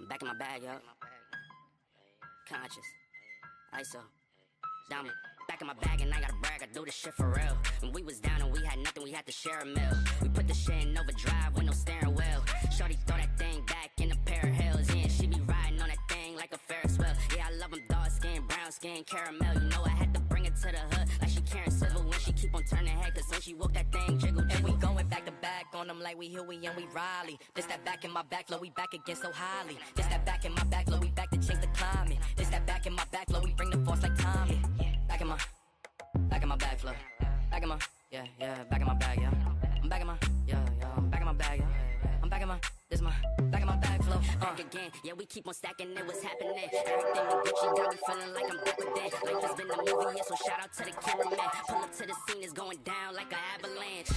I'm back in my bag, yo. Conscious. ISO. Diamond. Back in my bag and I gotta brag, I do this shit for real. When we was down and we had nothing, we had to share a meal. We put the shit in overdrive with no steering wheel. Shorty throw that thing back in a pair of heels. Yeah, she be riding on that thing like a Ferris wheel. Yeah, I love them dark skin, brown skin, caramel. You know I had to bring it to the hood like she Karen Civil when she keep on turning head. Cause when she walk that thing jiggle. And we going back to back on them like we Huey and we Riley. This that back in my back flow, we back again so highly. This that back in my back flow, we back to change the climate. This that back in my back flow, we bring the force like Tommy. Back in my back flow. Back in my, yeah, back in my bag, yeah. I'm back in my, I'm back in my bag, yeah. I'm back in my, this my, back in my bag flow. Back again, yeah, we keep on stacking it, what's happening? Everything we Gucci got me feeling like I'm back with that. Like it's been a movie, yeah, so shout out to the cameraman. Pull up to the scene, it's going down like an avalanche.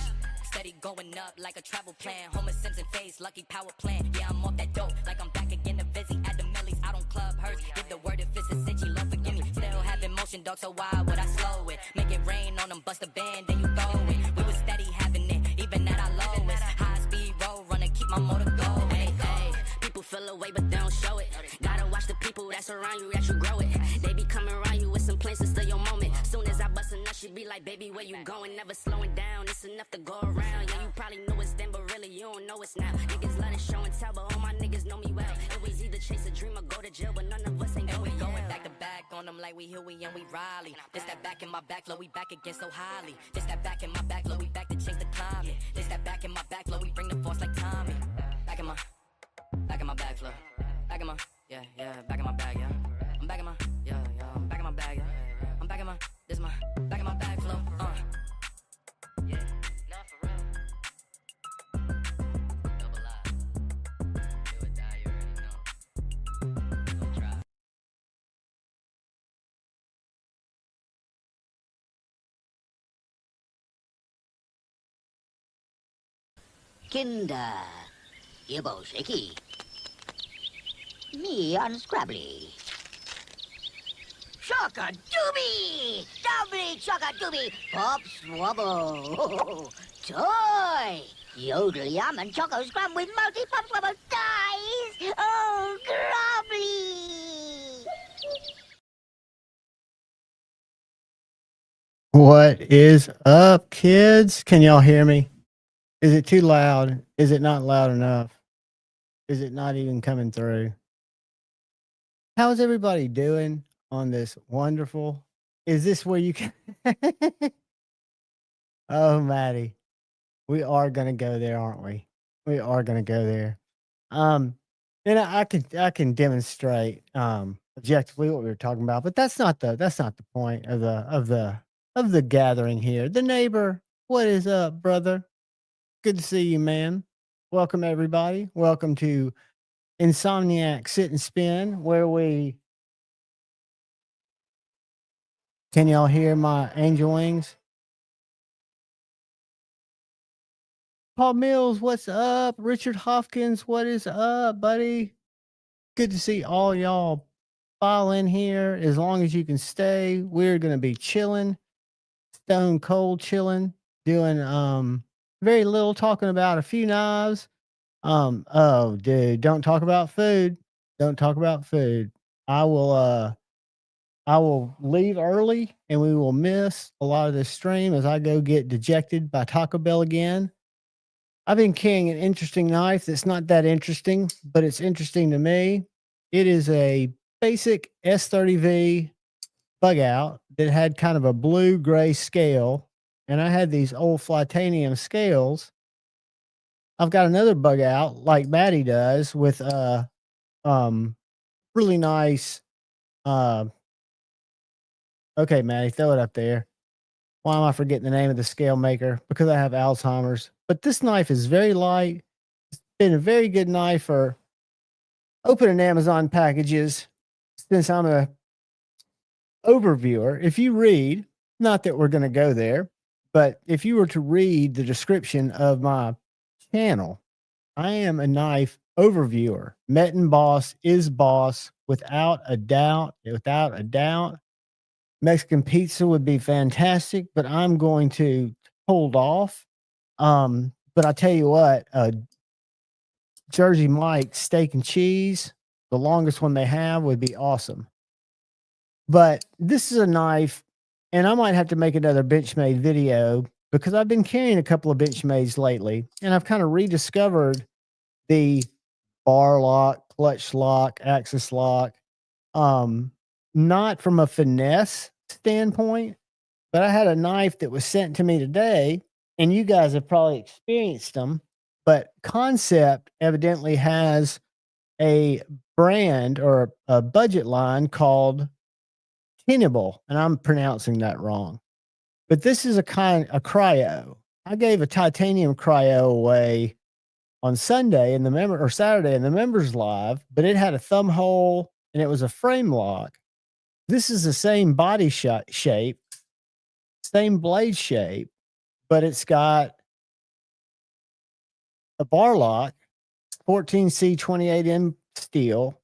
Steady going up like a travel plan. Homer Simpson face, lucky power plant. Yeah, I'm off that dope, like I'm back again to busy at the Millies. Out on Club Hurst, give the word if it's a cinch, Lord forgive me. Still having motion, dog, so why would I slow it? Make it rain on them, bust a band, then you throw it. We was steady having it, even at our lowest. High speed road running, keep my motor going. Hey, people feel away, but they don't show it. Gotta watch the people that's around you, that you grow it. They be coming around you with some plans to steal your moment. Soon as I bust a nut, she be like, baby, where you going? Never slowing down, it's enough to go around. Yeah, you probably knew it's then, but really you don't know it's now. Niggas let it show and tell, but all my niggas know me well. It was either chase a dream or go to jail, but none of us ain't going. Going back to back on them like we Huey and we Riley. This that back in my back flow, we back again so highly. This that back in my back flow, we back to change the climate. This that back in my back flow, we bring the force like Tommy. Back in my back flow. Back in my, back in my bag, yeah. I'm back in my, I'm back in my bag, yeah. I'm back in my, this my, back in my bag flow, Yeah, not for real. Double I. Do or die, you already know. Don't try. Kinder, you both shaky. Me unscrabbly. Chock-a-doobie! Doubly chock-a-doobie! Pop swabble! Toy! Yodel yum and choco scrum with multi-pop swabble dice! Oh, grubbly! What is up, kids? Can y'all hear me? Is it too loud? Is it not loud enough? Is it not even coming through? How's everybody doing on this wonderful? Is this where you can? Oh, Maddie, we are gonna go there, aren't we? We are gonna go there. And I can demonstrate objectively what we were talking about, but that's not the point of the gathering here. The neighbor, what is up, brother? Good to see you, man. Welcome everybody. Welcome to Insomniac Sit and Spin, where we can y'all hear my angel wings? Paul Mills, what's up? Richard Hopkins, what is up, buddy? Good to see all y'all file in here. As long as you can stay, we're gonna be chilling, stone cold chilling, doing very little, talking about a few knives. Oh, dude, don't talk about food. Don't talk about food. I will leave early and we will miss a lot of this stream as I go get dejected by Taco Bell again. I've been carrying an interesting knife that's not that interesting, but it's interesting to me. It is a basic S30V bug out that had kind of a blue gray scale, and I had these old Flytanium scales. I've got another bug out like Maddie does with really nice okay, Maddie, throw it up there. Why am I forgetting the name of the scale maker? Because I have Alzheimer's. But this knife is very light. It's been a very good knife for opening Amazon packages since I'm a overviewer. If you read, not that we're going to go there, but if you were to read the description of my channel, I am a knife overviewer. Metin boss is boss without a doubt. Without a doubt. Mexican pizza would be fantastic, but I'm going to hold off. But I tell you what, Jersey Mike's steak and cheese, the longest one they have would be awesome. But this is a knife, and I might have to make another Benchmade video because I've been carrying a couple of Benchmades lately, and I've kind of rediscovered the bar lock, clutch lock, axis lock. Not from a finesse standpoint, but I had a knife that was sent to me today, and you guys have probably experienced them. But Concept evidently has a brand or a budget line called Tenable, and I'm pronouncing that wrong. But this is a cryo. I gave a titanium cryo away on Sunday in the member or Saturday in the members live, but it had a thumb hole and it was a frame lock. This is the same body shape, same blade shape, but it's got a bar lock, 14C 28M steel,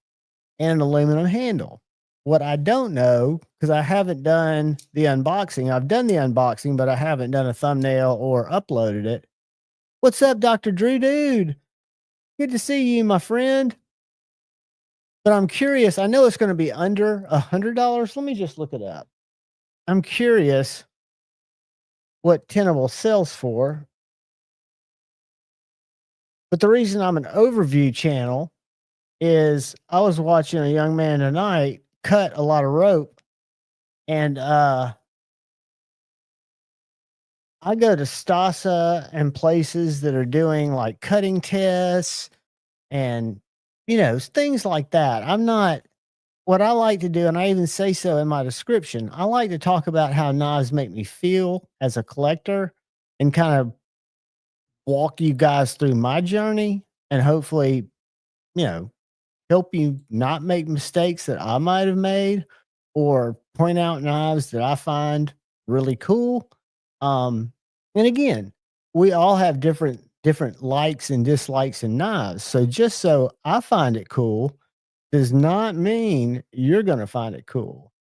and an aluminum handle. What I don't know, because I haven't done the unboxing, I've done the unboxing, but I haven't done a thumbnail or uploaded it. What's up, Dr. Drew Dude? Good to see you, my friend. But I'm curious. I know it's going to be under $100. Let me just look it up. I'm curious what Tenable sells for. But the reason I'm an overview channel is I was watching a young man tonight cut a lot of rope, and I go to Stasa and places that are doing like cutting tests and things like that. I'm not what I like to do, and I even say so in my description. I like to talk about how knives make me feel as a collector and kind of walk you guys through my journey and hopefully, help you not make mistakes that I might have made or point out knives that I find really cool. And again, we all have different likes and dislikes in knives. So just so I find it cool does not mean you're going to find it cool.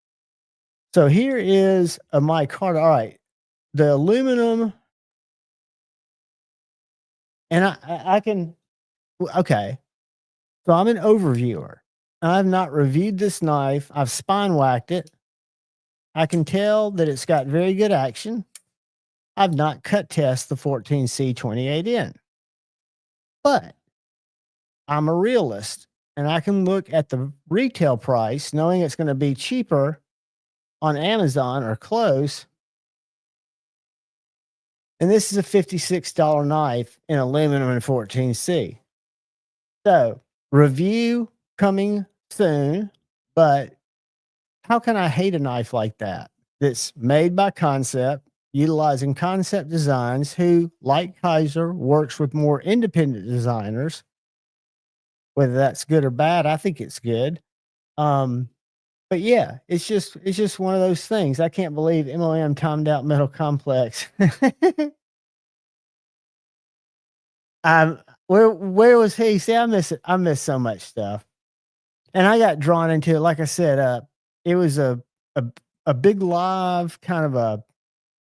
So here is a micarta. All right. The aluminum. And I can, okay. So I'm an overviewer. I've not reviewed this knife. I've spine whacked it. I can tell that it's got very good action. I've not cut test the 14C 28N, but I'm a realist and I can look at the retail price knowing it's going to be cheaper on Amazon or close. And this is a $56 knife in aluminum and 14C. So review coming soon, but how can I hate a knife like that? That's made by Concept, utilizing Concept Designs, who, like Kaiser, works with more independent designers. Whether that's good or bad, I think it's good. But yeah, it's just one of those things. I can't believe MOM timed out Metal Complex. Where was he? See, I miss so much stuff. And I got drawn into it. Like I said, it was a big live, kind of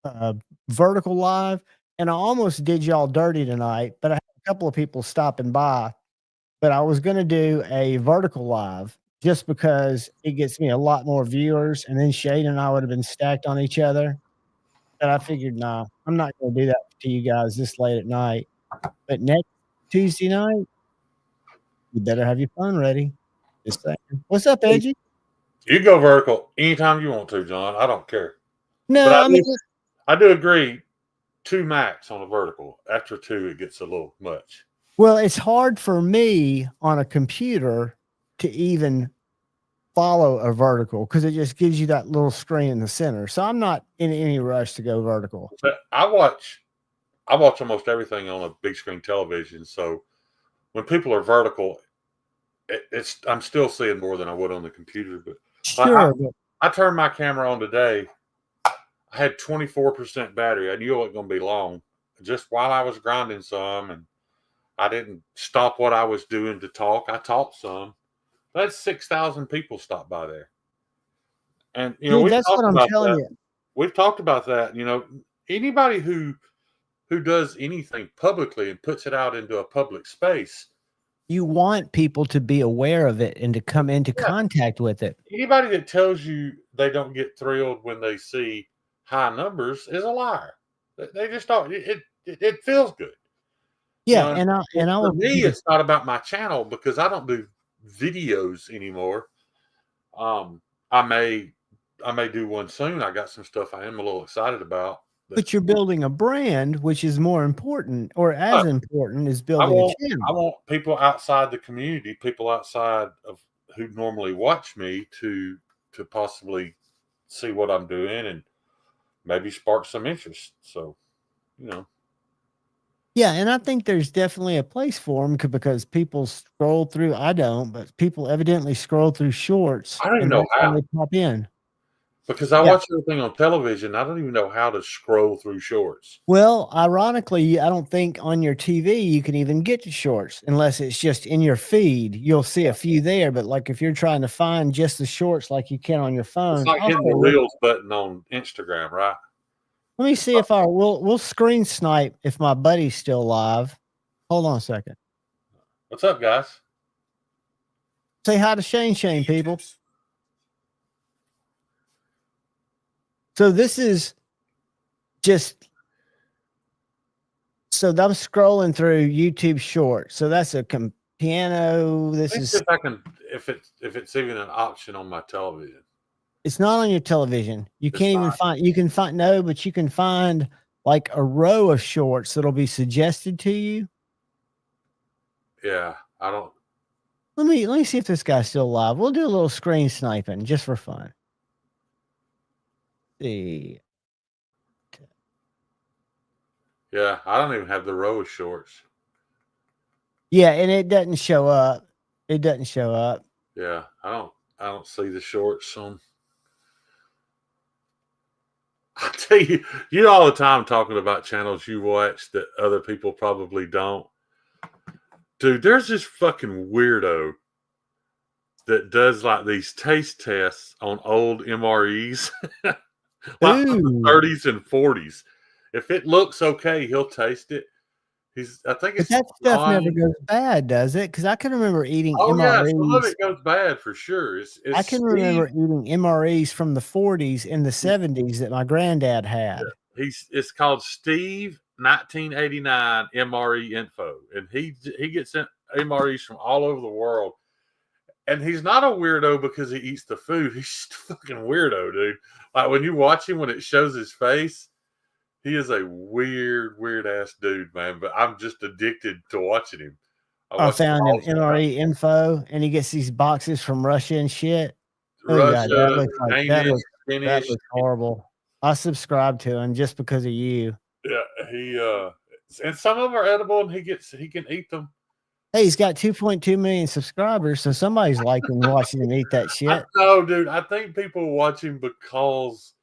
a vertical live. And I almost did y'all dirty tonight, but I had a couple of people stopping by. But I was going to do a vertical live just because it gets me a lot more viewers. And then Shade and I would have been stacked on each other. But I figured, nah, I'm not going to do that to you guys this late at night. But next Tuesday night, you better have your phone ready. Just saying. What's up, Edgy? You go vertical anytime you want to, John. I don't care. No, But I do agree. 2 max on a vertical. After 2, it gets a little much. Well, it's hard for me on a computer to even follow a vertical because it just gives you that little screen in the center. So I'm not in any rush to go vertical. But I watch almost everything on a big screen television. So when people are vertical, I'm still seeing more than I would on the computer. But sure, I turned my camera on today. I had 24% battery. I knew it wasn't going to be long. Just while I was grinding some, and I didn't stop what I was doing to talk. I talked some. That's 6,000 people stopped by there. And dude, that's what I'm telling you. We've talked about that. Anybody who does anything publicly and puts it out into a public space, You want people to be aware of it and to come into Yeah. contact with it. Anybody that tells you they don't get thrilled when they see high numbers is a liar. They just don't. It feels good. Yeah, You and I for will me, it's not about my channel because I don't do videos anymore. I may do one soon. I got some stuff I am a little excited about. but you're building a brand, which is more important, or as important as I building want a channel. people outside the community, people outside of who normally watch me to possibly see what I'm doing and maybe spark some interest. So, you know, Yeah, and I think there's definitely a place for them because people scroll through. I don't, but people evidently scroll through shorts, I don't even and know that's when how they pop in. because I Yeah. watch everything on television. I don't even know how to scroll through shorts. Well, ironically, I don't think on your TV you can even get to shorts unless it's just in your feed. You'll see a few there, but like if you're trying to find just the shorts like you can on your It's phone, like hitting the Reels button on Instagram, right? let me see if we'll screen snipe if my buddy's still live. Hold on a second. What's up, guys? Say hi to Shane, people. So this is just so I'm scrolling through YouTube Shorts. So that's a piano. This Let me is see if I can if it's even an option on my television. it's not on your television. You It's can't even not. find you can find no, but you can find like a row of shorts that'll be suggested to you. Yeah, I don't. Let me see if this guy's still alive. We'll do a little screen sniping just for fun. See. Yeah, I don't even have the row of shorts. Yeah, and it doesn't show up. It doesn't show up. Yeah, I don't see the shorts on. I tell you, you all the time talking about channels you watch that other people probably don't. Dude, there's this fucking weirdo that does like these taste tests on old MREs, like from the 30s and 40s. If it looks okay, he'll taste it. I think But it's that stuff never John. goes bad, does it? Because I can remember eating Oh yeah, some of MREs. it goes bad for sure. It's I can Steve. remember eating MREs from the 40s and the 70s that my granddad had. It's called Steve 1989 MRE Info, and he gets MREs from all over the world. And he's not a weirdo because he eats the food. He's just a fucking weirdo, dude. Like when you watch him, when it shows his face, he is a weird ass dude, man. But I'm just addicted to watching him. I watch him found all an MRE info, and he gets these boxes from Russia and shit. Oh Russia, God, that looks like Danish, that Finnish. looks horrible. I subscribed to him just because of you. Yeah, and some of them are edible, and he can eat them. Hey, he's got 2.2 million subscribers, so somebody's liking watching him eat that shit. No, dude, I think people watch him because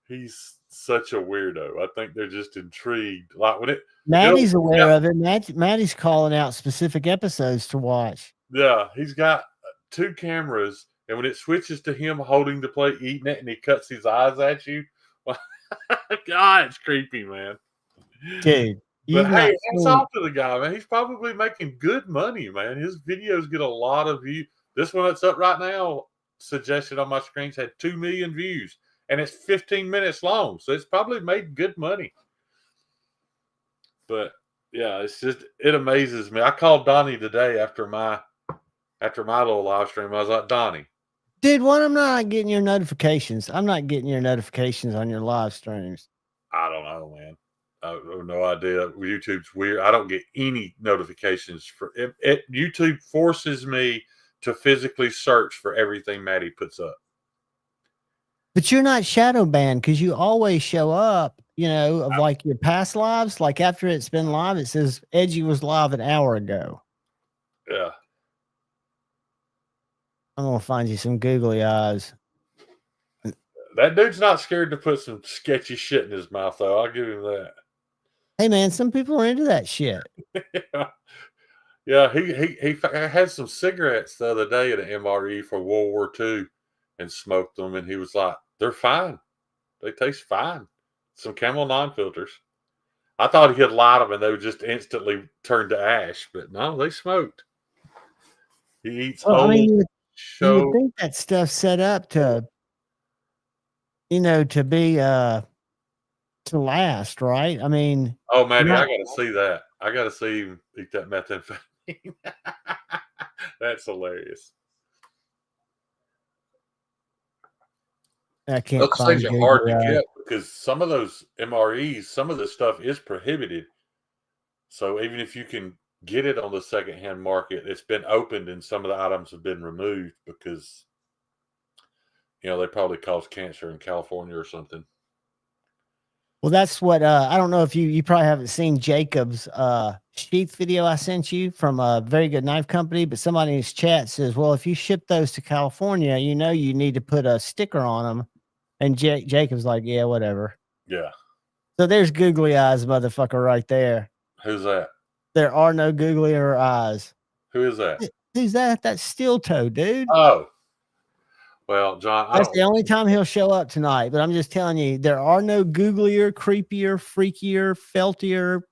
he's such a weirdo. I think they're just intrigued. Like when Maddie's aware of it. Maddie's calling out specific episodes to watch. Yeah, he's got 2 cameras, and when it switches to him holding the plate, eating it, and he cuts his eyes at you, God, it's creepy, man. Dude, But hey, hats off to the guy, man. He's probably making good money, man. His videos get a lot of views. This one that's up right now, suggested on my screens, had 2 million views, and it's 15 minutes long, so it's probably made good money. But yeah, it amazes me. I called Donnie today after my little live stream. I was like, Donnie, dude, why I'm not getting your notifications? I'm not getting your notifications on your live streams. I don't know, man. I have no idea. YouTube's weird. I don't get any notifications for it. YouTube forces me to physically search for everything Maddie puts up. But you're not shadow banned because you always show up, of like your past lives. Like after it's been live, it says Edgy was live an hour ago. Yeah. I'm going to find you some googly eyes. That dude's not scared to put some sketchy shit in his mouth, though. I'll give him that. Hey, man, some people are into that shit. Yeah, he had some cigarettes the other day at an MRE for World War II and smoked them, and he was like, they're fine. They taste fine. Some Camel non-filters. I thought he had lied them and they would just instantly turn to ash, but no, they smoked. He eats Well, I whole. mean, you would Show. think that stuff's set up to, to be to last, right? I mean, Oh, Maddie, I not got to see that. I got to see him eat that methamphetamine. That's hilarious. I can't Those things find are hard Googly to eyes. get because some of those MREs, some of the stuff is prohibited. So even if you can get it on the secondhand market, it's been opened and some of the items have been removed because they probably cause cancer in California or something. Well, that's what I don't know if you probably haven't seen Jacob's sheath video I sent you from a very good knife company, but somebody in his chat says, well, if you ship those to California, you need to put a sticker on them. And Jacob's like, yeah, whatever. Yeah. So there's googly eyes, motherfucker, right there. Who's that? There are no googlier eyes. Who is that? Who's that? That's Steel Toe, dude. Oh. Well, John, That's the only time he'll show up tonight. But I'm just telling you, there are no googlier, creepier, freakier, feltier,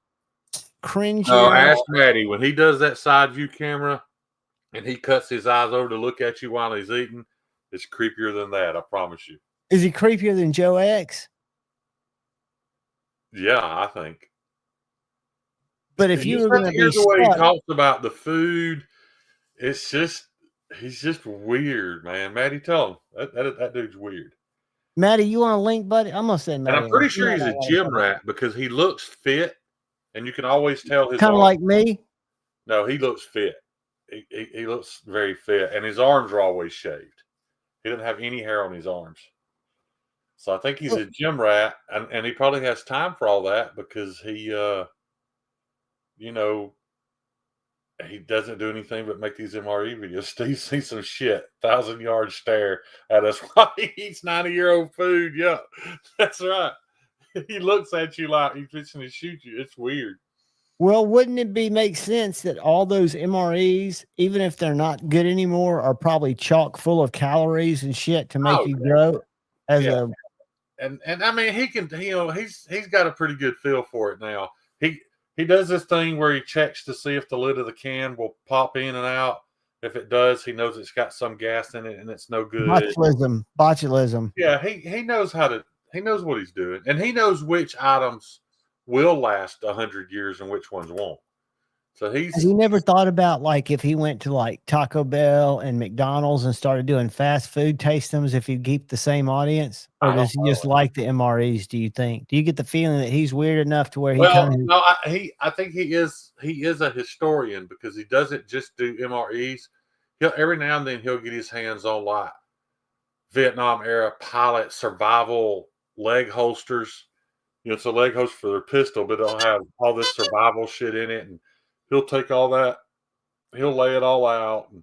cringier. No, ask Maddie when he does that side view camera and he cuts his eyes over to look at you while he's eating. It's creepier than that, I promise you. Is he creepier than Joe X? Yeah, I think. But if you were going to be the way he stuck, talks about the food, it's just he's just weird, man. Maddie, tell him that dude's weird. Maddie, you want a link, buddy? I'm gonna send Maddie. And I'm pretty sure he's a gym rat because he looks fit, and you can always tell his kind of like me. No, he looks fit. He looks very fit, and his arms are always shaved. He doesn't have any hair on his arms. So I think he's a gym rat, and he probably has time for all that because he he doesn't do anything but make these MRE videos. Steve sees some shit, 1,000-yard stare at us while he eats 90-year-old food. Yeah, that's right. He looks at you like he's fixing to shoot you. It's weird. Well, wouldn't it make sense that all those MREs, even if they're not good anymore, are probably chock full of calories and shit to make you grow as a. And I mean, he can, he's got a pretty good feel for it now. He does this thing where he checks to see if the lid of the can will pop in and out. If it does, he knows it's got some gas in it and it's no good. Botulism. Yeah, he knows he knows what he's doing, and he knows which items will last 100 years and which ones won't. So has he never thought about like if he went to like Taco Bell and McDonald's and started doing fast food tastings, if he'd keep the same audience, or does he just like the MREs? Do you think? Do you get the feeling that he's weird enough to where he no, I think he is a historian because he doesn't just do MREs. He'll every now and then he'll get his hands on like Vietnam era pilot survival leg holsters. It's a leg holster for their pistol, but it'll have all this survival shit in it, and he'll take all that, he'll lay it all out and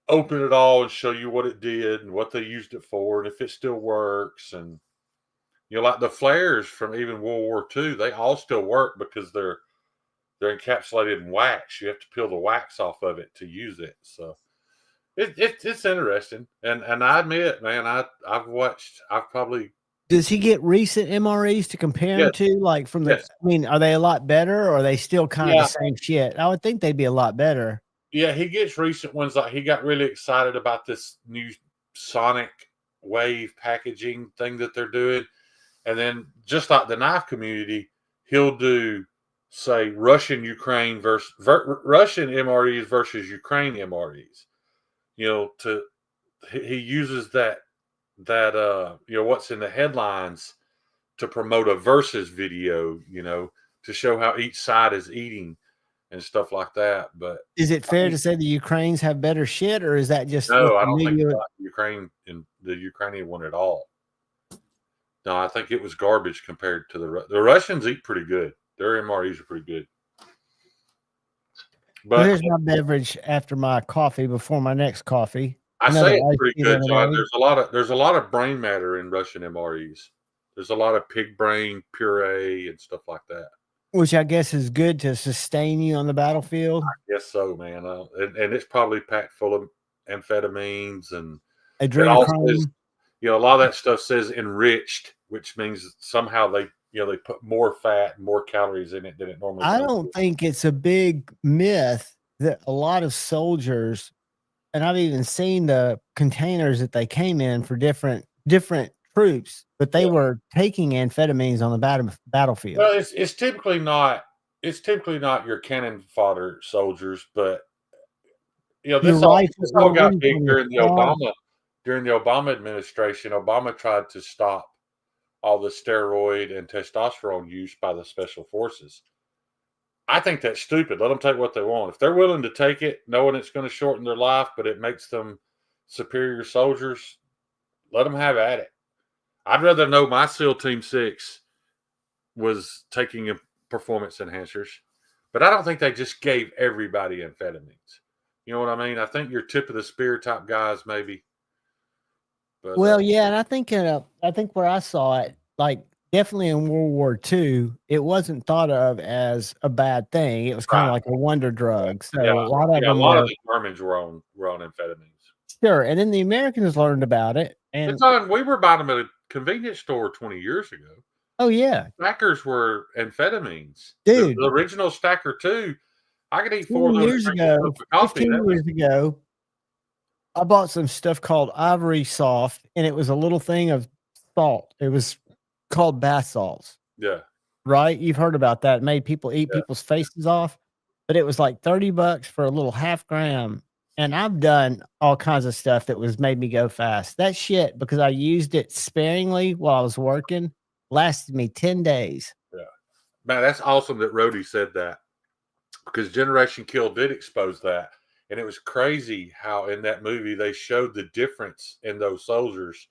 open it all and show you what it did and what they used it for and if it still works. And like the flares from even World War II, they all still work because they're encapsulated in wax. You have to peel the wax off of it to use it. So it's interesting. And I admit, man, I've probably. Does he get recent MREs to compare them to? Like from the, I mean, are they a lot better or are they still kind of the same shit? I would think they'd be a lot better. Yeah, he gets recent ones. Like he got really excited about this new Sonic Wave packaging thing that they're doing. And then just like the knife community, he'll do, say, Russian MREs versus Ukraine MREs. He uses that what's in the headlines to promote a versus video, to show how each side is eating and stuff like that. But is it fair to say the Ukrainians have better shit, or is that just no? I don't think Ukraine and the Ukrainian one at all. No, I think it was garbage compared to the Russians eat pretty good. Their MREs are pretty good. But here's my beverage after my coffee before my next coffee. I say it's pretty good, John. There's a lot of brain matter in Russian MREs. There's a lot of pig brain puree and stuff like that, which I guess is good to sustain you on the battlefield. I guess so, man. And it's probably packed full of amphetamines and adrenochrome. A lot of that stuff says enriched, which means somehow they put more fat and more calories in it than it normally. I don't think it's a big myth that a lot of soldiers, and I've even seen the containers that they came in for different troops, but they Yeah. were taking amphetamines on the battlefield. Well, it's typically not your cannon fodder soldiers, but Your this rifle, all what got do you big call it? during the Obama administration. Obama tried to stop all the steroid and testosterone use by the special forces. I think that's stupid. Let them take what they want. If they're willing to take it, knowing it's going to shorten their life, but it makes them superior soldiers, let them have at it. I'd rather know my SEAL Team 6 was taking performance enhancers, but I don't think they just gave everybody amphetamines. You know what I mean? I think your tip of the spear type guys, maybe. But Well, yeah, and I think where I saw it, like definitely in World War II, it wasn't thought of as a bad thing. It was kind of right, like a wonder drug. So yeah, a lot of yeah, a them lot of were the Germans were on amphetamines. sure, and then the Americans learned about it, It's and on. We were buying them at a convenience store 20 years ago. oh yeah, Stackers were amphetamines. The dude, original Stacker 2, I could eat 4 of 10 those, years drink a ago, cup of coffee. 15 years ago, I bought some stuff called Ivory Soft, and it was a little thing of salt. It was called bath salts, Yeah, right? You've heard about that. It made people eat yeah. people's faces off, but it was like $30 for a little half gram. And I've done all kinds of stuff that was made me go fast. That shit, because I used it sparingly while I was working, lasted me 10 days. Yeah. Man, that's awesome that Rhodey said that, because Generation Kill did expose that. And it was crazy how in that movie they showed the difference in those soldiers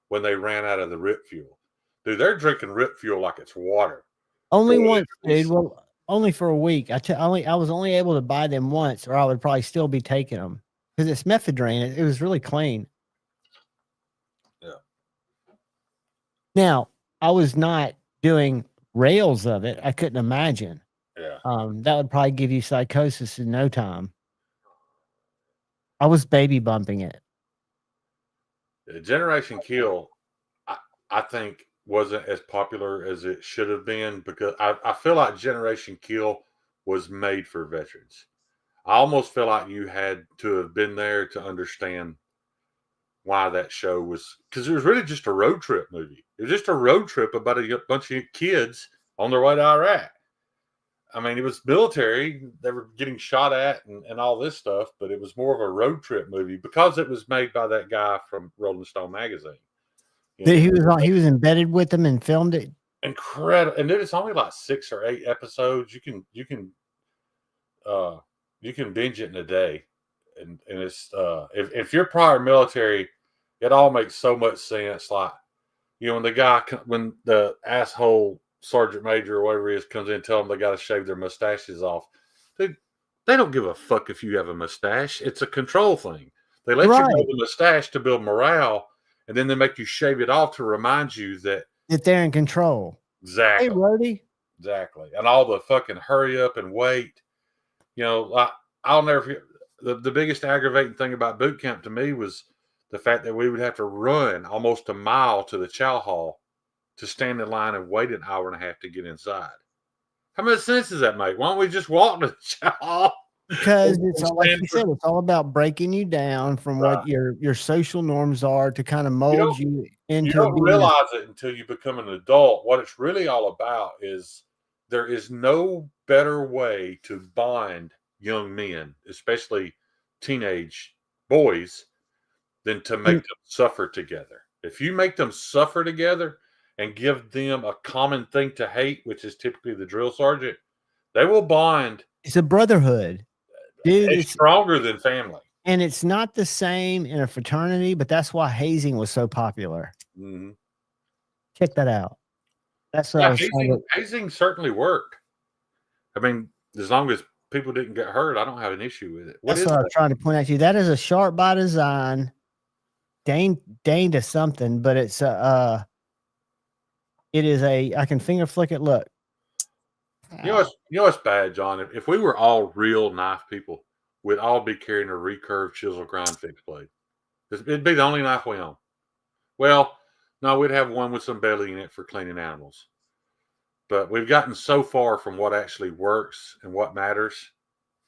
when they ran out of the rip fuel. Dude, they're drinking rip fuel like it's water. Only Boy, once, dude. Well, only for a week. I was only able to buy them once, or I would probably still be taking them because it's methadone. It was really clean. Yeah. Now, I was not doing rails of it. I couldn't imagine. Yeah. That would probably give you psychosis in no time. I was baby bumping it. Generation Kill, I think, wasn't as popular as it should have been, because I feel like Generation Kill was made for veterans. I almost feel like you had to have been there to understand why that show was, because it was really just a road trip movie. It was just a road trip about a bunch of kids on their way to Iraq. I mean, it was military. They were getting shot at and all this stuff, but it was more of a road trip movie because it was made by that guy from Rolling Stone magazine. He was embedded with them and filmed it. Incredible. And then it's only like 6 or 8 episodes. You can binge it in a day. And it's if you're prior military, it all makes so much sense. Like, when the asshole sergeant major or whatever he is comes in and tell them they got to shave their mustaches off, they don't give a fuck if you have a mustache. It's a control thing. They let you grow the mustache to build morale, and then they make you shave it off to remind you that they're in control. Exactly. Hey, Rhodey. Exactly. And all the fucking hurry up and wait. I'll never forget. The biggest aggravating thing about boot camp to me was the fact that we would have to run almost a mile to the chow hall to stand in line and wait an hour and a half to get inside. How much sense does that make? Why don't we just walk to the chow hall? Because it's all, like you said, it's all about breaking you down from what your social norms are to kind of mold you into. You don't realize it until you become an adult. What it's really all about is there is no better way to bind young men, especially teenage boys, than to make them suffer together. If you make them suffer together and give them a common thing to hate, which is typically the drill sergeant, they will bond. It's a brotherhood. Dude, it's stronger than family. And it's not the same in a fraternity, but that's why hazing was so popular. Mm-hmm. Check that out. That's hazing certainly worked. I mean, as long as people didn't get hurt, I don't have an issue with it. That's what I was trying to point out to you. That is a sharp by design. Dane to something, but it's it is I can finger flick it. Look. You know what's bad, John? If we were all real knife people, we'd all be carrying a recurve chisel grind fixed blade. It'd be the only knife we own. Well, no, we'd have one with some belly in it for cleaning animals. But we've gotten so far from what actually works and what matters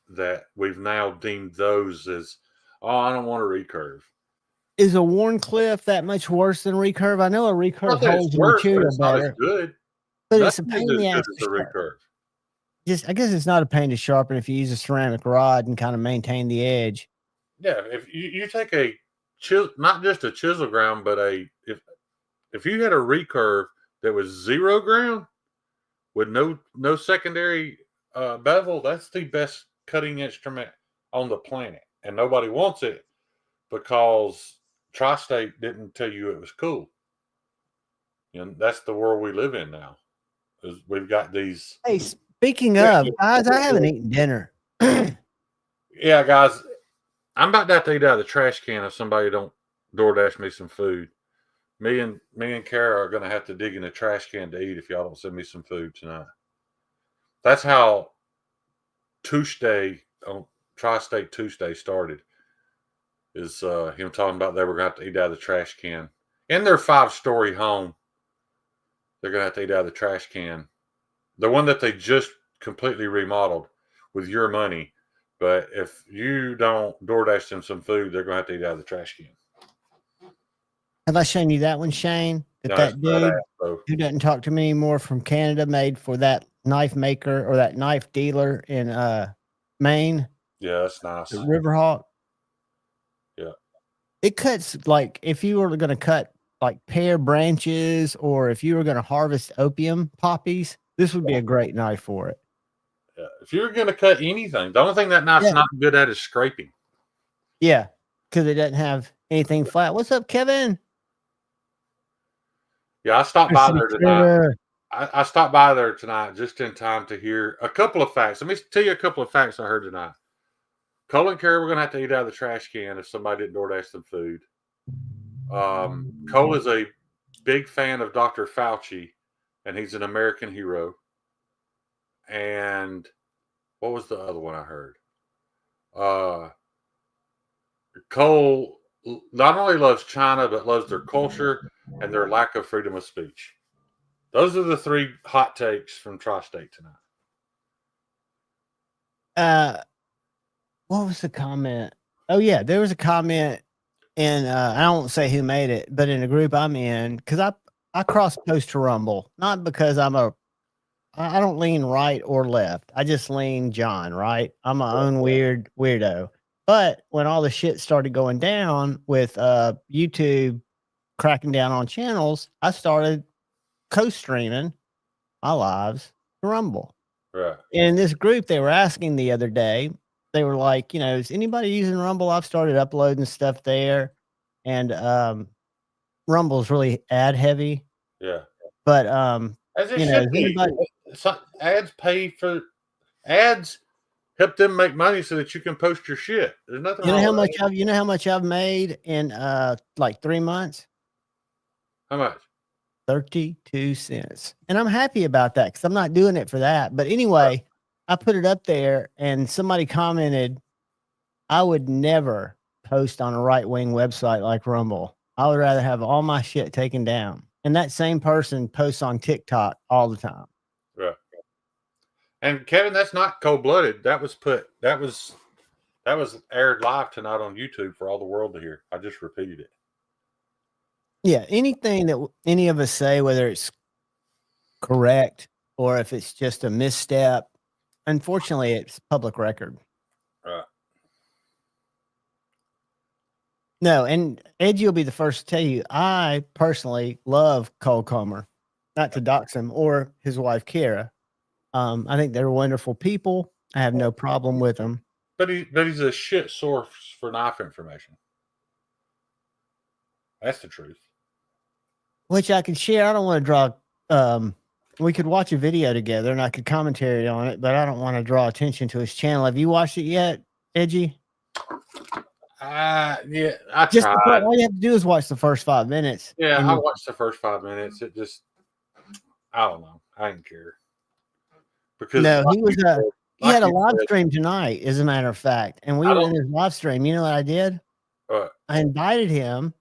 that we've now deemed those as, oh, I don't want a recurve. Is a worn cliff that much worse than recurve? I know a recurve Not that holds it's the worse, but material it's not as better, good. but it's a Nothing pain is in the as ass good as to a sharpen. recurve. I guess it's not a pain to sharpen if you use a ceramic rod and kind of maintain the edge. Yeah, if you take a chisel, not just a chisel ground, but if you had a recurve that was 0 ground with no secondary bevel, that's the best cutting instrument on the planet, and nobody wants it because Tri-State didn't tell you it was cool. And that's the world we live in now. Is we've got these. Hey, speaking of, guys, I haven't eaten dinner. Yeah, guys, I'm about to have to eat out of the trash can if somebody don't DoorDash me some food. Me and Kara are gonna have to dig in the trash can to eat if y'all don't send me some food tonight. That's how Tuesday on Tri-State Tuesday started. Is him talking about they were gonna have to eat out of the trash can in their 5-story home. They're gonna have to eat out of the trash can, the one that they just completely remodeled with your money. But if you don't DoorDash them some food, they're gonna have to eat out of the trash can. Have I shown you that one, Shane? That dude who doesn't talk to me anymore from Canada made for that knife maker or that knife dealer in Maine. Yeah, that's nice. The Riverhawk. Yeah. It cuts like if you were going to cut like pear branches or if you were going to harvest opium poppies, this would be a great knife for it. Yeah. If you're going to cut anything, the only thing that knife's not good at is scraping. Yeah, because it doesn't have anything flat. What's up, Kevin? Yeah, I stopped by there tonight. I stopped by there tonight just in time to hear a couple of facts. Let me tell you a couple of facts I heard tonight. Cole and Carrie were going to have to eat out of the trash can if somebody didn't DoorDash them food. Cole is a big fan of Dr. Fauci, and he's an American hero. And what was the other one I heard? Cole not only loves China, but loves their culture and their lack of freedom of speech. Those are the 3 hot takes from Tri-State tonight. What was the comment? Oh, yeah, there was a comment, and I won't say who made it, but in a group I'm in, because I cross-post to Rumble, not because I don't lean right or left. I just lean John, right? I'm my own weirdo. But when all the shit started going down with YouTube cracking down on channels, I started co-streaming my lives to Rumble. Right. In this group, they were asking the other day, they were like, is anybody using Rumble? I've started uploading stuff there. And Rumble's really ad heavy. Yeah. But, as it should be. Ads pay for ads. Help them make money so that you can post your shit. There's nothing. You know how much I've made in like 3 months? How much? 32 cents. And I'm happy about that because I'm not doing it for that. But anyway, I put it up there and somebody commented, I would never post on a right-wing website like Rumble. I would rather have all my shit taken down. And that same person posts on TikTok all the time. Right. And Kevin, that's not cold-blooded. That was aired live tonight on YouTube for all the world to hear. I just repeated it. Yeah, anything that any of us say, whether it's correct or if it's just a misstep, unfortunately, it's public record. Right. No, and Edgy will be the first to tell you, I personally love Cole Comer, not to dox him, or his wife, Kara. I think they're wonderful people. I have no problem with them. But he's a shit source for knife information. That's the truth. Which I could share. I don't want to draw. We could watch a video together and I could commentary on it, but I don't want to draw attention to his channel. Have you watched it yet, Edgy? Yeah, I tried. All you have to do is watch the first 5 minutes. Yeah, I watched the first 5 minutes. It just, I don't know. I didn't care. Because no, he had a live stream tonight, as a matter of fact. And we were in his live stream. You know what I did? I invited him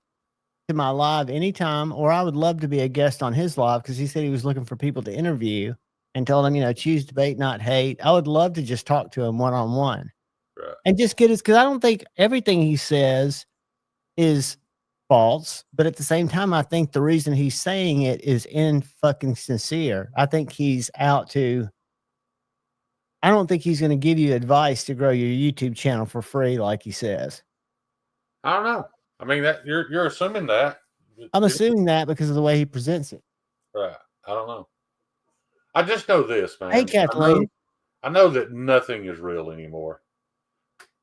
to my live anytime, or I would love to be a guest on his live because he said he was looking for people to interview and told him, choose debate, not hate. I would love to just talk to him one-on-one. and just get his, because I don't think everything he says is false, but at the same time, I think the reason he's saying it is in fucking sincere. I think he's out to. I don't think he's going to give you advice to grow your YouTube channel for free, like he says. I don't know. I mean, that you're assuming that. I'm assuming that because of the way he presents it. Right. I don't know. I just know this, man. Hey, Kathleen. I know that nothing is real anymore.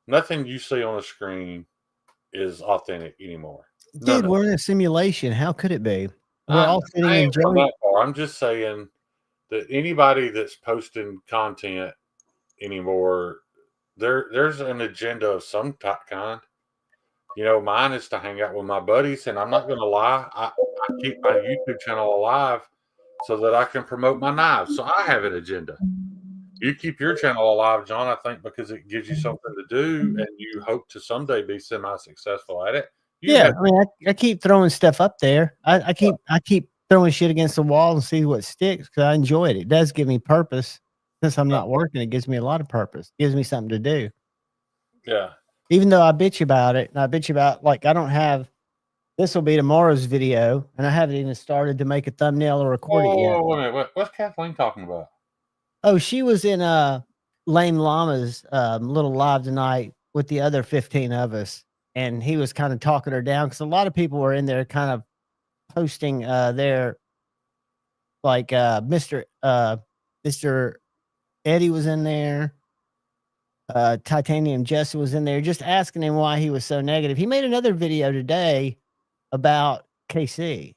Nothing you see on a screen is authentic anymore. Dude, we're in a simulation. How could it be? We're all sitting enjoying. That far. I'm just saying that anybody that's posting content anymore, there's an agenda of some kind. You know, mine is to hang out with my buddies, and I'm not going to lie. I keep my YouTube channel alive so that I can promote my knives. So I have an agenda. You keep your channel alive, John, I think, because it gives you something to do, and you hope to someday be semi-successful at it. I mean, I keep throwing stuff up there. I keep throwing shit against the wall and see what sticks because I enjoy it. It does give me purpose. Since I'm not working, it gives me a lot of purpose. It gives me something to do. Yeah. Even though I bitch about it, and I bitch about, like, I don't have, this will be tomorrow's video, and I haven't even started to make a thumbnail or record it yet. Wait a minute. What's Kathleen talking about? Oh, she was in Lame Llama's little live tonight with the other 15 of us, and he was kind of talking her down because a lot of people were in there kind of posting their, like, Mr. Eddie was in there. Titanium Jesse was in there just asking him why he was so negative. He made another video today about KC.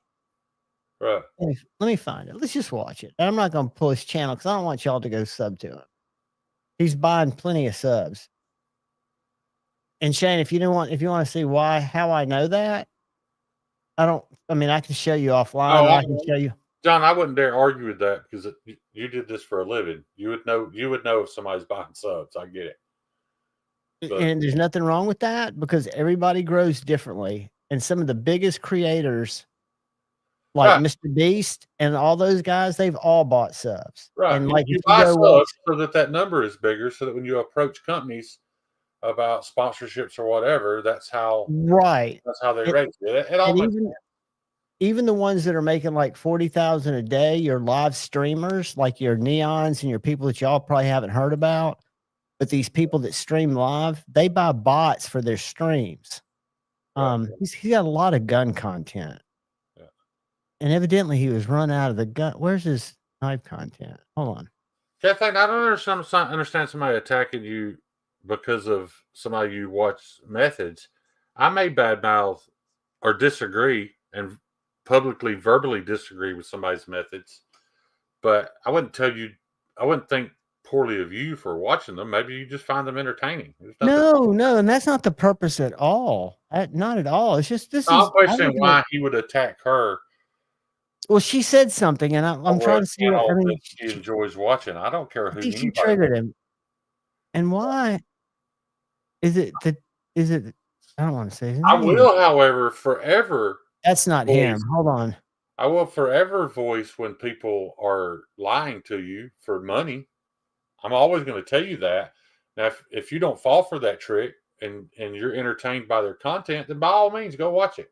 Right. Let me find it. Let's just watch it. I'm not going to pull his channel because I don't want y'all to go sub to him. He's buying plenty of subs. And Shane, if you want to see how I know that, I can show you offline. I can show you. John, I wouldn't dare argue with that because you did this for a living. You would know if somebody's buying subs. I get it. But, and there's nothing wrong with that because everybody grows differently. And some of the biggest creators, like Mr. Beast and all those guys, they've all bought subs. Right. And like you buy subs so that number is bigger, so that when you approach companies about sponsorships or whatever, that's how they rate it. Even the ones that are making like 40,000 a day, your live streamers, like your Neons and your people that y'all probably haven't heard about, but these people that stream live, they buy bots for their streams. He's got a lot of gun content. Yeah. And evidently he was run out of the gun. Where's his knife content? Hold on. Kathleen, I don't understand somebody attacking you because of somebody you watch methods. I may badmouth or disagree and publicly, verbally disagree with somebody's methods, but I wouldn't think poorly of you for watching them. Maybe you just find them entertaining. No, and that's not the purpose at all. Not at all. It's just I'm questioning why he would attack her. Well, she said something, and I'm trying to see what she enjoys watching. I don't care who. She triggered him, and why is it? I don't want to say his name. I will, however, forever. That's not him. Hold on. I will forever voice when people are lying to you for money. I'm always going to tell you that. Now, if you don't fall for that trick and you're entertained by their content, then by all means, go watch it.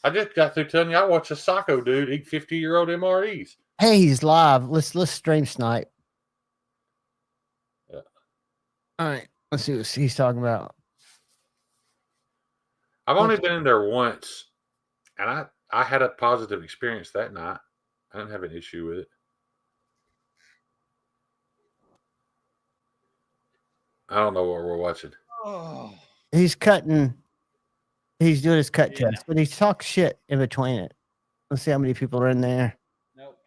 I just got through telling you I watch a psycho dude eat 50-year-old MREs. Hey, he's live. Let's stream snipe. Yeah. All right. Let's see what he's talking about. I've only been in there once. And I had a positive experience that night. I didn't have an issue with it. I don't know what we're watching. Oh. He's doing his cut test, but he talks shit in between it. Let's see how many people are in there. Nope.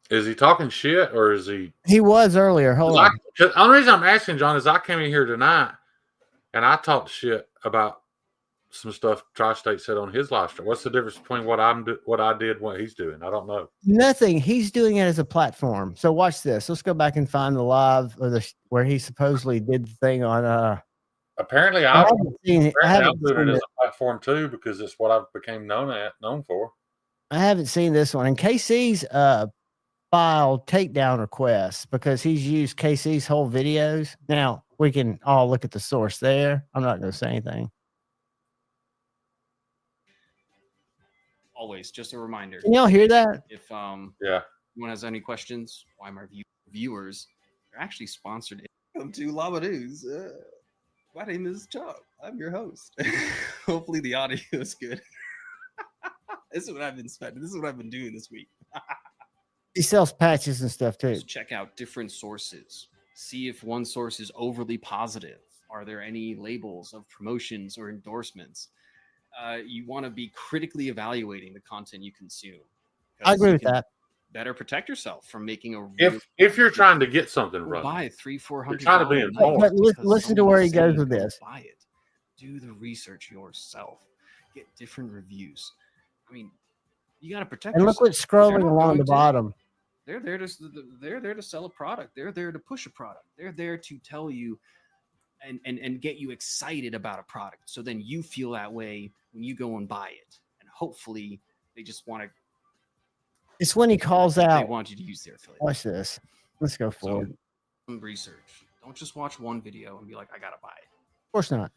Is he talking shit or is he? He was earlier. Hold on. The only reason I'm asking, John, is I came in here tonight and I talked shit about some stuff Tri-State said on his live stream. What's the difference between what I did, what he's doing? I don't know. Nothing. He's doing it as a platform. So watch this. Let's go back and find the live or where he supposedly did the thing on. Apparently, I'm doing it as a platform too because it's what I became known for. I haven't seen this one. And KC's filed takedown requests because he's used KC's whole videos. Now we can all look at the source there. I'm not going to say anything. Always, just a reminder. Can y'all hear that? If Yeah. anyone has any questions, why my viewers are actually sponsored. Welcome to Lava News. My name is Chuck. I'm your host. Hopefully the audio is good. This is what I've been spending. This is what I've been doing this week. He sells patches and stuff too. Just check out different sources. See if one source is overly positive. Are there any labels of promotions or endorsements? You want to be critically evaluating the content you consume. I agree with that. Better protect yourself from making a If you're trying to get something right, buy $300-400. You're trying to be informed. But listen to where he goes with this. Buy it. Do the research yourself. Get different reviews. I mean, you got to protect. And look what's scrolling along the bottom. They're there to sell a product. They're there to push a product. They're there to tell you and get you excited about a product. So then you feel that way when you go and buy it. And hopefully they just want to. It's when he calls out. They want you to use their affiliate. Watch this. Let's go forward. Some research. Don't just watch one video and be like, I gotta buy it. Of course not.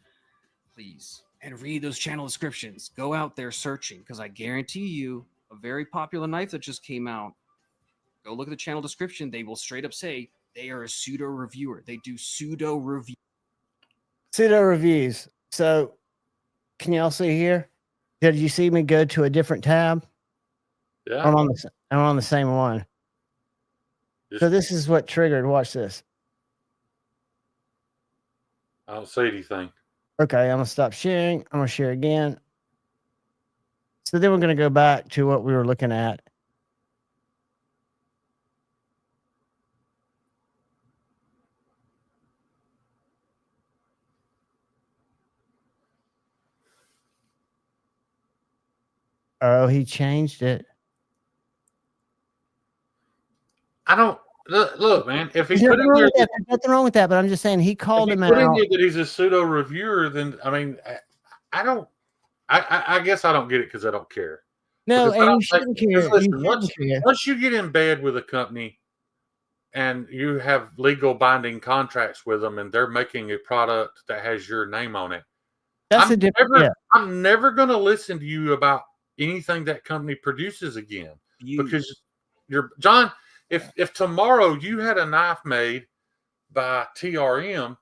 Please. And read those channel descriptions. Go out there searching, because I guarantee you a very popular knife that just came out. Go look at the channel description. They will straight up say they are a pseudo reviewer. They do pseudo review. Pseudo reviews. So can y'all see here? Did you see me go to a different tab? Yeah. I'm on the same one. So this is what triggered. Watch this. I don't see anything. Okay, I'm gonna stop sharing. I'm gonna share again. So then we're gonna go back to what we were looking at. Oh, he changed it. I don't look, man. If he There's put in there, there's nothing wrong with that, but I'm just saying he called if him he put in out. there that he's a pseudo reviewer, then I mean, I don't. I guess I don't get it because I don't care. No, Because I and don't you shouldn't care. because listen, You shouldn't care. once you get in bed with a company and you have legal binding contracts with them, and they're making a product that has your name on it, That's a different. Yeah. I'm never going to listen to you about anything that company produces again, because you're John. If tomorrow you had a knife made by TRM,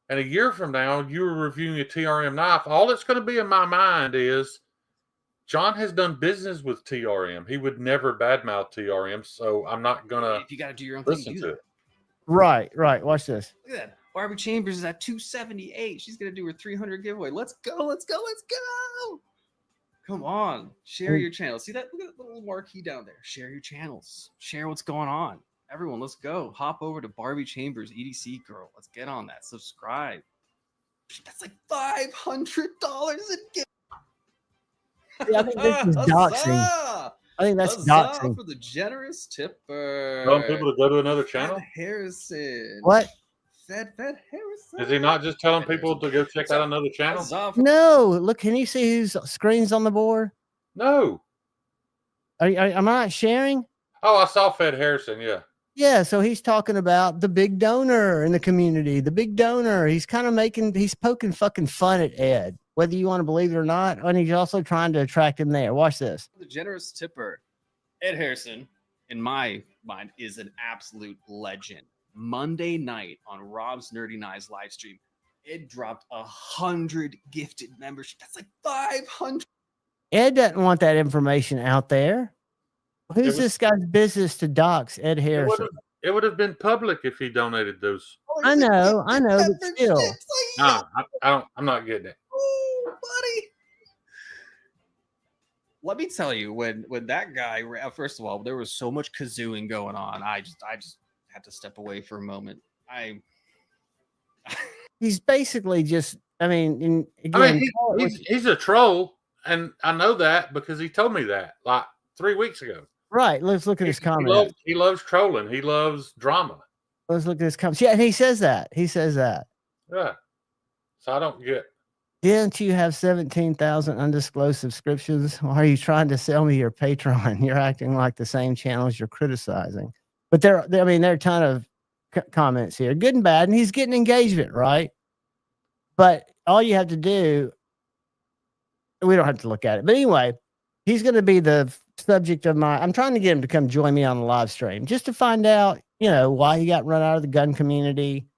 and a year from now you were reviewing a TRM knife, all that's going to be in my mind is John has done business with TRM. He would never badmouth TRM, so I'm not gonna. If you got to do your own thing, listen do to that. it. Right. Watch this. Look at that. Barbie Chambers is at 278. She's gonna do her 300 giveaway. Let's go. Come on, share your channel. See that? Look at the little marquee down there. Share your channels. Share what's going on. Everyone, let's go. Hop over to Barbie Chambers EDC Girl. Let's get on that. Subscribe. That's like $500 a gift. Yeah, I think this is doxing. I think that's doxing. For the generous tipper. Telling people to go to another channel. Fed Harrison. What? Fed Harrison. Is he not just telling people to go check out another channel? No. Look, can you see whose screen's on the board? No. Am I not sharing? Oh, I saw Fed Harrison. Yeah. Yeah, so he's talking about the big donor in the community, the big donor. He's kind of he's poking fucking fun at Ed, whether you want to believe it or not. And he's also trying to attract him there. Watch this. The generous tipper, Ed Harrison, in my mind, is an absolute legend. Monday night on Rob's Nerdy Knives live stream, Ed dropped 100 gifted memberships. That's like 500. Ed doesn't want that information out there. Who's this guy's business to dox Ed Harrison? It would have been public if he donated those. I know, but still. No, I'm not getting it. Oh, buddy. Let me tell you, when that guy, first of all, there was so much kazooing going on. I just had to step away for a moment. He's basically just, he's a troll, and I know that because he told me that like 3 weeks ago. Right. Let's look at his comment. He loves trolling. He loves drama. Let's look at his comments. Yeah, and he says that. Yeah. So I don't get. Didn't you have 17,000 undisclosed subscriptions? Why are you trying to sell me your Patreon? You're acting like the same channels you're criticizing. But there are a ton of comments here, good and bad, and he's getting engagement, right? But all you have to do, we don't have to look at it. But anyway, he's going to be the subject of I'm trying to get him to come join me on the live stream just to find out, why he got run out of the gun community,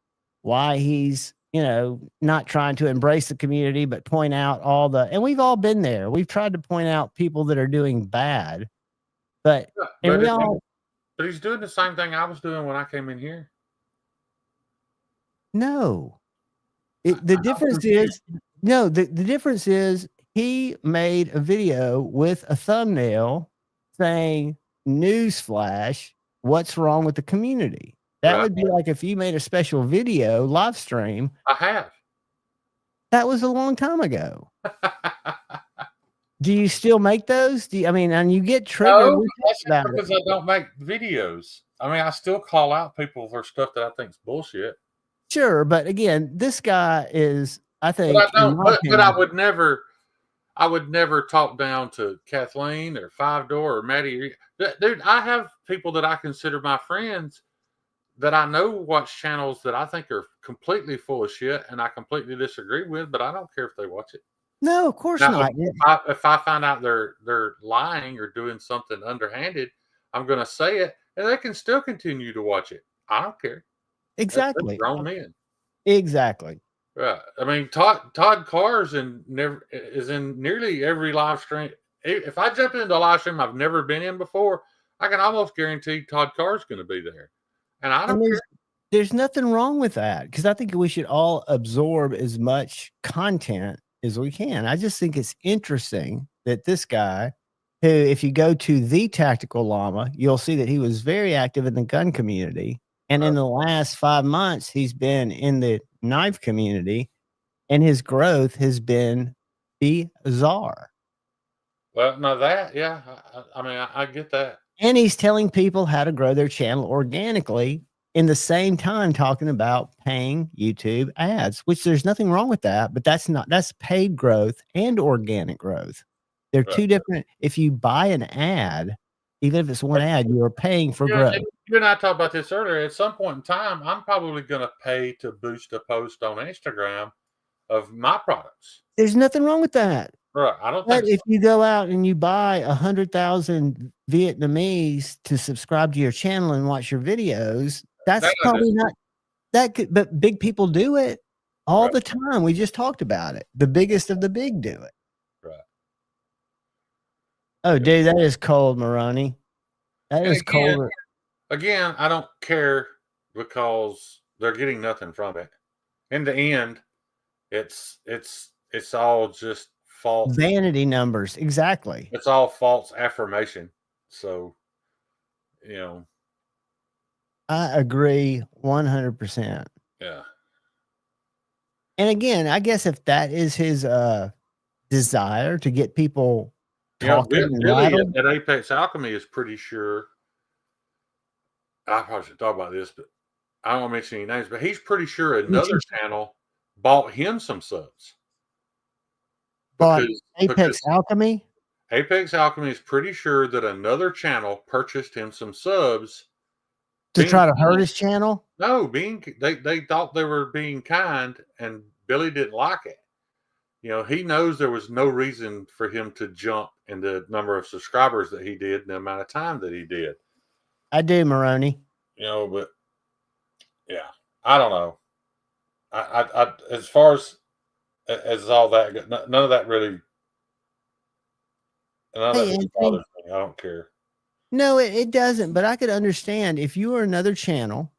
why he's, not trying to embrace the community, but point out and we've all been there. We've tried to point out people that are doing bad, but he's doing the same thing I was doing when I came in here. No, the difference is the difference is he made a video with a thumbnail saying, "Newsflash, what's wrong with the community?" That would be like if you made a special video live stream. I have. That was a long time ago. Do you still make those? And you get triggered. No, that's because I don't make videos. I still call out people for stuff that I think is bullshit. Sure, but again, this guy is, I think. But I would never talk down to Kathleen or Five Door or Maddie. Dude, I have people that I consider my friends that I know watch channels that I think are completely full of shit and I completely disagree with, but I don't care if they watch it. No, of course not. If I find out they're lying or doing something underhanded, I'm going to say it, and they can still continue to watch it. I don't care. Exactly. That's grown men. Exactly. Right. Todd Carr's is in nearly every live stream. If I jump into a live stream I've never been in before, I can almost guarantee Todd Carr's going to be there. And I don't care. There's nothing wrong with that, because I think we should all absorb as much content as we can. I just think it's interesting that this guy, who, if you go to The Tactical Llama, you'll see that he was very active in the gun community. And in the last 5 months, he's been in the knife community, and his growth has been bizarre. Well, no, I get that. And he's telling people how to grow their channel organically in the same time talking about paying YouTube ads, which there's nothing wrong with that, but that's paid growth and organic growth. They're two different. If you buy an ad, even if it's one ad, you are paying for growth. You and I talked about this earlier. At some point in time, I'm probably going to pay to boost a post on Instagram of my products. There's nothing wrong with that. Right. I don't But think if you go out and you buy 100,000 Vietnamese to subscribe to your channel and watch your videos, that's probably not that good. But big people do it all the time. We just talked about it. The biggest of the big do it. Right. Oh, dude, that is cold, Maroney. That is cold. Again, I don't care because they're getting nothing from it. In the end, it's all just false vanity numbers. Exactly. It's all false affirmation. So, I agree 100%. Yeah. And again, I guess if that is his desire to get people talking, Billy at Apex Alchemy is pretty sure. I probably should talk about this, but I don't want to mention any names. But he's pretty sure another channel bought him some subs. Apex Alchemy? Apex Alchemy is pretty sure that another channel purchased him some subs to try to hurt his channel. No, they thought they were being kind, and Billy didn't like it. He knows there was no reason for him to jump in the number of subscribers that he did, and the amount of time that he did. I do, Maroney. But yeah, I don't know. I as far as all that, none of that really. None of that really bothers me. I don't care. No, it doesn't. But I could understand if you are another channel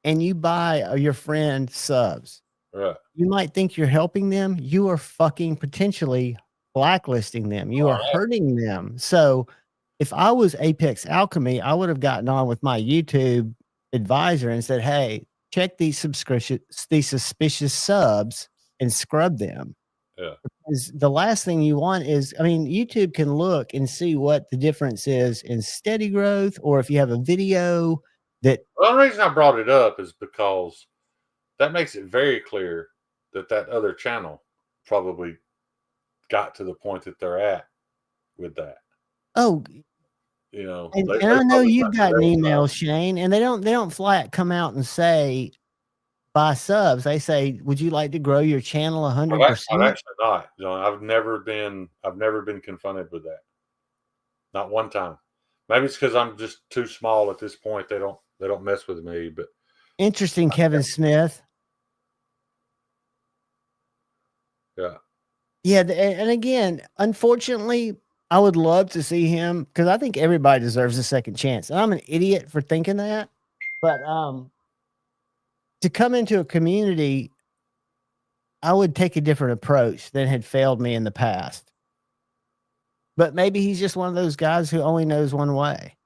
and you buy your friend subs. Right. You might think you're helping them. You are fucking potentially blacklisting them. You are hurting them. So if I was Apex Alchemy, I would have gotten on with my YouTube advisor and said, hey, check these suspicious subs and scrub them. Yeah. Because the last thing you want is, YouTube can look and see what the difference is in steady growth, or if you have a video that. Well, the reason I brought it up is because that makes it very clear that other channel probably got to the point that they're at with that. Oh, You know, and they I know probably you've got gotten their own emails, problem. Shane, and they don't flat come out and say buy subs. They say, would you like to grow your channel I've 100%? actually not. You know, I've never been confronted with that. Not one time. Maybe it's because I'm just too small at this point. They don't mess with me. But Interesting, Kevin Smith. yeah, Yeah, and again, unfortunately, I would love to see him because I think everybody deserves a second chance. And I'm an idiot for thinking that. But to come into a community, I would take a different approach than had failed me in the past. But maybe he's just one of those guys who only knows one way.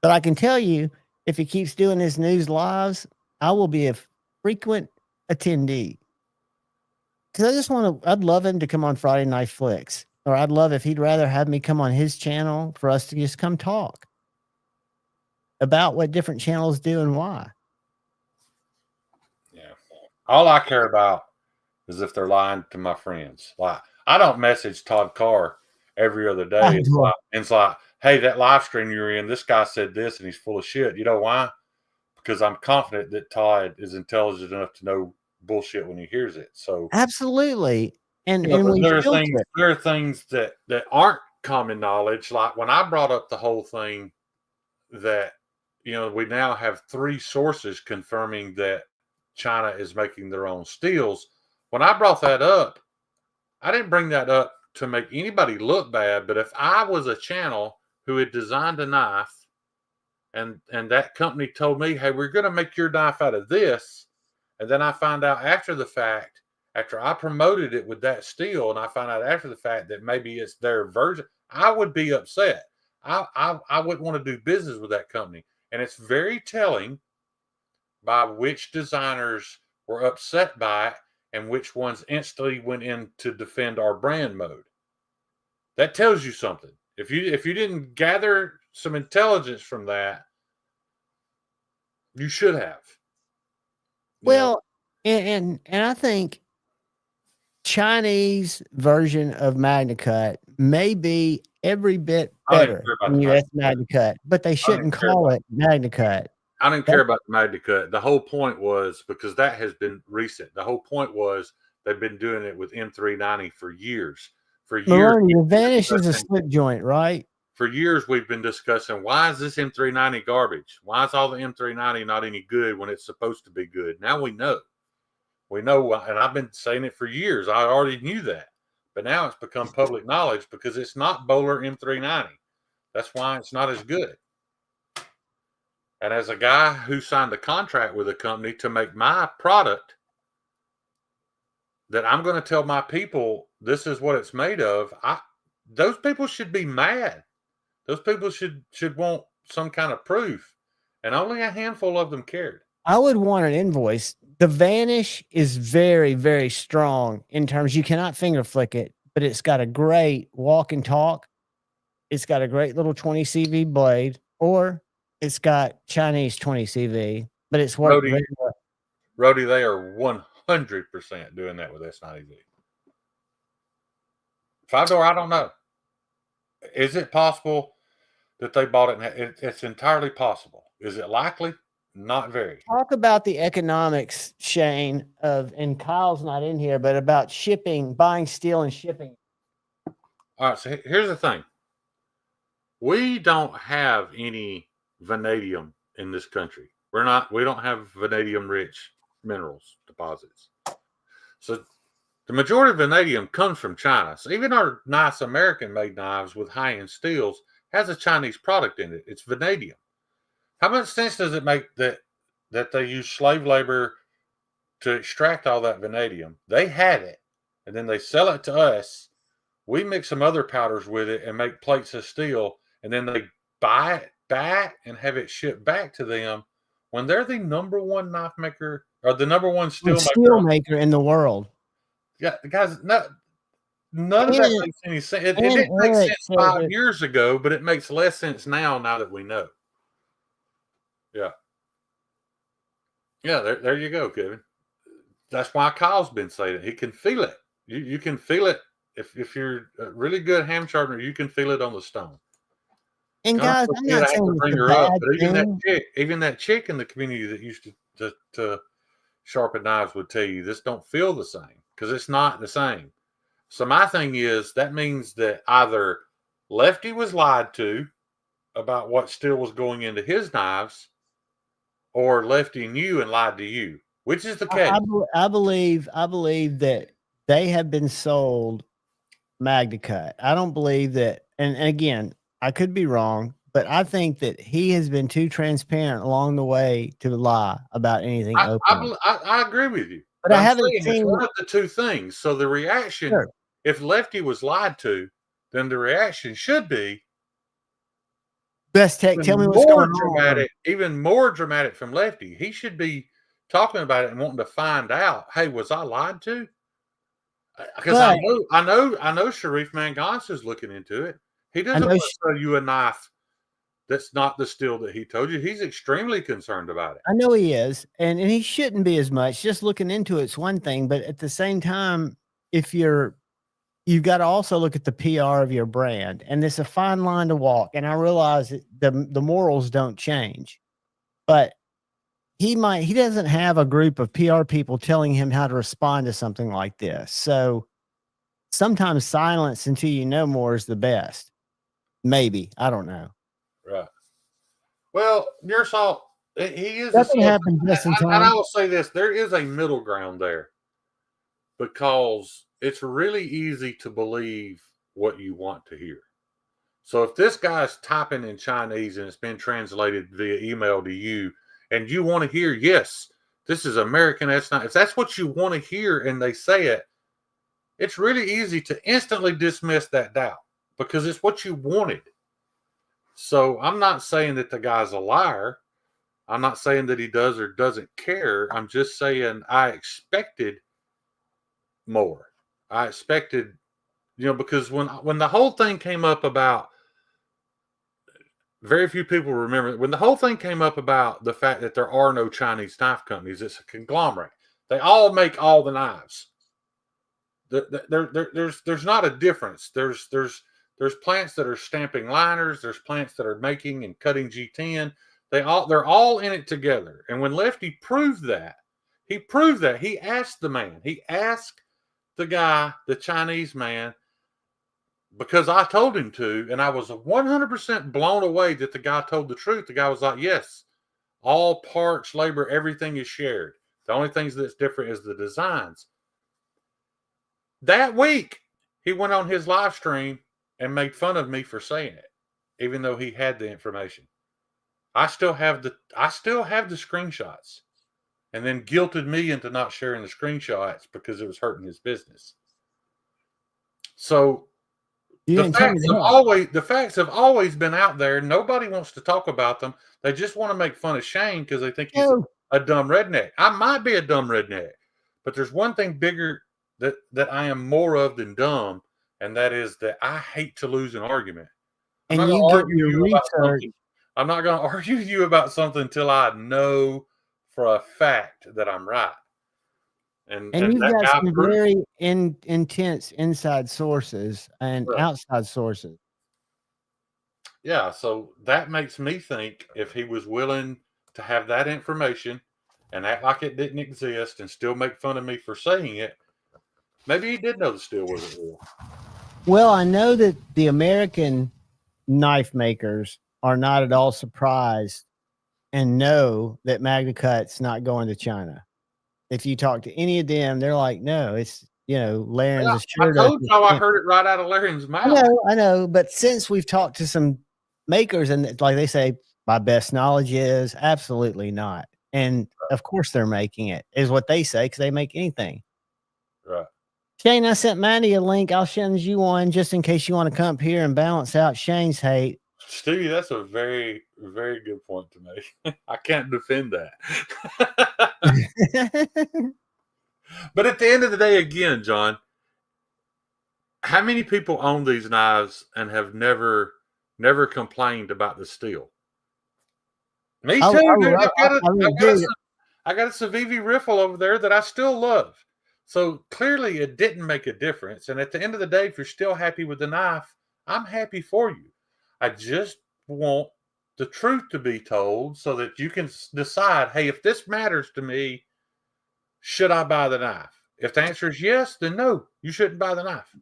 But I can tell you, if he keeps doing his news lives, I will be a frequent attendee. Because I'd love him to come on Friday Night Flicks. Or I'd love if he'd rather have me come on his channel for us to just come talk about what different channels do and why. yeah. All I care about is if they're lying to my friends. Like, I don't message Todd Carr every other day. It's like, hey, that live stream you're in, this guy said this and he's full of shit. You know why? Because I'm confident that Todd is intelligent enough to know bullshit when he hears it. So Absolutely. And you know, we there filter. are things that aren't common knowledge. Like when I brought up the whole thing that, you know, we now have 3 sources confirming that China is making their own steels. When I brought that up, I didn't bring that up to make anybody look bad, but if I was a channel who had designed a knife and that company told me, hey, we're going to make your knife out of this, and then I find out after the fact, after I promoted it with that steel, and I find out after the fact that maybe it's their version, I would be upset. I wouldn't want to do business with that company. And it's very telling by which designers were upset by it and which ones instantly went in to defend our brand mode. That tells you something. If you didn't gather some intelligence from that, you should have. Well, and I think Chinese version of MagnaCut may be every bit better than US MagnaCut, but they shouldn't call it MagnaCut. I didn't care about the MagnaCut. The whole point was, because that has been recent, the whole point was they've been doing it with M390 for years. For years, Maloney, the Vanish is a slip joint, right? For years, we've been discussing, why is this M390 garbage? Why is all the M390 not any good when it's supposed to be good? Now we know. We know, and I've been saying it for years. I already knew that. But now it's become public knowledge because it's not Bowler M390. That's why it's not as good. And as a guy who signed a contract with a company to make my product, that I'm going to tell my people this is what it's made of, those people should be mad. Those people should want some kind of proof. And only a handful of them cared. I would want an invoice. The Vanish is very, very strong in terms you cannot finger flick it, but it's got a great walk and talk. It's got a great little 20 CV blade, or it's got Chinese 20 CV, but it's worked very well. Rody, they are 100% doing that with S90Z. 5-door, I don't know. Is it possible that they bought it? It's entirely possible. Is it likely? Not very. Talk about the economics, Shane, and Kyle's not in here, but about shipping, buying steel and shipping. All right, so here's the thing. We don't have any vanadium in this country. We don't have vanadium rich minerals deposits. So the majority of vanadium comes from China. So even our nice American made knives with high-end steels has a Chinese product in it. It's vanadium. How much sense does it make that they use slave labor to extract all that vanadium? They had it, and then they sell it to us. We mix some other powders with it and make plates of steel, and then they buy it back and have it shipped back to them when they're the number one knife maker or the number one steel maker in the world. Yeah, guys, none of that makes any sense. It didn't make sense 5 years ago, but it makes less sense now that we know. Yeah. Yeah, there you go, Kevin. That's why Kyle's been saying it. He can feel it. You can feel it. If you're a really good ham sharpener, you can feel it on the stone. And guys, I'm not saying it's bring a her up, bad but thing. even that chick in the community that used to sharpen knives would tell you this don't feel the same because it's not the same. So my thing is that means that either Lefty was lied to about what steel was going into his knives, or Lefty knew and lied to you. Which is the case? I believe that they have been sold MagnaCut. I don't believe that, and again, I could be wrong, but I think that he has been too transparent along the way to lie about anything open. I agree with you. But I I'm haven't saying seen it's one of the two things. So the reaction, Sure. if Lefty was lied to, then the reaction should be Best Tech. Tell me what's going on. Even more dramatic from Lefty. He should be talking about it and wanting to find out. Hey, was I lied to? Because I know Sharif Mangans is looking into it. He doesn't want to sell you a knife that's not the steel that he told you. He's extremely concerned about it. I know he is, and he shouldn't be as much. Just looking into it's one thing, but at the same time, if you've got to also look at the PR of your brand, and it's a fine line to walk. And I realize that the morals don't change, but he doesn't have a group of PR people telling him how to respond to something like this. So sometimes silence until you know more is the best. Maybe. I don't know. Right. Well, your salt, he is. Nothing happens just in time. And I will say this: there is a middle ground there, because it's really easy to believe what you want to hear. So if this guy's typing in Chinese and it's been translated via email to you, and you want to hear, yes, this is American, that's not. If that's what you want to hear, and they say it, it's really easy to instantly dismiss that doubt because it's what you wanted. So I'm not saying that the guy's a liar. I'm not saying that he does or doesn't care. I'm just saying I expected more. I expected, because when the whole thing came up about, very few people remember, when the whole thing came up about the fact that there are no Chinese knife companies, it's a conglomerate. They all make all the knives. There's not a difference. There's plants that are stamping liners. There's plants that are making and cutting G10. They're all in it together. And when Lefty proved that, he asked the man. He asked the guy, the Chinese man, because I told him to, and I was 100% blown away that the guy told the truth. The guy was like, yes, all parts, labor, everything is shared. The only things that's different is the designs. That week, he went on his live stream and made fun of me for saying it, even though he had the information. I still have the screenshots, and then guilted me into not sharing the screenshots because it was hurting his business. So the facts have always been out there. Nobody wants to talk about them. They just want to make fun of Shane because they think he's a dumb redneck. I might be a dumb redneck, but there's one thing bigger that I am more of than dumb, and that is that I hate to lose an argument. I'm not going to argue with you about something until I know for a fact that I'm right. And you've got some very intense inside sources and outside sources. Yeah, so that makes me think if he was willing to have that information and act like it didn't exist and still make fun of me for saying it, maybe he did know the steel wasn't real. Well, I know that the American knife makers are not at all surprised and know that MagnaCut's not going to China. If you talk to any of them, they're like, no, it's, Laren's assured us. I heard it right out of Laren's mouth. I know. But since we've talked to some makers, and like they say, my best knowledge is absolutely not. And of course they're making it, is what they say, because they make anything. Right. Shane, I sent Mandy a link. I'll send you one just in case you want to come up here and balance out Shane's hate. Stevie, that's a very, very good point to make. I can't defend that. But at the end of the day, again, John, how many people own these knives and have never complained about the steel? Me too. I got a Civivi riffle over there that I still love. So clearly it didn't make a difference. And at the end of the day, if you're still happy with the knife, I'm happy for you. I just want the truth to be told so that you can decide, hey, if this matters to me, should I buy the knife? If the answer is yes, then no, you shouldn't buy the knife.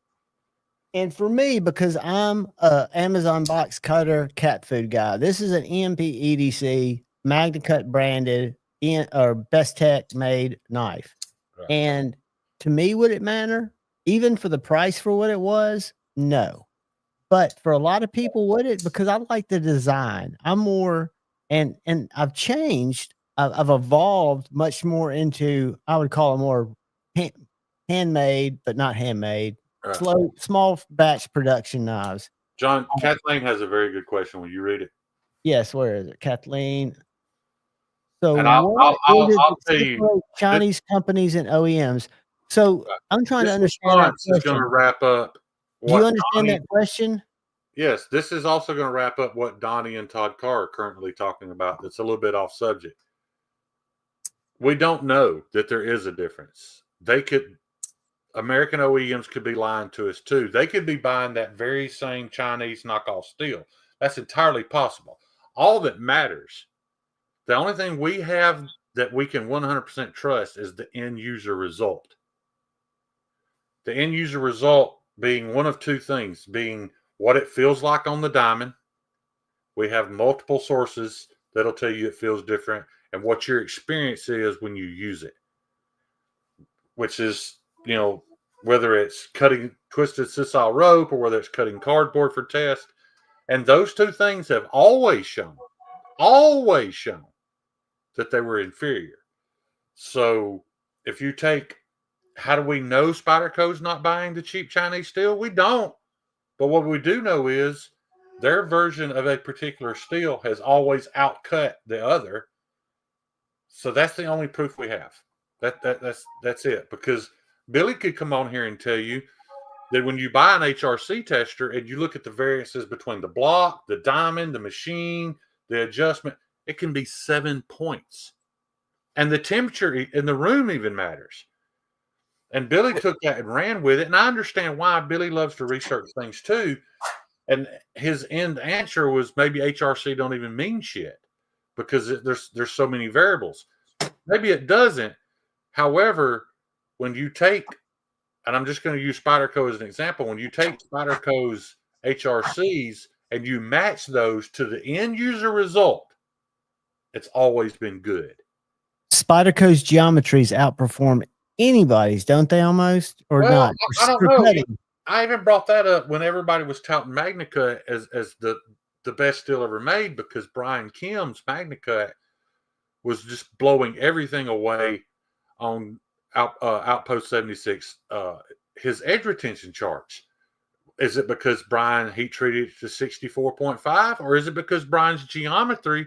And for me, because I'm a Amazon box cutter cat food guy, this is an EMP EDC Magna Cut branded or Best Tech made knife. Right. And to me, would it matter? Even for the price for what it was? No. But for a lot of people, would it? Because I like the design. I'm more, and I've changed. I've evolved much more into, I would call it more handmade, but not handmade. Right. Small batch production knives. John, Kathleen has a very good question. Will you read it? Yes, where is it, Kathleen? So, And what I'll tell you, Chinese companies and OEMs. So, I'm trying to understand that response is going to wrap up. Do you understand that question? Yes, this is also going to wrap up what Donnie and Todd Carr are currently talking about. That's a little bit off subject. We don't know that there is a difference. American OEMs could be lying to us too. They could be buying that very same Chinese knockoff steel. That's entirely possible. All that matters, the only thing we have that we can 100% trust is the end user result. The end user result being one of two things, being what it feels like on the diamond. We have multiple sources that'll tell you it feels different, and what your experience is when you use it, which is, whether it's cutting twisted sisal rope or whether it's cutting cardboard for test. And those two things have always shown that they were inferior. So if you take, how do we know Spyderco's not buying the cheap Chinese steel? We don't. But what we do know is their version of a particular steel has always outcut the other. So that's the only proof we have. That's it. Because Billy could come on here and tell you that when you buy an HRC tester and you look at the variances between the block, the diamond, the machine, the adjustment, it can be 7 points. And the temperature in the room even matters. And Billy took that and ran with it. And I understand why Billy loves to research things too. And his end answer was maybe HRC don't even mean shit because there's so many variables. Maybe it doesn't. However, when you take, and I'm just going to use Spyderco as an example, when you take Spyderco's HRCs and you match those to the end user result, it's always been good. Spyderco's geometries outperform anybody's, don't they almost? Or not? I don't know. I even brought that up when everybody was touting Magna Cut as the best steel ever made because Brian Kim's Magna Cut was just blowing everything away on Outpost 76, his edge retention charts. Is it because Brian heat treated it to 64.5, or is it because Brian's geometry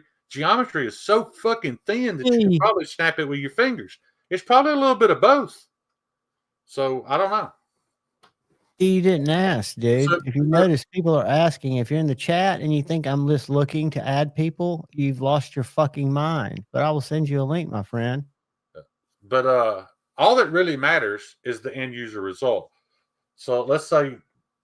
is so fucking thin that you can probably snap it with your fingers? It's probably a little bit of both. So I don't know. You didn't ask, dude. So, if you notice, people are asking. If you're in the chat and you think I'm just looking to add people, you've lost your fucking mind. But I will send you a link, my friend. But all that really matters is the end user result. So let's say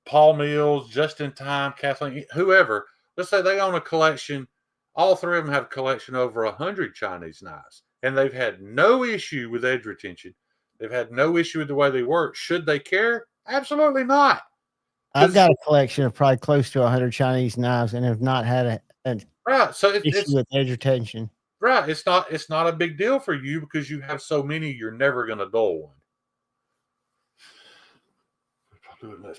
Paul Mills, Just in Time, Kathleen, whoever, let's say they own a collection. All three of them have a collection over 100 Chinese knives, and they've had no issue with edge retention. They've had no issue with the way they work. Should they care? Absolutely not. I've got a collection of probably close to 100 Chinese knives and have not had an issue with edge retention. Right. It's not a big deal for you because you have so many, you're never going to dull one.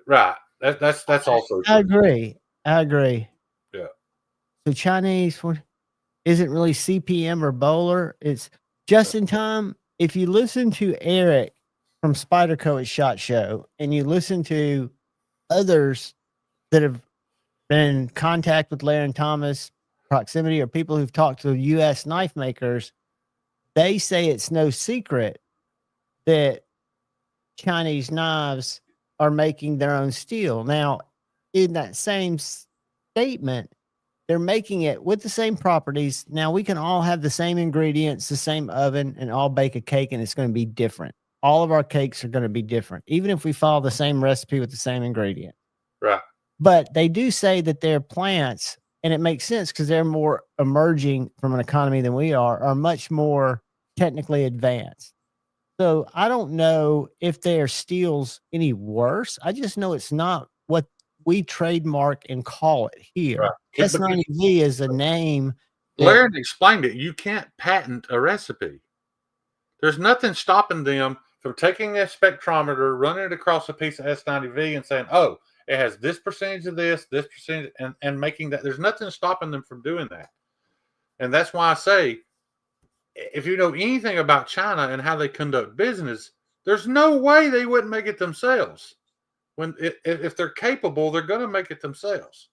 Right. That's also true. I agree. Yeah. The Chinese isn't really CPM or Bowler. It's just in time. If you listen to Eric from Spyderco at SHOT Show and you listen to others that have been in contact with Larry and Thomas, Proximity, or people who've talked to U.S. knife makers, they say it's no secret that Chinese knives are making their own steel. Now, in that same statement, they're making it with the same properties. Now we can all have the same ingredients, the same oven, and all bake a cake, and it's going to be different. All of our cakes are going to be different, even if we follow the same recipe with the same ingredient. Right. But they do say that their plants, and it makes sense because they're more emerging from an economy than we are much more technically advanced. So I don't know if their steel's any worse. I just know it's not what we trademark and call it here. Right. Yeah, because S90V is a name. Larry explained it. You can't patent a recipe. There's nothing stopping them from taking a spectrometer, running it across a piece of S90V and saying, oh, it has this percentage of this percentage, and making that. There's nothing stopping them from doing that. And that's why I say, if you know anything about China and how they conduct business, there's no way they wouldn't make it themselves. If they're capable, they're going to make it themselves.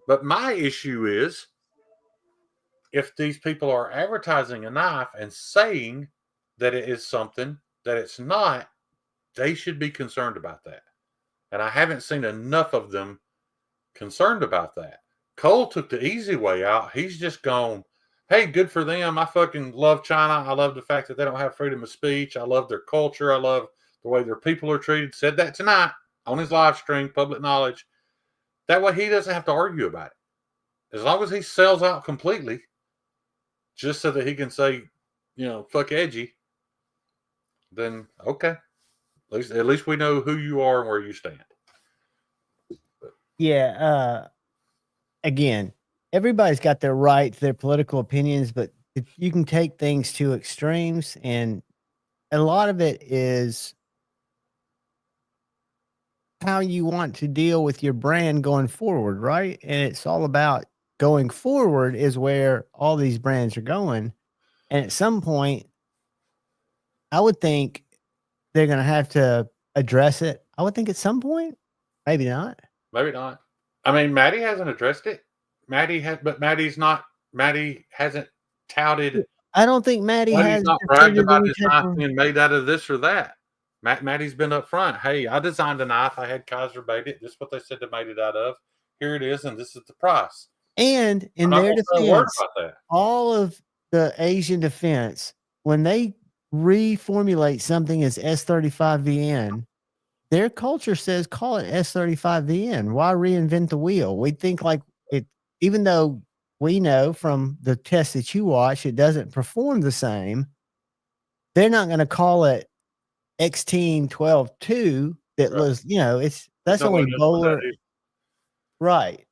But my issue is, if these people are advertising a knife and saying that it is something that it's not, they should be concerned about that. And I haven't seen enough of them concerned about that. Cole took the easy way out. He's just gone, hey, good for them. I fucking love China. I love the fact that they don't have freedom of speech. I love their culture. I love the way their people are treated. Said that tonight on his live stream, public knowledge. That way he doesn't have to argue about it. As long as he sells out completely, just so that he can say, fuck edgy, then okay. At least we know who you are and where you stand. Yeah. Again, everybody's got their rights, their political opinions, but you can take things to extremes, and a lot of it is how you want to deal with your brand going forward, right? And it's all about going forward is where all these brands are going. And at some point, I would think they're going to have to address it. I would think at some point, maybe not. Maybe not. I mean, Maddie hasn't addressed it. Maddie hasn't touted. I don't think Maddie has not bragged about his knife being made out of this or that. Maddie's been up front. Hey, I designed a knife. I had Kaiser made it. This is what they said they made it out of. Here it is, and this is the price. And in their defense, all of the Asian defense, when they reformulate something as S35VN, their culture says call it S35VN. Why reinvent the wheel? We think like it, even though we know from the test that you watch, it doesn't perform the same. They're not going to call it X-Team 12-2. That was, that's only Bowler. Right.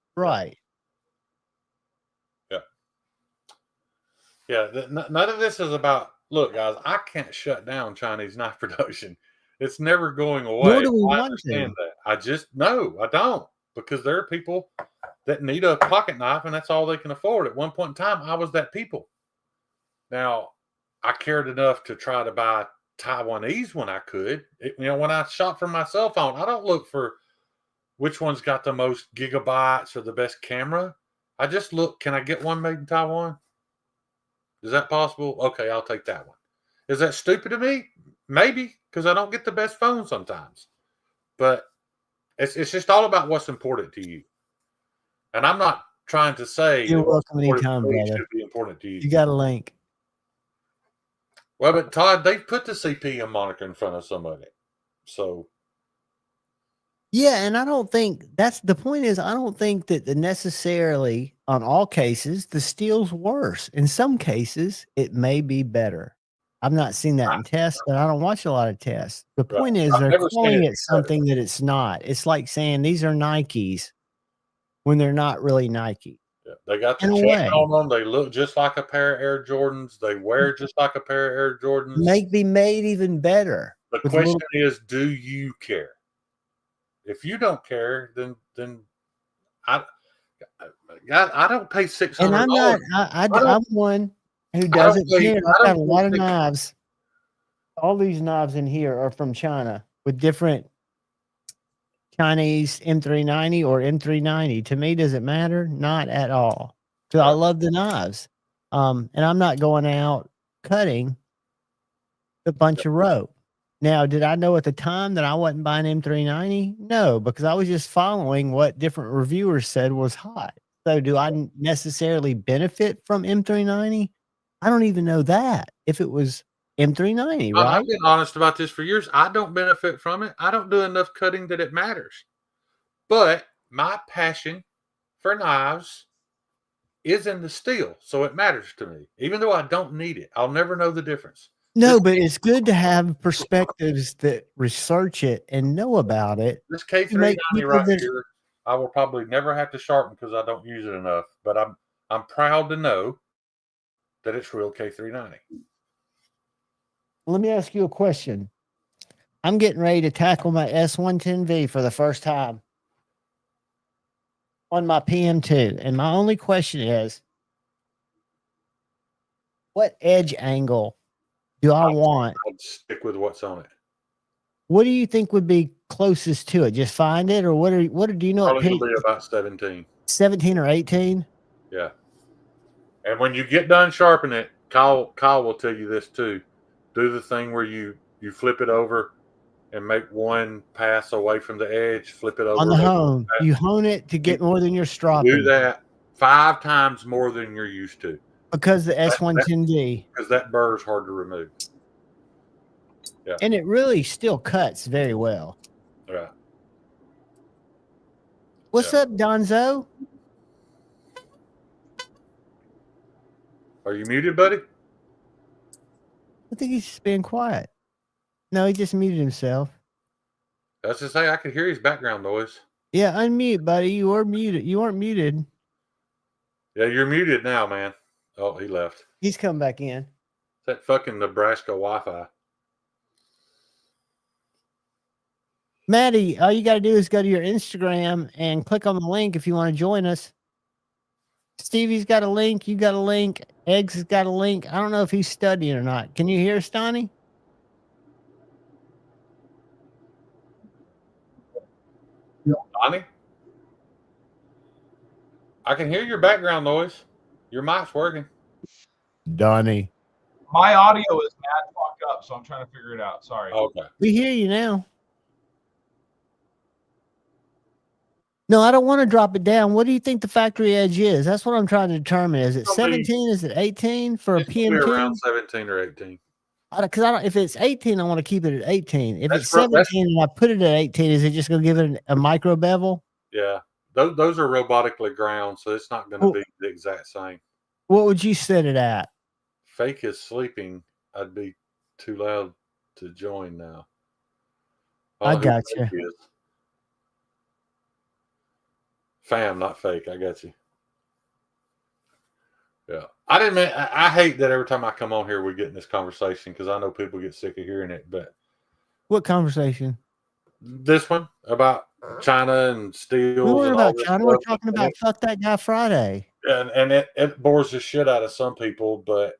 Yeah. None of this is about, look, guys, I can't shut down Chinese knife production. It's never going away. Nor do we want to. That. I don't. Because there are people that need a pocket knife, and that's all they can afford. At one point in time, I was that people. Now, I cared enough to try to buy Taiwanese when I could. When I shop for my cell phone, I don't look for which one's got the most gigabytes or the best camera. I just look, can I get one made in Taiwan? Is that possible? Okay, I'll take that one. Is that stupid of me? Maybe, because I don't get the best phone sometimes. But it's just all about what's important to you. And I'm not trying to say you're welcome anytime, brother. Should be important to you. You got a link. Well, but Todd, they put the CPM moniker in front of some of it. So yeah, and I don't think that's the point. Is I don't think that necessarily on all cases the steel's worse. In some cases, it may be better. I've not seen that in tests, but I don't watch a lot of tests. The point is they're calling it something that it's not. It's like saying these are Nikes when they're not really Nike. Yeah, they got the check on them. They look just like a pair of Air Jordans. They wear just like a pair of Air Jordans. Be made even better. The question is, do you care? If you don't care, then I don't pay $600. And I'm not. I'm one who doesn't care. I've got a lot of knives. All these knives in here are from China with different Chinese M390 or M390. To me, does it matter? Not at all. Because I love the knives. And I'm not going out cutting a bunch of rope. Now, did I know at the time that I wasn't buying M390? No, because I was just following what different reviewers said was hot. So do I necessarily benefit from M390? I don't even know that. If it was M390, right? I've been honest about this for years. I don't benefit from it. I don't do enough cutting that it matters. But my passion for knives is in the steel, so it matters to me. Even though I don't need it, I'll never know the difference. No, but it's good to have perspectives that research it and know about it. This K390 right here, I will probably never have to sharpen because I don't use it enough. But I'm proud to know that it's real K390. Let me ask you a question. I'm getting ready to tackle my S110V for the first time on my PM2. And my only question is, what edge angle do I want? I'd stick with what's on it. What do you think would be closest to it? Just find it, or do you know? Probably will be about 17. 17 or 18? Yeah. And when you get done sharpening it, Kyle will tell you this too. Do the thing where you flip it over and make one pass away from the edge, flip it over. On the hone. You hone it to get more than you're stropping. Do that 5 times more than you're used to. Because the S110V. Because that burr is hard to remove. Yeah. And it really still cuts very well. Right. What's up, Donzo? Are you muted, buddy? I think he's just being quiet. No, he just muted himself. That's to say, I could hear his background noise. Yeah, unmute, buddy. You were muted. You weren't muted. Yeah, you're muted now, man. Oh, he left. He's come back in. That fucking Nebraska Wi-Fi. Maddie, all you got to do is go to your Instagram and click on the link if you want to join us. Stevie's got a link. You got a link. Eggs has got a link. I don't know if he's studying or not. Can you hear us, Donnie? Donnie? I can hear your background noise. Your mic's working. Donnie. My audio is mad fucked up, so I'm trying to figure it out. Sorry. Okay. We hear you now. No, I don't want to drop it down. What do you think the factory edge is? That's what I'm trying to determine. Is it 17? Is it 18 for a PM2? Around 17 or 18. Because I don't. If it's 18, I want to keep it at 18. If it's 17 and I put it at 18, is it just going to give it a micro bevel? Yeah, those are robotically ground, so it's not going to be the exact same. What would you set it at? Fake is sleeping. I'd be too loud to join now. I got you. Fam, not fake. I got you. Yeah. I didn't mean, I hate that every time I come on here, we get in this conversation because I know people get sick of hearing it. But what conversation? This one about China and steel. We weren't about China. We're talking about fuck that guy Friday. And it bores the shit out of some people, but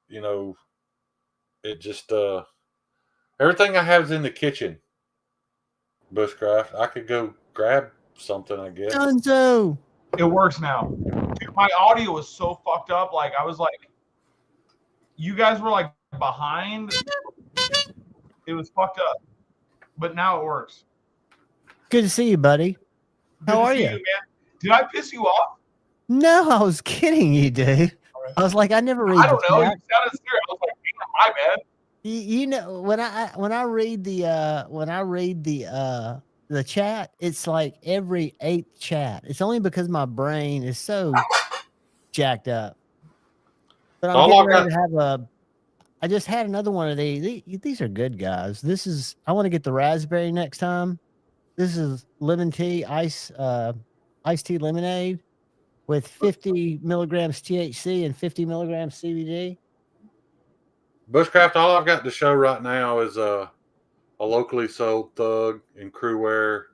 you know, it just everything I have is in the kitchen. Bushcraft. I could go grab something, I guess. Dunzo. It works now. Dude, my audio was so fucked up. Like, I was like, you guys were like behind. It was fucked up. But now it works. Good to see you, buddy. How are you? Man. Did I piss you off? No, I was kidding you, dude. I was like, I never read. I don't know. You sounded serious. I was like, my bad. You know, when I read the chat, it's like every 8th chat. It's only because my brain is so jacked up. But I'm getting ready to have I just had another one of these. These are good, guys. I want to get the raspberry next time. This is lemon tea, iced tea lemonade with 50 milligrams THC and 50 milligrams CBD. Bushcraft, all I've got to show right now is a locally sold Thug and Crew Wear,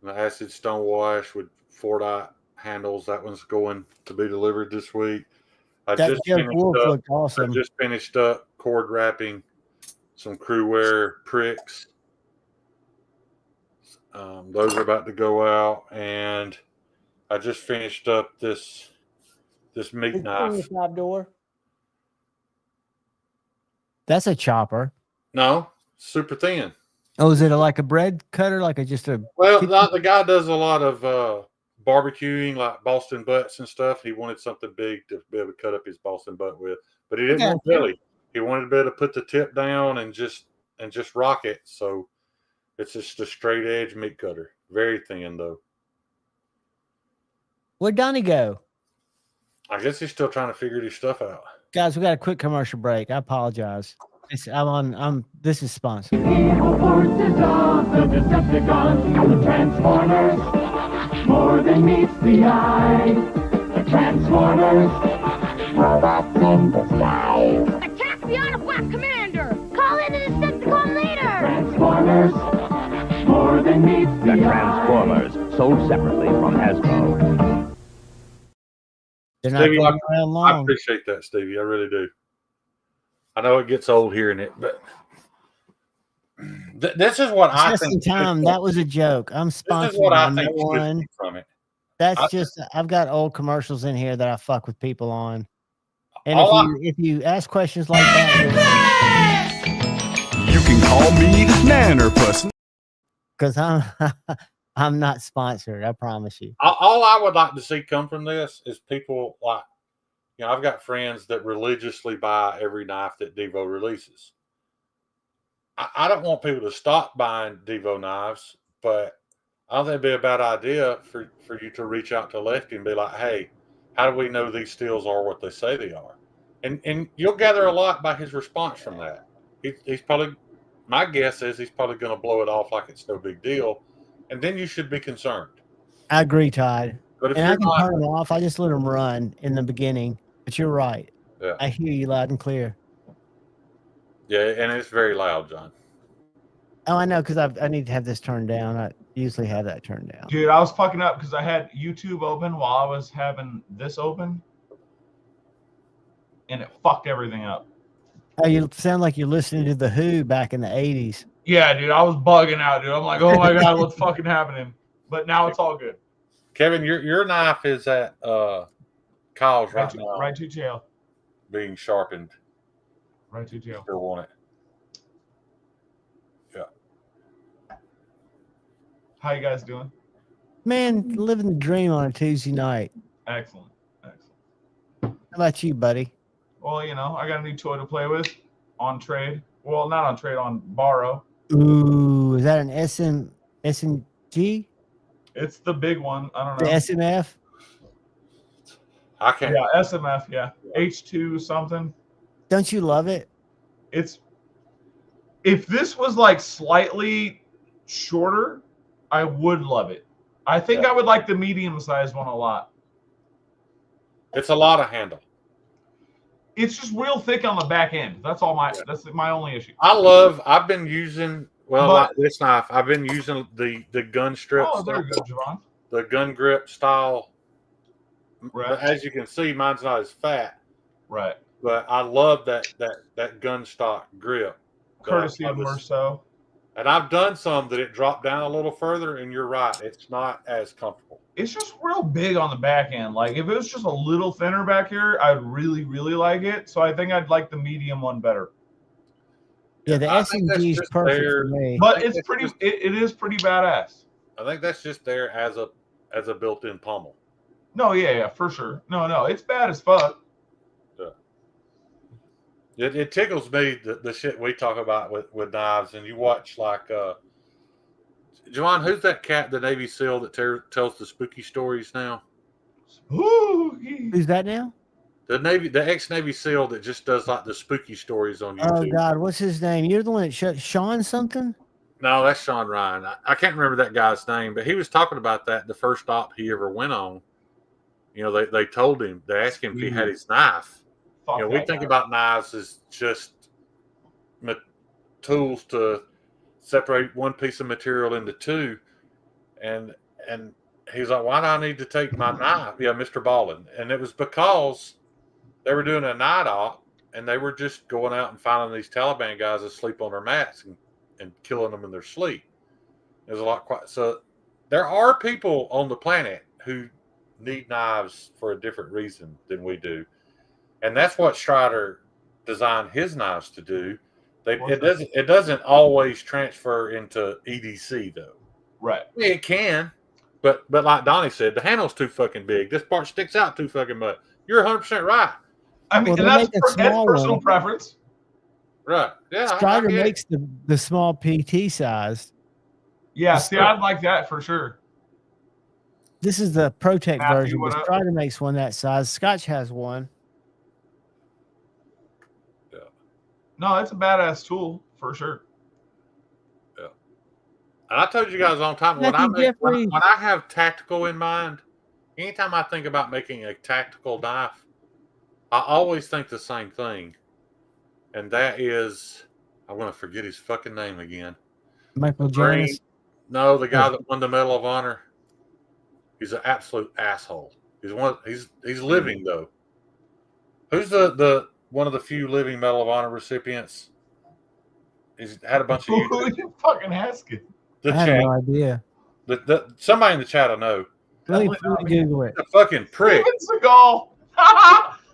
the acid stone wash with 4-dot handles. That one's going to be delivered this week. I just finished up cord wrapping some Crew Wear pricks. Those are about to go out, and I just finished up this meat knife. Door. That's a chopper. No, super thin. Oh, is it like a bread cutter? Like just a? Well, the guy does a lot of barbecuing, like Boston butts and stuff. He wanted something big to be able to cut up his Boston butt with, but he didn't want belly. He wanted to be able to put the tip down and just rock it. So it's just a straight edge meat cutter, very thin though. Where'd Donnie go? I guess he's still trying to figure his stuff out. Guys, we got a quick commercial break. I apologize. This is sponsored. Evil forces of the Decepticons, the Transformers, more than meets the eye. The Transformers, robots in disguise. Attack the Autobot commander! Call in the Decepticon leader! Transformers, more than meets the eye. Transformers, sold separately from Hasbro. They're not Stevie, going around I long. appreciate that, Stevie. I really do. I know it gets old hearing it, but this is what I Just think. in time. That was a joke. I'm This sponsored is what by I no think you should one. take from it. That's just I've got old commercials in here that I fuck with people on. And if you ask questions like that, You can call me Nanner Puss. because I'm not sponsored, I promise you. All I would like to see come from this is people like, I've got friends that religiously buy every knife that Devo releases. I don't want people to stop buying Devo knives, but I don't think it'd be a bad idea for you to reach out to Lefty and be like, hey, how do we know these steels are what they say they are? And you'll gather a lot by his response from that. He's probably, my guess is he's probably going to blow it off like it's no big deal. And then you should be concerned. I agree, Todd. But if And I you're can not, turn them off. I just let them run in the beginning. But you're right. Yeah. I hear you loud and clear. Yeah, and it's very loud, John. Oh, I know, because I need to have this turned down. I usually have that turned down. Dude, I was fucking up because I had YouTube open while I was having this open, and it fucked everything up. Oh, you sound like you're listening to The Who back in the 80s. Yeah, dude, I was bugging out, dude. I'm like, oh my god, what's fucking happening? But now it's all good. Kevin, your knife is at Kyle's right now, Right to jail. being sharpened. Right to jail. Still want it. Yeah. How you guys doing? Man, living the dream on a Tuesday night. Excellent. Excellent. How about you, buddy? Well, I got a new toy to play with on trade. Well, not on trade, on borrow. Ooh, is that an SMG? It's the big one. I don't The know. SMF? I can't. Yeah, SMF, yeah. H2 something. Don't you love it? If this was like slightly shorter, I would love it. I think I would like the medium-sized one a lot. It's a lot of handle. It's just real thick on the back end. That's my only issue. I've been using But- like this knife. I've been using the gun strip. Oh, there you go, Javon. The gun grip style. Right. But as you can see, mine's not as fat. Right. But I love that gun stock grip. Courtesy of Merceau. And I've done some that it dropped down a little further, and you're right, it's not as comfortable. It's just real big on the back end. Like, if it was just a little thinner back here, I'd really, really like it. So I think I'd like the medium one better. Yeah, the I think that's SMG is just perfect there. for me. But it's pretty. It is pretty badass. I think that's just there as a built-in pommel. No, yeah, for sure. No, it's bad as fuck. It tickles me the shit we talk about with knives, and you watch like Joanne, who's that cat, the Navy SEAL that tells the spooky stories now? Spooky. Who's that now? The ex-Navy SEAL that just does like the spooky stories on Oh, YouTube. God. What's his name? You're the one that shut Sean something? No, that's Sean Ryan. I can't remember that guy's name, but he was talking about that the first stop he ever went on. They told him, they asked him if he had his knife. Fuck We that think guy. about knives as just tools to separate one piece of material into two, and he's like, "Why do I need to take my knife?" Yeah, Mr. Ballin, and it was because they were doing a night op, and they were just going out and finding these Taliban guys asleep on their mats and killing them in their sleep. There's a lot so there are people on the planet who need knives for a different reason than we do. And that's what Strider designed his knives to do. It doesn't always transfer into EDC though. Right. It can. But like Donnie said, the handle's too fucking big. This part sticks out too fucking much. You're 100% right. I mean, Well, that's they make a small personal one. preference. Right. Yeah. Strider I get it. makes the small PT size. Yeah, Just- see, I'd like that for sure. This is the Protect Matthew, version, what but up? Strider makes one that size. Scotch has one. No, it's a badass tool for sure. And I told you guys on time when Jeffrey. when I have tactical in mind, anytime I think about making a tactical knife, I always think the same thing, and that is I'm gonna forget his fucking name again. Michael Green. Janis. No, the guy that won the Medal of Honor. He's an absolute asshole. He's living though. Who's the one of the few living Medal of Honor recipients? He's had a bunch of Who are you fucking asking? the I have chat. no idea. Somebody in the chat I know. Let me Google it. The fucking prick. Steven Seagal.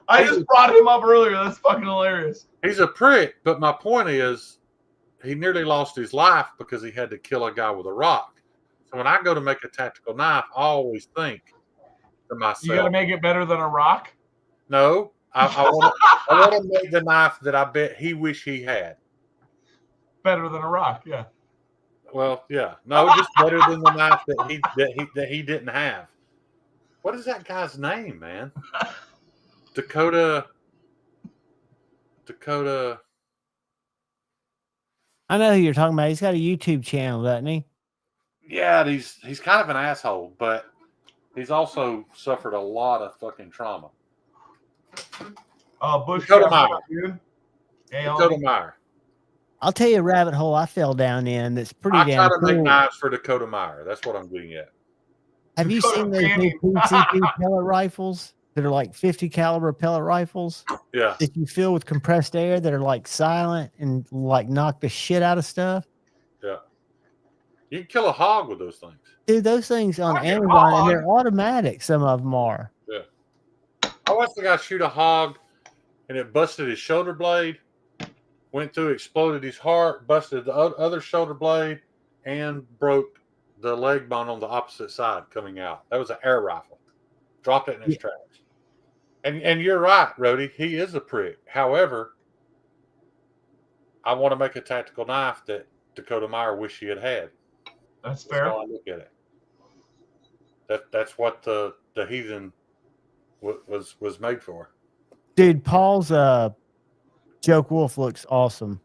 I just brought him up earlier. That's fucking hilarious. He's a prick, but my point is he nearly lost his life because he had to kill a guy with a rock. So when I go to make a tactical knife, I always think to myself, You got to make it better than a rock? no, I want to make the knife that I bet he wish he had. Better than a rock, yeah. Well, yeah. No, just better than the knife that he didn't have. What is that guy's name, man? Dakota. I know who you're talking about. He's got a YouTube channel, doesn't he? Yeah, he's kind of an asshole, but he's also suffered a lot of fucking trauma. Bush Dakota Meyer. dude. Dakota Meyer. I'll tell you a rabbit hole I fell down in that's pretty I damn try to make cool. knives for Dakota Meyer. That's what I'm getting at. Have you Dakota seen those new Fanning. PCP pellet rifles that are like 50 caliber pellet rifles Yeah. that you fill with compressed air that are like silent and like knock the shit out of stuff? Yeah. You can kill a hog with those things. Dude, those things on Fucking Amazon, hog. and they're automatic. Some of them are. Yeah. I watched the guy shoot a hog and it busted his shoulder blade, went through, exploded his heart, busted the other shoulder blade, and broke the leg bone on the opposite side coming out. That was an air rifle. Dropped it in his tracks. And you're right, Rhodey. He is a prick. However, I want to make a tactical knife that Dakota Meyer wish he had had. That's That's fair. how I look at it. That's what the heathen was made for. Dude, Paul's Joke Wolf looks awesome.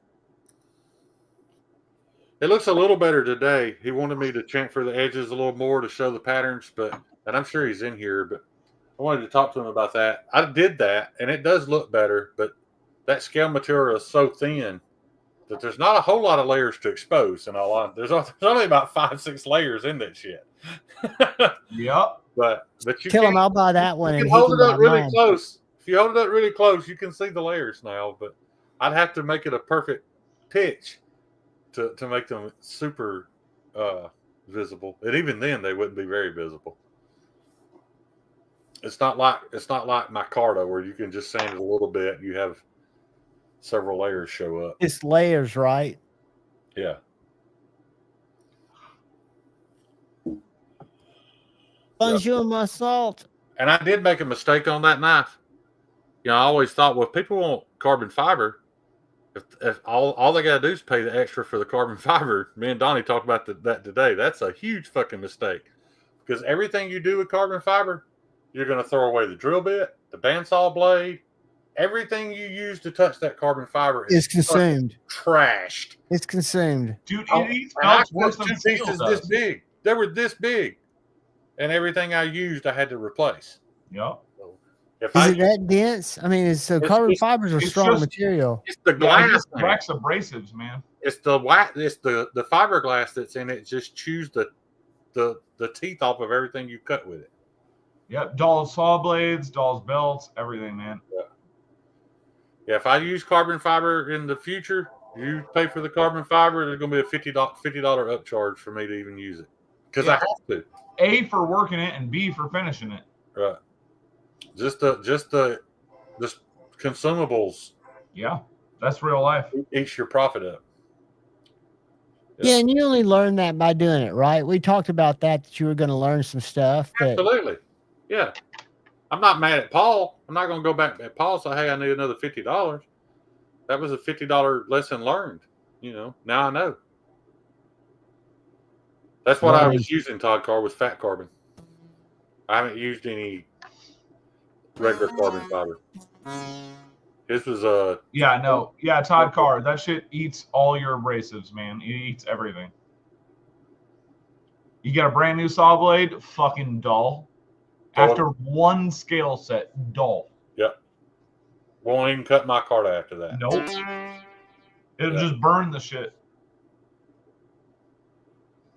It looks a little better today. He wanted me to chamfer the edges a little more to show the patterns, and I'm sure he's in here, but I wanted to talk to him about that. I did that, and it does look better, but that scale material is so thin that there's not a whole lot of layers to expose. And there's only about 5-6 layers in that shit. Yep. But you Tell him can- I'll buy that one. You And can he hold can it up buy really mine. close. If you hold it up really close, you can see the layers now. But I'd have to make it a perfect pitch to make them super visible. And even then, they wouldn't be very visible. It's not like micarta where you can just sand it a little bit and you have several layers show up. It's layers, right? Yeah. Bonjour, my salt. And I did make a mistake on that knife. You know, I always thought, well, if people want carbon fiber, if all they got to do is pay the extra for the carbon fiber. Me and Donnie talked about that today. That's a huge fucking mistake. Because everything you do with carbon fiber, you're going to throw away the drill bit, the bandsaw blade, everything you use to touch that carbon fiber It's consumed. trashed. It's consumed. Dude, Oh, it eats and I melts worse put than two steel pieces does. this big. They were this big. And everything I used, I had to replace. Yep. So if Is I it that dense? I mean, carbon fibers are it's strong just- material. it's the Yeah, it glass. just man. wrecks abrasives, man. It's the fiberglass that's in it. Just chews the teeth off of everything you cut with it. Yep. Doll's saw blades, Doll's belts, everything, man. Yeah, if I use carbon fiber in the future, you pay for the carbon fiber. There's going to be a $50 upcharge for me to even use it because I Yeah. have to. A for working it and B for finishing it. Right. Just the consumables Yeah. That's real life. eats your profit up. Yeah, and you only learn that by doing it, right? We talked about that you were going to learn some stuff. That, Absolutely. Yeah. I'm not mad at Paul. I'm not going to go back at Paul and say, hey, I need another $50. That was a $50 lesson learned. You know, now I know. That's what I was using, Todd Carr, was fat carbon. I haven't used any regular carbon fiber. This was Todd Carr. That shit eats all your abrasives, man. It eats everything. You get a brand new saw blade, fucking dull. After one scale set, dull. Yep. Won't even cut my card after that. Nope. It'll just burn the shit.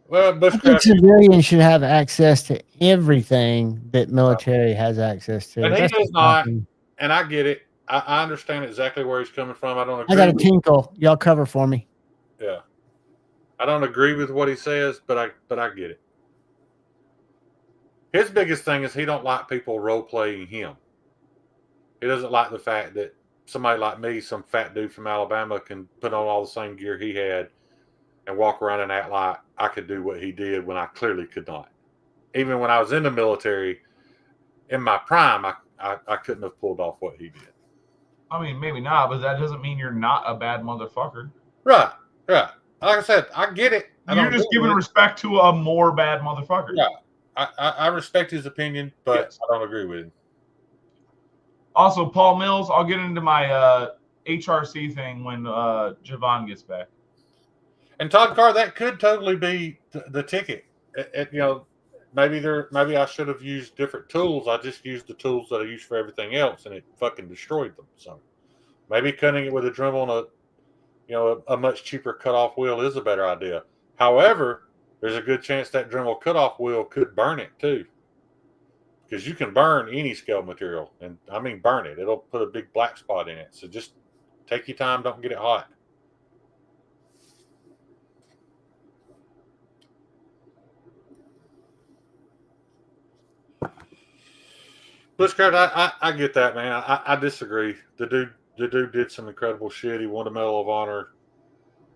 Well, civilians should have access to everything that military has access to. And he does not. And I get it. I understand exactly where he's coming from. I don't agree. I got a tinkle. Y'all cover for me. Yeah. I don't agree with what he says, but I get it. His biggest thing is he don't like people role playing him. He doesn't like the fact that somebody like me, some fat dude from Alabama, can put on all the same gear he had and walk around and act like I could do what he did when I clearly could not. Even when I was in the military, in my prime, I couldn't have pulled off what he did. I mean, maybe not, but that doesn't mean you're not a bad motherfucker. Right. Like I said, I get it. You're just giving respect to a more bad motherfucker. Yeah. I respect his opinion, but yes. I don't agree with him. Also, Paul Mills, I'll get into my HRC thing when Javon gets back. And Todd Carr, that could totally be the ticket. Maybe I should have used different tools. I just used the tools that I use for everything else, and it fucking destroyed them. So maybe cutting it with a Dremel on a much cheaper cutoff wheel is a better idea. However, there's a good chance that Dremel cutoff wheel could burn it too, because you can burn any scale material, and I mean burn it. It'll put a big black spot in it. So just take your time. Don't get it hot. Blitzcraft, I get that, man. I disagree. The dude did some incredible shit. He won a Medal of Honor.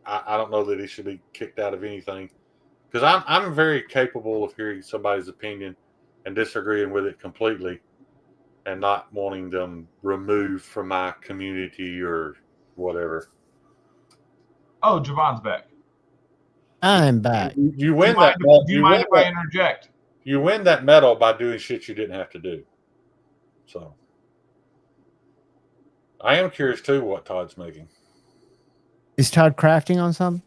I don't know that he should be kicked out of anything, because I'm very capable of hearing somebody's opinion and disagreeing with it completely, and not wanting them removed from my community or whatever. Oh, Javon's back. I'm back. You win do that. Do you mind if I interject? You win that medal by doing shit you didn't have to do. So, I am curious too what Todd's making. Is Todd crafting on something?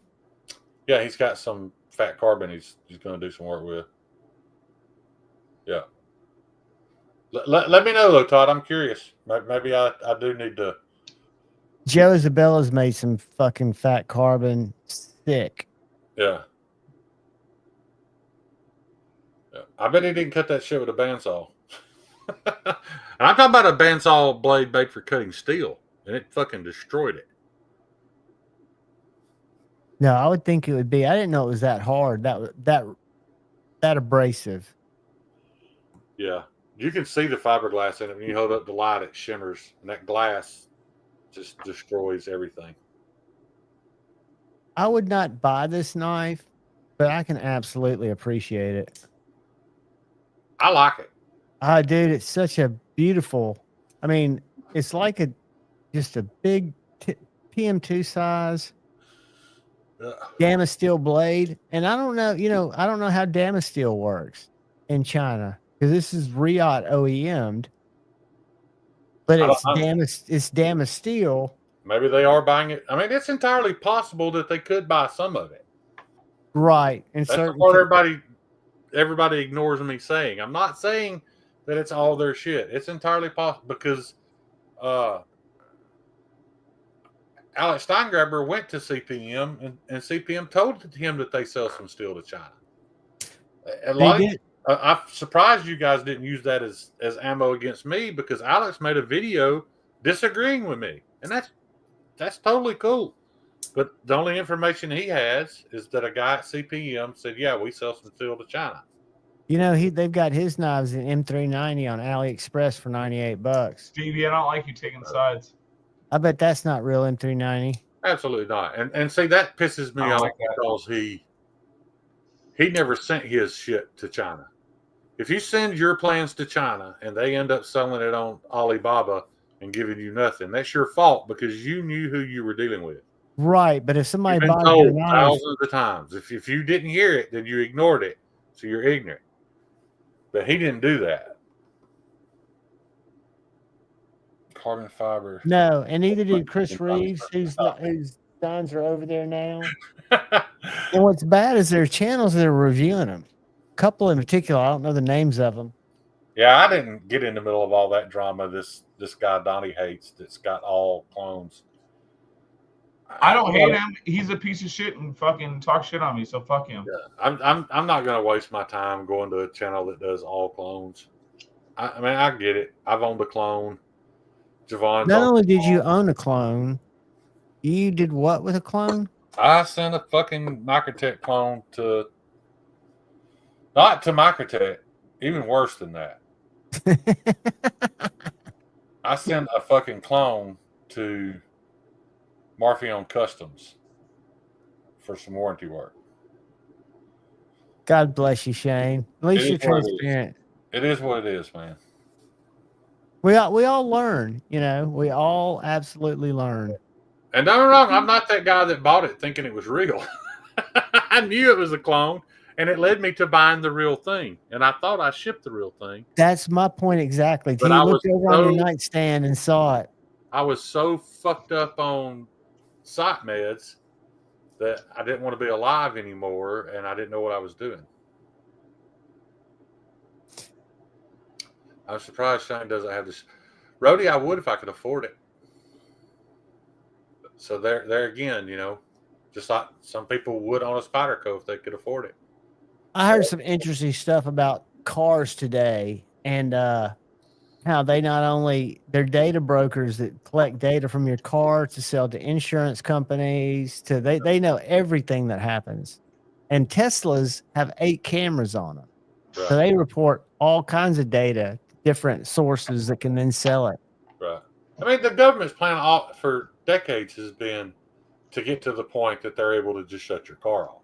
Yeah, he's got some fat carbon he's going to do some work with. Yeah. Let me know though, Todd. I'm curious. Maybe I do need to. Joe Isabella's made some fucking fat carbon sick. Yeah. I bet he didn't cut that shit with a bandsaw. And I'm talking about a bandsaw blade made for cutting steel, and it fucking destroyed it. No, I would think it would be. I didn't know it was that hard. That abrasive. Yeah, you can see the fiberglass in it when you hold up the light. It shimmers, and that glass just destroys everything. I would not buy this knife, but I can absolutely appreciate it. I like it. Dude, it's such a beautiful. I mean, it's like just a big PM2 size Damasteel blade, and I don't know. I don't know how Damasteel works in China, because this is Riot OEM'd, but it's Damasteel. Maybe they are buying it. I mean, it's entirely possible that they could buy some of it. Right, and that's the part everybody ignores me saying. I'm not saying that it's all their shit. It's entirely possible, because Alex Steingraber went to CPM, and CPM told him that they sell some steel to China. I'm surprised you guys didn't use that as ammo against me, because Alex made a video disagreeing with me, and that's totally cool. But the only information he has is that a guy at CPM said, "Yeah, we sell some steel to China." They've got his knives in M390 on AliExpress for $98. Stevie, I don't like you taking sides. I bet that's not real M390. Absolutely not. And see, that pisses me I don't off like that. because he never sent his shit to China. If you send your plans to China and they end up selling it on Alibaba and giving you nothing, that's your fault because you knew who you were dealing with. Right, but if somebody You've been buys your told knife, thousands of times. If you didn't hear it, then you ignored it. So you're ignorant. But he didn't do that. Carbon fiber. no, and neither did Chris Reeves, whose signs are over there now. And what's bad is there are channels that are reviewing them. A couple in particular, I don't know the names of them. Yeah, I didn't get in the middle of all that drama. This guy Donnie hates that's got all clones. I don't hate him. He's a piece of shit and fucking talk shit on me. So fuck him. Yeah, I'm not gonna waste my time going to a channel that does all clones. I mean, I get it. I've owned a clone. Javon's Not owned only a did you clone. own a clone, you did what with a clone? I sent a fucking Microtech clone not to Microtech, even worse than that. I sent a fucking clone to Marfion Customs for some warranty work. God bless you, Shane. At least you're It is what it is. transparent. It is what it is, man. We all learn, you know. We all absolutely learn. And don't get me wrong, I'm not that guy that bought it thinking it was real. I knew it was a clone, and it led me to buying the real thing. And I thought I shipped the real thing. That's my point exactly. But Till you I looked was over on your so- nightstand and saw it. I was so fucked up on psych meds that I didn't want to be alive anymore, and I didn't know what I was doing. I'm surprised Shane doesn't have this. Rhodey, I would if I could afford it. So there again, you know, just like some people would on a Spyderco if they could afford it. I heard some interesting stuff about cars today and how they not only they're data brokers that collect data from your car to sell to insurance companies to they know everything that happens. And Teslas have 8 cameras on them. Right. So they report all kinds of data, different sources that can then sell it. Right. I mean, the government's plan for decades has been to get to the point that they're able to just shut your car off.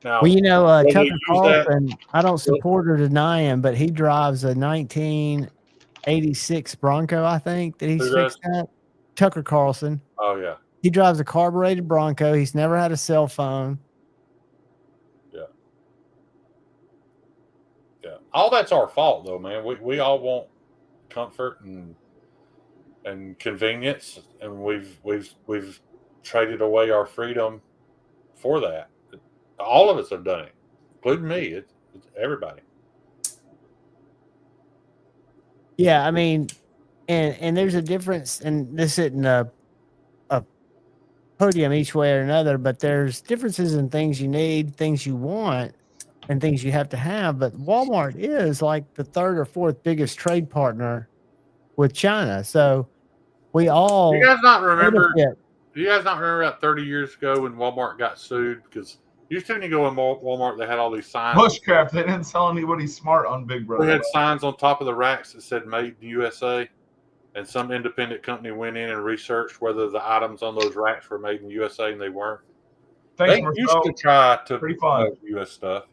Now, Well, you know, when they Tucker use that- Carlson, I don't support or deny him, but he drives a 1986 Bronco, I think, that he's Who does? fixed up. Tucker Carlson. Oh yeah, He drives a carbureted Bronco. He's never had a cell phone. yeah. All that's our fault, though, man. We all want comfort and convenience, and we've traded away our freedom for that. All of us have done it, including me. It's everybody. Yeah, I mean, and there's a difference, and this isn't a podium each way or another, but there's differences in things you need, things you want, and things you have to have. But Walmart is like the 3rd or 4th biggest trade partner with China. So we all Do you guys not remember? benefit. Do you guys not remember about 30 years ago when Walmart got sued? Because used to when you go in Walmart, they had all these signs. Bushcraft. They didn't sell anybody smart on Big They Brother. had signs on top of the racks that said "Made in USA," and some independent company went in and researched whether the items on those racks were made in USA, and they weren't. Thanks, They used Marcel. to try to Pretty fun. promote U.S. stuff.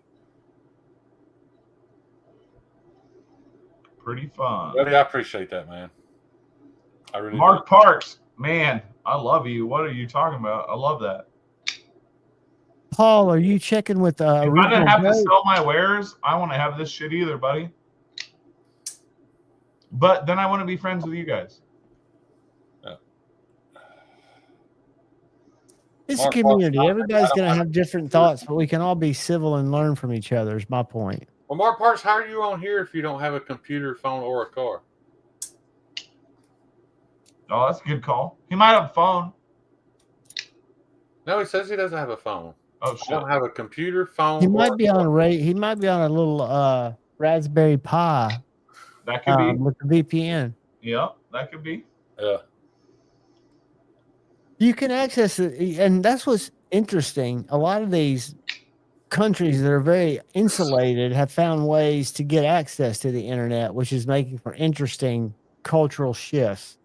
Pretty fun. Buddy, I appreciate that, man. I really Mark Parks, man, I love you. What are you talking about? I love that. Paul, are you checking with If I didn't Regional have to Goat? sell my wares, I want to have this shit either, buddy. But then I want to be friends with you guys. It's a Mark community. Parks, Everybody's I going to don't have different thoughts, but we can all be civil and learn from each other. Is my point. Well, Mark Parks, how are you on here if you don't have a computer, phone, or a car? Oh, that's a good call. He might have a phone. No, he says he doesn't have a phone. Oh I shit. don't have a computer, phone. He or might a be on car. a He might be on a little Raspberry Pi That could be. with the VPN. Yeah, that could be. Yeah. You can access it, and that's what's interesting. A lot of these countries that are very insulated have found ways to get access to the internet, which is making for interesting cultural shifts.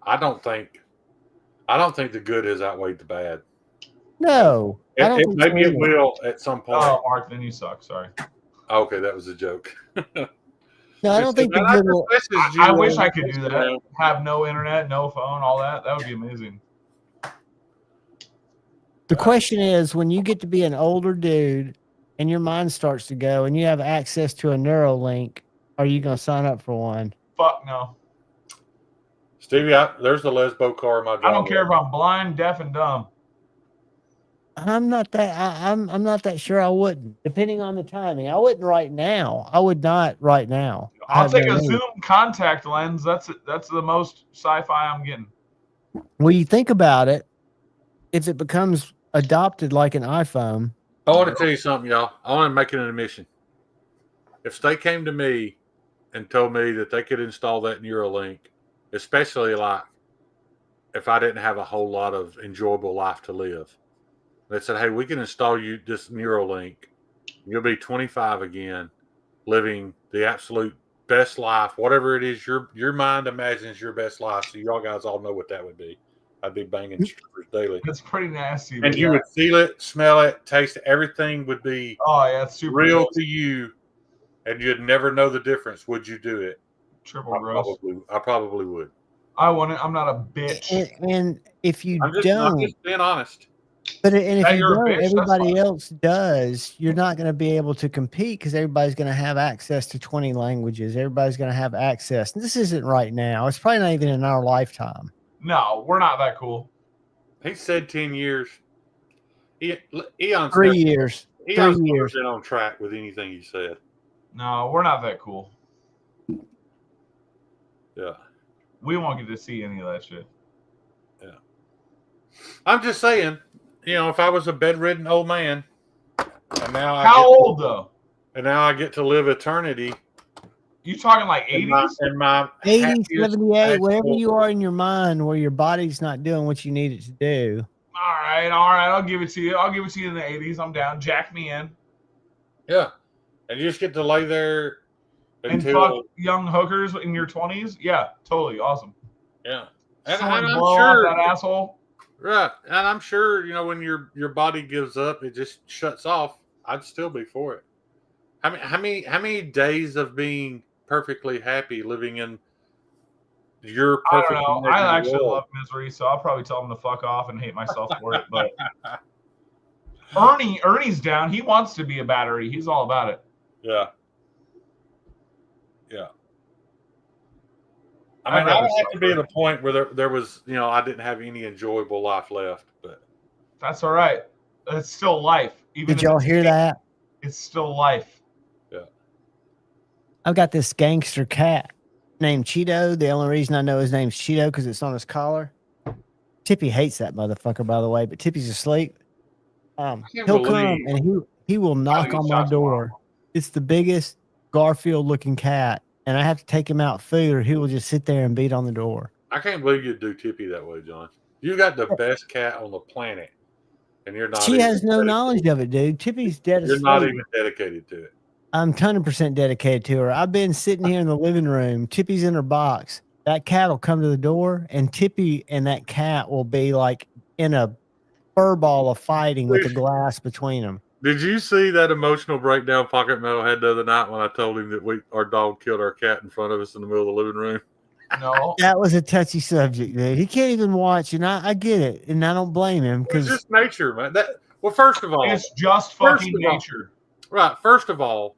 I don't think I don't think the good has outweighed the bad. No, I don't think maybe so it either. will at some point. Oh, Mark, then you suck. Sorry. Okay, that was a joke. No, I don't think the good will. I wish I could do that. Have no internet, no phone, all that. That would be amazing. The question is, when you get to be an older dude and your mind starts to go and you have access to a Neuralink, are you going to sign up for one? Fuck no. Stevie, there's the Lesbo car in my driveway. I don't care if I'm blind, deaf, and dumb. I'm not that. I'm not that sure. I wouldn't, depending on the timing. I wouldn't right now. I would not right now. I'll take a Zoom contact lens. That's the most sci-fi I'm getting. Well, you think about it. If it becomes adopted like an iPhone, I want to tell you something, y'all. I want to make it an admission. If they came to me and told me that they could install that Neuralink, especially like if I didn't have a whole lot of enjoyable life to live, they said, hey, we can install you this Neuralink. You'll be 25 again, living the absolute best life, whatever it is your mind imagines your best life. So y'all guys all know what that would be. I'd be banging strippers daily. It's pretty nasty. And you would feel it, smell it, taste it. Everything would be it's super real gross. to you, and you'd never know the difference. Would you do it? Triple gross. I probably would. I wouldn't. I'm not a bitch. and if you I'm don't, just being honest. but and if you you're a don't, bitch, that's everybody fine. else does. You're not going to be able to compete because everybody's going to have access to 20 languages. Everybody's going to have access. And this isn't right now. It's probably not even in our lifetime. No, we're not that cool. He said 10 years. Eon's 3 years. 3 Eon's years. been on track with anything he said. No, we're not that cool. Yeah. We won't get to see any of that shit. Yeah. I'm just saying, if I was a bedridden old man, and now How old though? And now I get to live eternity. You talking like 80s? In my 80, 78, whatever actual- you are in your mind where your body's not doing what you need it to do. All right. I'll give it to you. I'll give it to you in the 80s. I'm down. Jack me in. Yeah. And you just get to lay there And until fuck young hookers in your 20s? Yeah, totally. Awesome. yeah. And Someone I'm blow sure off that asshole. right. And I'm sure, when your body gives up, it just shuts off. I'd still be for it. How many days of being perfectly happy living in your I perfect don't know. I actually world? love misery, so I'll probably tell him to fuck off and hate myself for it. But Ernie's down. He wants to be a battery. He's all about it. Yeah. Yeah. I I'd mean, I rather would have to be suffer. at a point where there was, I didn't have any enjoyable life left. But That's all right. It's still life. Even Did if y'all it's hear fake, that? It's still life. I've got this gangster cat named Cheeto. The only reason I know his name's Cheeto because it's on his collar. Tippy hates that motherfucker, by the way, but Tippy's asleep. can't He'll come believe- and he will knock get on my shots door. tomorrow. It's the biggest Garfield looking cat, and I have to take him out food or he will just sit there and beat on the door. I can't believe you'd do Tippy that way, John. You got the best cat on the planet, and you're not. She even has no dedicated. knowledge of it, dude. Tippy's dead You're asleep. not even dedicated to it. I'm 100% dedicated to her. I've been sitting here in the living room. Tippy's in her box. That cat will come to the door, and Tippy and that cat will be like in a fur ball of fighting with the glass between them. Did you see that emotional breakdown Pocket Metal had the other night when I told him that our dog killed our cat in front of us in the middle of the living room? No. That was a touchy subject, dude. He can't even watch, and I get it, and I don't blame him It's because just nature, man. First of all, It's just First fucking of all, nature. right. First of all,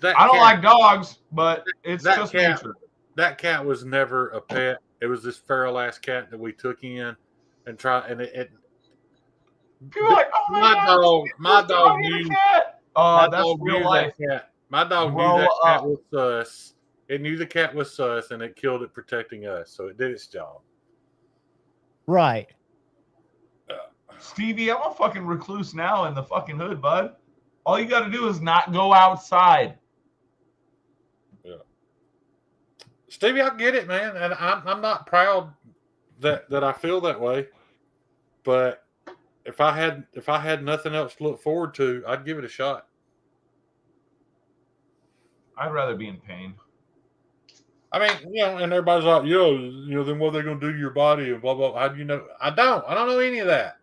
that I don't cat- like dogs, but it's that just cat- nature. That cat was never a pet. It was this feral ass cat that we took in and People are like, oh my my God, dog, my this dog and a knew. cat. My That's dog real knew life. that cat. My dog Grow knew that cat up. was sus. It knew the cat was sus, and it killed it protecting us. So it did its job. right. Stevie, I'm a fucking recluse now in the fucking hood, bud. All you got to do is not go outside. Stevie, I get it, man, and I'm not proud that I feel that way. But if I had nothing else to look forward to, I'd give it a shot. I'd rather be in pain. I mean, and everybody's like, then what are they going to do to your body and blah, blah. How do you know? I don't know any of that.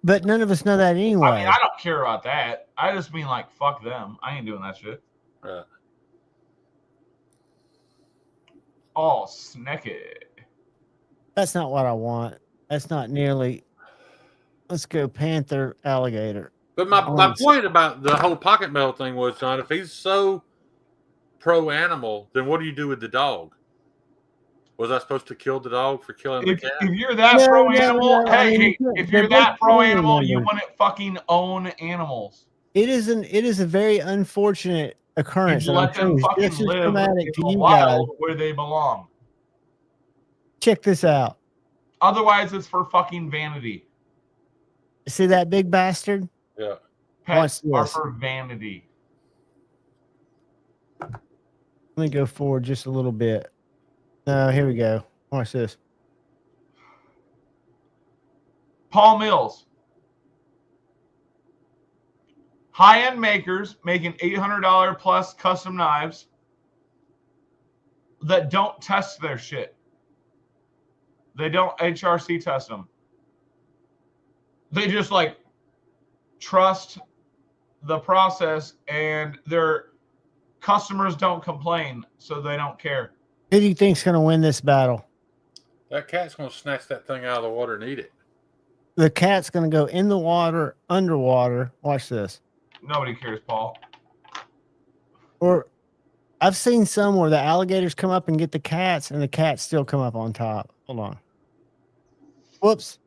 But none of us know that anyway. I mean, I don't care about that. I just mean, like, fuck them. I ain't doing that shit. Right. Oh, sneaky. That's not what I want. That's not nearly. Let's go panther, alligator. But my point about the whole pocket metal thing was, John, if he's so pro-animal, then what do you do with the dog? Was I supposed to kill the dog for killing the cat? If you're that pro-animal, hey, if you're that pro-animal, you members. wouldn't fucking own animals. It is a very unfortunate occurrence. You let them fucking this is live traumatic in to the you wild guys. where they belong. Check this out. Otherwise, it's for fucking vanity. See that big bastard? Yeah. Pets Watch are this. for vanity. Let me go forward just a little bit. Here we go. Watch this. Paul Mills. High-end makers making $800 plus custom knives that don't test their shit. They don't HRC test them. They just like trust the process, and their customers don't complain, so they don't care. Who do you think's going to win this battle? That cat's going to snatch that thing out of the water and eat it. The cat's going to go in the water, underwater. Watch this. Nobody cares, Paul. Or I've seen some where the alligators come up and get the cats, and the cats still come up on top. Hold on. Whoops.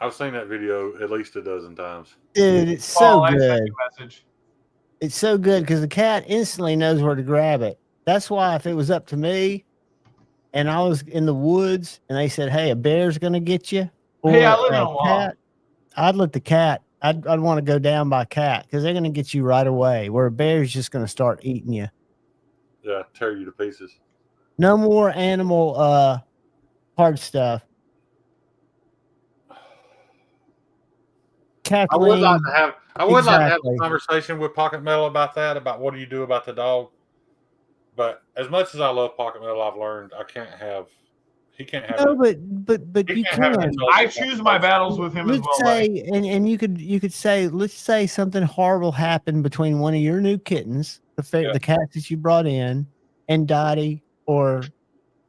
I've seen that video at least a dozen times. Dude, it's Paul, so I sent good. you a message. It's so good because the cat instantly knows where to grab it. That's why if it was up to me and I was in the woods and they said, hey, a bear's going to get you. Or Hey, I live in a a wall. cat, I'd let the cat, I'd want to go down by cat because they're going to get you right away, where a bear's just going to start eating you. Yeah, tear you to pieces. No more animal hard stuff. I would like to have Exactly. a conversation with Pocket Metal about that, about what do you do about the dog. But as much as I love Pocket Metal, I've learned he can't have No, it. but He you can't have can. it. I choose my battles with him as Let's well. say, buddy. and you could say, let's say something horrible happened between one of your new kittens, the cats that you brought in, and Dottie, or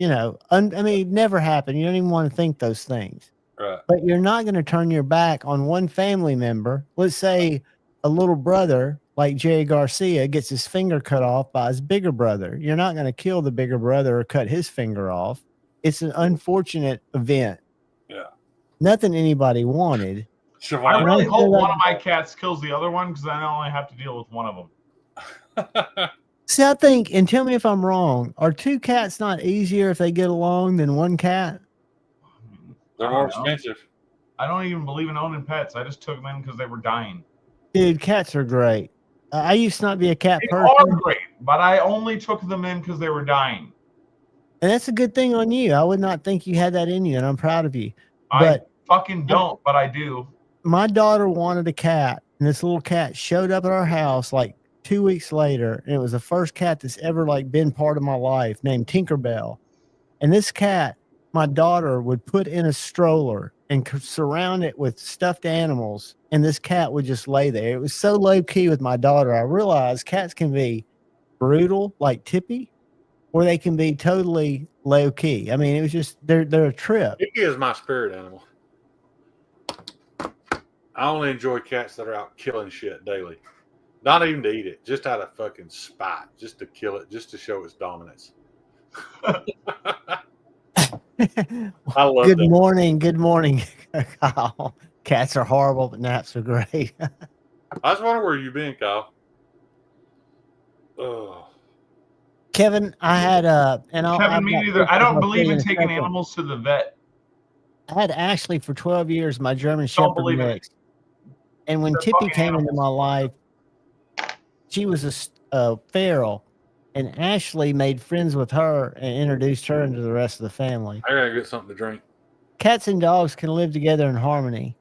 I mean, it never happened. You don't even want to think those things. Right. But you're not going to turn your back on one family member. Let's say a little brother like Jerry Garcia gets his finger cut off by his bigger brother. You're not going to kill the bigger brother or cut his finger off. It's an unfortunate event. Yeah. Nothing anybody wanted. I really I hope feel one like- of my cats kills the other one because then I only have to deal with one of them. See, I think, and tell me if I'm wrong, are two cats not easier if they get along than one cat? They're more expensive. I don't even believe in owning pets. I just took them in because they were dying. Dude, cats are great. I used to not be a cat They person. are great, but I only took them in because they were dying. And that's a good thing on you. I would not think you had that in you, and I'm proud of you. I But fucking don't, but I do. my daughter wanted a cat, and this little cat showed up at our house like 2 weeks later, and it was the first cat that's ever like been part of my life, named Tinkerbell. And this cat, my daughter would put in a stroller and surround it with stuffed animals, and this cat would just lay there. It was so low key with my daughter. I realized cats can be brutal, like Tippy, or they can be totally low key. I mean, it was just they're a trip. He is my spirit animal. I only enjoy cats that are out killing shit daily. Not even to eat it, just out of fucking spite, just to kill it, just to show its dominance. I love Good that. morning, Kyle. Cats are horrible, but naps are great. I was wondering where you been, Kyle. Oh, Kevin, I had and I'll, Kevin, I've me got neither. pictures I don't I'll believe show you in a taking second. animals to the vet. I had Ashley for 12 years, my German Don't Shepherd believe in it. mix. And when They're Tippy fucking came into animals. my life, she was a feral, and Ashley made friends with her and introduced her into the rest of the family. I gotta get something to drink. Cats and dogs can live together in harmony.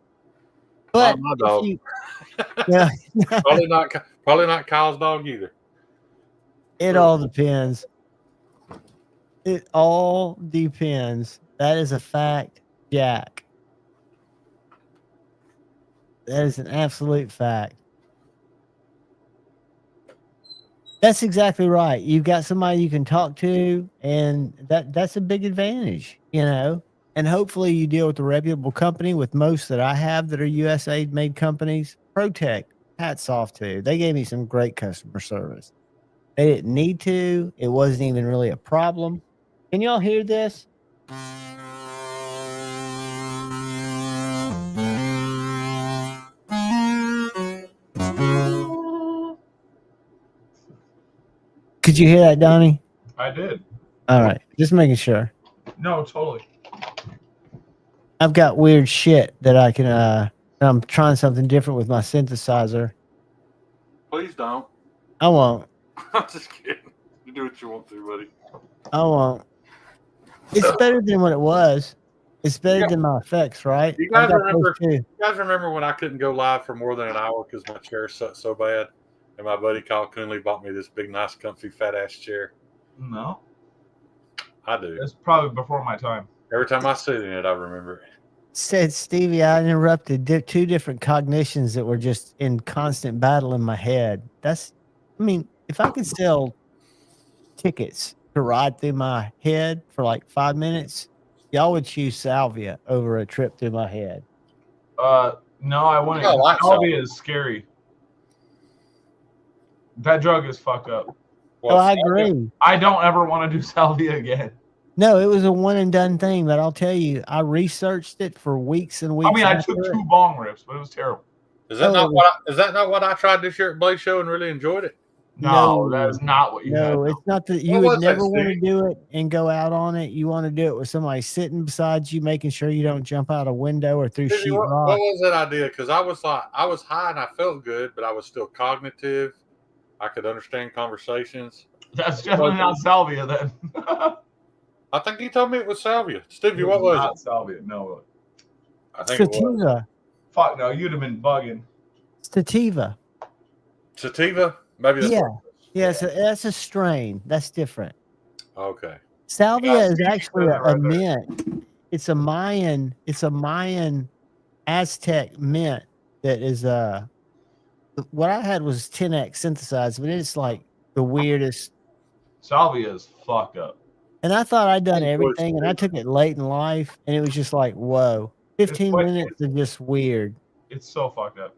But my if dog. you, yeah, Probably not Kyle's dog either. It all depends. It all depends. That is a fact, Jack. That is an absolute fact. That's exactly right. You've got somebody you can talk to, and that's a big advantage, you know. And hopefully you deal with a reputable company. With most that I have that are USA made companies, ProTech, hats off to. They gave me some great customer service. They didn't need to. It wasn't even really a problem. Can y'all hear this? Could you hear that, Donnie? I did. All right. Just making sure. No, totally. I've got weird shit that I can I'm trying something different with my synthesizer. Please don't. I won't. I'm just kidding. You do what you want to, buddy. I won't. It's better than what it was. It's better than my effects, right? You guys remember when I couldn't go live for more than an hour because my chair sucked so bad? And my buddy Kyle Coonley bought me this big, nice, comfy, fat-ass chair. No. I do. It's probably before my time. Every time I sit in it, I remember it. Said Stevie, I interrupted two different cognitions that were just in constant battle in my head. I mean, if I could sell tickets to ride through my head for like 5 minutes, y'all would choose salvia over a trip through my head. No, I wouldn't. Salvia is scary. That drug is fucked up. Well, I agree. I don't ever want to do salvia again. No, it was a one and done thing, but I'll tell you, I researched it for weeks and weeks. I mean, I took 2 bong rips, but it was terrible. Is that not what I tried this year at Blaze Show and really enjoyed it? No, that is not what you had. No, it's not that you would never want to do it and go out on it. You want to do it with somebody sitting beside you, making sure you don't jump out a window or through sheetrock. What was that idea? Because I was high and I felt good, but I was still cognitive. I could understand conversations. That's definitely not salvia then. I think you told me it was salvia. Stevie, what was not it? Salvia, no. I think sativa. it was. Fuck no, you'd have been bugging. Sativa. Sativa? Maybe that's Yes, that's a strain. That's different. Okay. Salvia is actually a mint. It's a Mayan Aztec mint that is what I had was 10x synthesized, but it's like the weirdest. Salvia is fucked up. And I thought I'd done everything, and I took it late in life, and it was just like, whoa. 15 minutes of just weird. It's so fucked up.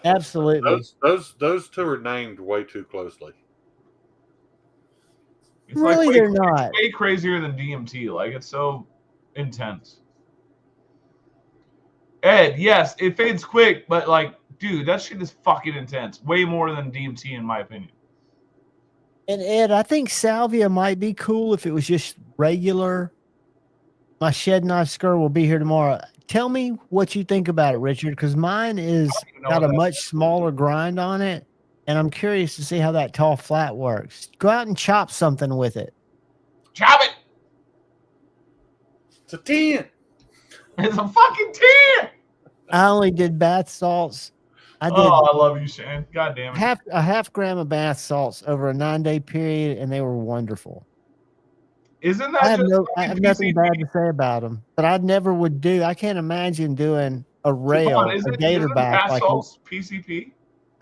Absolutely. Those two are named way too closely. It's really, they're not. It's way crazier than DMT. Like, it's so intense. Ed, yes, it fades quick, but like, dude, that shit is fucking intense. Way more than DMT, in my opinion. And Ed, I think salvia might be cool if it was just regular. My shed knife skirt will be here tomorrow. Tell me what you think about it, Richard, because mine is got a much smaller grind on it, and I'm curious to see how that tall flat works. Go out and chop something with it. Chop it! It's a 10. It's a fucking 10! I only did bath salts. I love you, Shane. God damn it. A half gram of bath salts over a 9-day period, and they were wonderful. Isn't that I have nothing bad to say about them, but I never would do. I can't imagine doing a rail, a gator bath like PCP.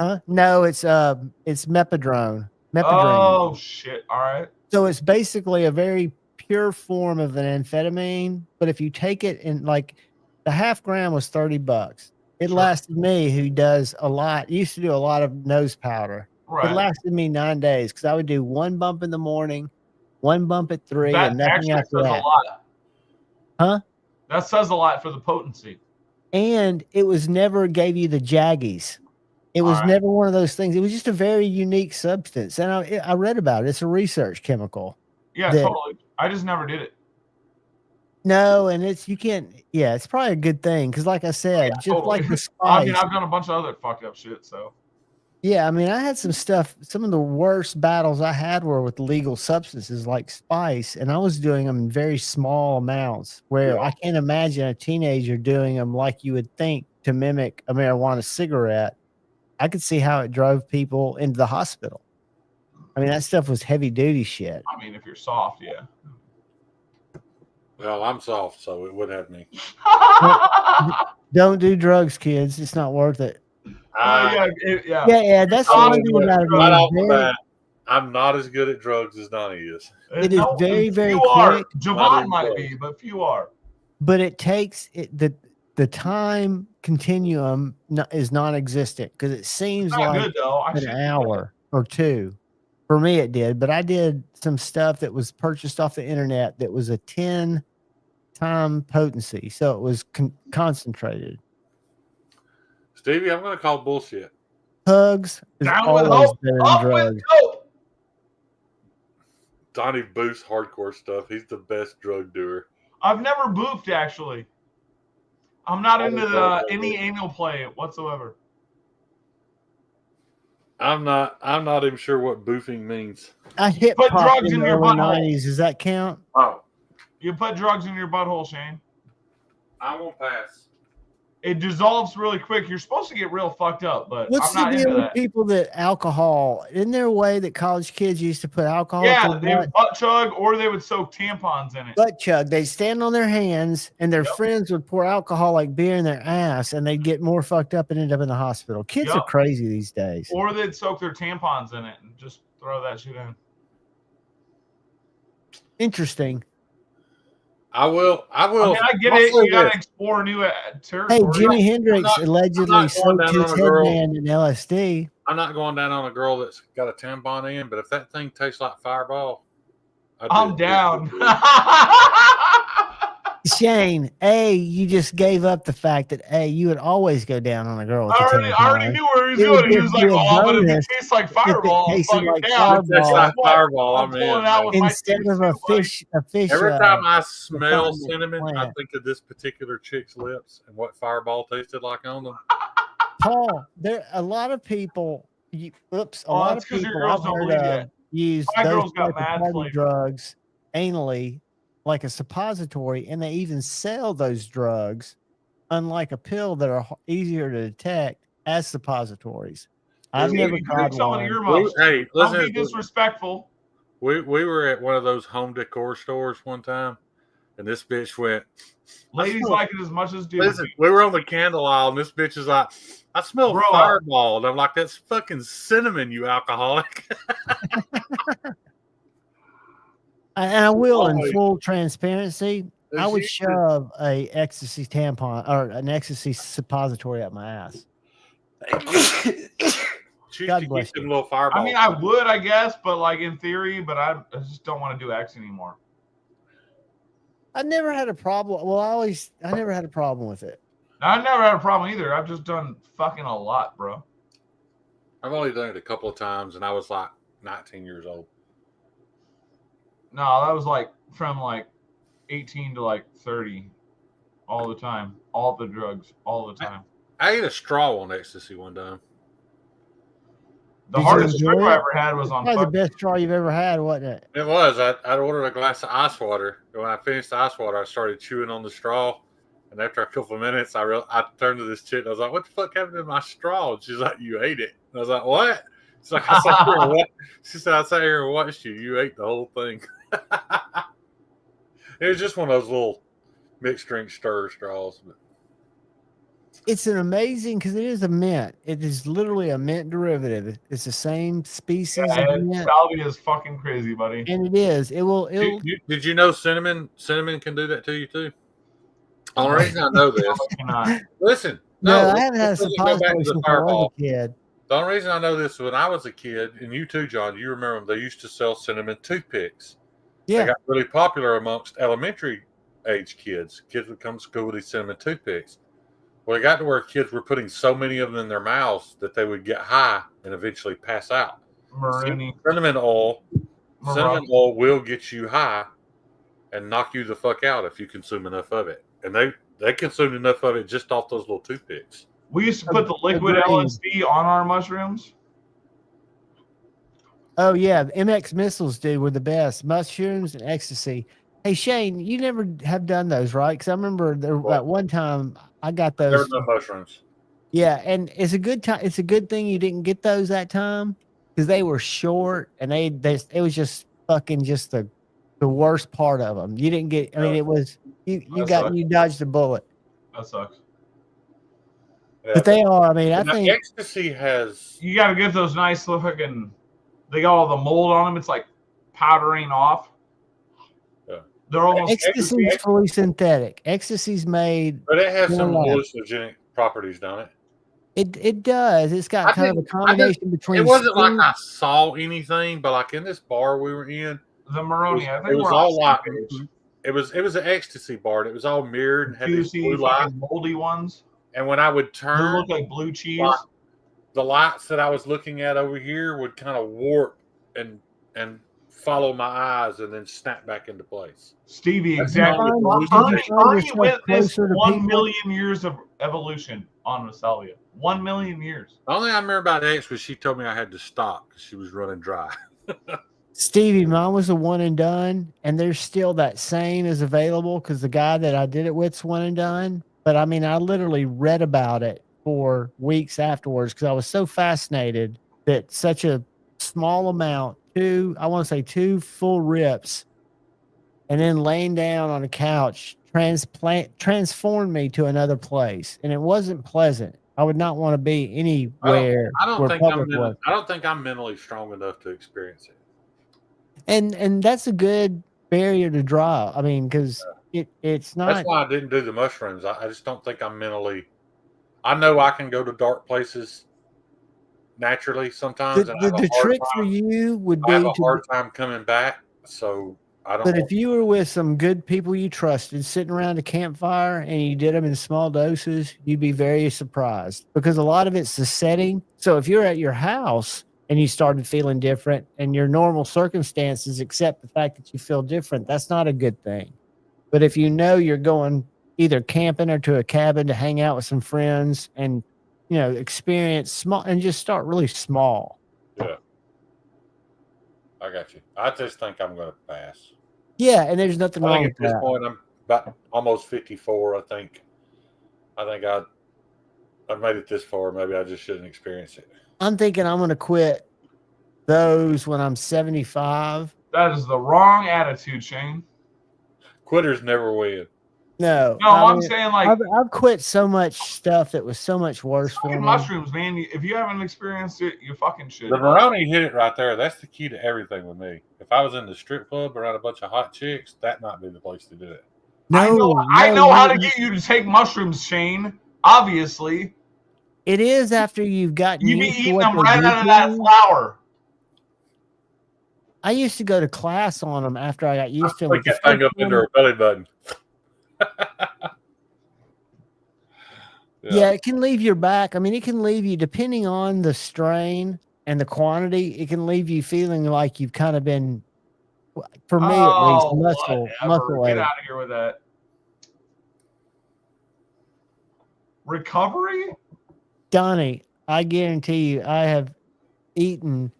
Huh? No, it's mepidrone. Oh shit! All right. So it's basically a very pure form of an amphetamine, but if you take it in, like, the half gram was $30. It lasted me, who does a lot, used to do a lot of nose powder. Right. It lasted me 9 days because I would do 1 bump in the morning, 1 bump at 3, and nothing after that. A lot. Huh? That says a lot for the potency. And it was never gave you the jaggies. It was never one of those things. It was just a very unique substance. And I read about it. It's a research chemical. Yeah, totally. I just never did it. No, and it's probably a good thing because, like I said, like the spice. I mean, I've done a bunch of other fucked up shit, so. Yeah, I mean, I had some stuff. Some of the worst battles I had were with legal substances like spice, and I was doing them in very small amounts. Where I can't imagine a teenager doing them like you would think to mimic a marijuana cigarette. I could see how it drove people into the hospital. I mean, that stuff was heavy duty shit. I mean, if you're soft, yeah. Well, I'm soft, so it wouldn't have me. Don't do drugs, kids. It's not worth it. Yeah. Yeah. That's the one thing about it. Right off the bat, I'm not as good at drugs as Donnie is. It is very, very few are. quick. Javon might be, but few are. But it takes the time continuum is non-existent because it seems like good, though. an hour or two. For me, it did. But I did some stuff that was purchased off the internet that was a 10-time potency, so it was concentrated. Stevie, I'm going to call bullshit. Hugs is always better than drugs. Donnie Booth's hardcore stuff. He's the best drug doer. I've never boofed, actually. I'm not into any anal play whatsoever. I'm not even sure what boofing means. I hit put pop drugs in in the your early butthole. 90s. Does that count? Oh, You put drugs in your butthole, Shane. I won't pass. It dissolves really quick. You're supposed to get real fucked up, but What's I'm not the into deal with that. people that alcohol? Isn't there a way that college kids used to put alcohol? Yeah, they would butt chug or they would soak tampons in it. Butt chug. They'd stand on their hands and their friends would pour alcohol like beer in their ass and they'd get more fucked up and end up in the hospital. Kids are crazy these days. Or they'd soak their tampons in it and just throw that shit in. Interesting. I will. I mean, I get it. You got to explore new territory. Hey, Jimi Hendrix allegedly soaked his headband in LSD. I'm not going down on a girl that's got a tampon in, but if that thing tastes like Fireball, I'm down. Shane, you just gave up the fact that you would always go down on a girl with I already knew where he was going. He was like, "Oh, but if it tastes like Fireball, I'm fucking down." Fireball, I'm in. Instead of a fish. Every time I smell cinnamon, I think of this particular chick's lips and what Fireball tasted like on them. Paul, there a lot of people. A lot of people I've heard of use those type of party drugs anally, like a suppository, and they even sell those drugs, unlike a pill, that are easier to detect as suppositories. I've never tried one. Hey, don't be disrespectful. We were at one of those home decor stores one time, and this bitch went. Ladies like it as much as dudes. Listen, we were on the candle aisle, and this bitch is like, "I smell Fireball," and I'm like, "That's fucking cinnamon, you alcoholic." And I will, in full transparency, I would shove a ecstasy tampon or an ecstasy suppository up my ass. God bless you. Little Fireball. I mean, I would, I guess, but like in theory, but I just don't want to do X anymore. I never had a problem. Well, I never had a problem with it. I never had a problem either. I've just done fucking a lot, bro. I've only done it a couple of times, and I was like 19 years old. No, that was like from like 18 to like 30 all the time. All the drugs, all the time. I ate a straw on ecstasy one time. The hardest trip I ever had was on probably the best straw you've ever had, wasn't it? It was. I ordered a glass of ice water. And when I finished the ice water, I started chewing on the straw. And after a couple of minutes, I turned to this chick and I was like, "What the fuck happened to my straw?" And she's like, "You ate it." And I was like, "What?" She's like, she said, "I sat here and watched you. You ate the whole thing." It was just one of those little mixed drink stir straws. But it's an amazing, because it is a mint. It is literally a mint derivative. It's the same species of mint. Salvia is fucking crazy, buddy. And it is. Did you know cinnamon can do that to you too? The only reason I know this. Listen. No, I haven't had a suppository since I was a kid. The only reason I know this, when I was a kid, and you too, John, you remember them, they used to sell cinnamon toothpicks. Yeah. They got really popular amongst elementary age kids. Kids would come to school with these cinnamon toothpicks. Well, it got to where kids were putting so many of them in their mouths that they would get high and eventually pass out. Cinnamon oil will get you high and knock you the fuck out if you consume enough of it. And they consumed enough of it just off those little toothpicks. We used to put the liquid LSD on our mushrooms. Oh, yeah. MX missiles, dude, were the best. Mushrooms and ecstasy. Hey, Shane, you never have done those, right? Because I remember at one time I got those. There were no mushrooms. Yeah, and it's a good time. It's a good thing you didn't get those that time because they were short and they it was just fucking just the worst part of them. You didn't get. I mean, it was you dodged the bullet. That sucks. Yeah, But they are. I mean, I now, think ecstasy has. You got to get those nice fucking. They got all the mold on them. It's like powdering off. Yeah. They're almost ecstasy is fully synthetic. Ecstasy's made, But it has some lab. hallucinogenic properties, don't it? It does. It's got kind of a combination between. It wasn't like I saw anything, but like in this bar we were in, the Maroni. I think it was we're all like page. it was an ecstasy bar. And it was all mirrored and had You these see blue lights, moldy ones. And when I would They turn, look like blue cheese. like, the lights that I was looking at over here would kind of warp and follow my eyes and then snap back into place. Stevie, That's exactly. Ernie witnessed 1 million years of evolution on Nostalgia. 1 million years. The only thing I remember about X was she told me I had to stop because she was running dry. Stevie, mine was a one and done, and there's still that same is available because the guy that I did it with's one and done. But I mean, I literally read about it for weeks afterwards because I was so fascinated that such a small amount, I want to say 2 full rips, and then laying down on a couch transformed me to another place, and it wasn't pleasant. I would not want to be anywhere. I don't where think I'm mentally strong enough to experience it. And that's a good barrier to draw. I mean, because it's not. That's why I didn't do the mushrooms. I just don't think I'm mentally. I know I can go to dark places naturally sometimes. The trick for you would be I have a hard time coming back, so I don't. But if you were with some good people you trusted, sitting around a campfire, and you did them in small doses, you'd be very surprised because a lot of it's the setting. So if you're at your house and you started feeling different, and your normal circumstances accept the fact that you feel different, that's not a good thing. But if you know you're going either camping or to a cabin to hang out with some friends and, experience small and just start really small. Yeah. I got you. I just think I'm going to pass. Yeah, and there's nothing wrong with that. At this point, I'm about almost 54. I think I've made it this far. Maybe I just shouldn't experience it. I'm thinking I'm going to quit those when I'm 75. That is the wrong attitude, Shane. Quitters never win. No, I'm saying like I've quit so much stuff that was so much worse for me. Mushrooms, man. If you haven't experienced it, you fucking should. The Maroni hit it right there. That's the key to everything with me. If I was in the strip club around a bunch of hot chicks, that might be the place to do it. I know how to get you to take mushrooms, Shane. Obviously, it is after you've gotten. You be eating them right out of that flour. I used to go to class on them after I got used to them. Put that thing up into her belly button. Yeah, it can leave your back. I mean, it can leave you, depending on the strain and the quantity, it can leave you feeling like you've kind of been, for me at least, muscle. Get out of here with that. Recovery? Donnie, I guarantee you, I have eaten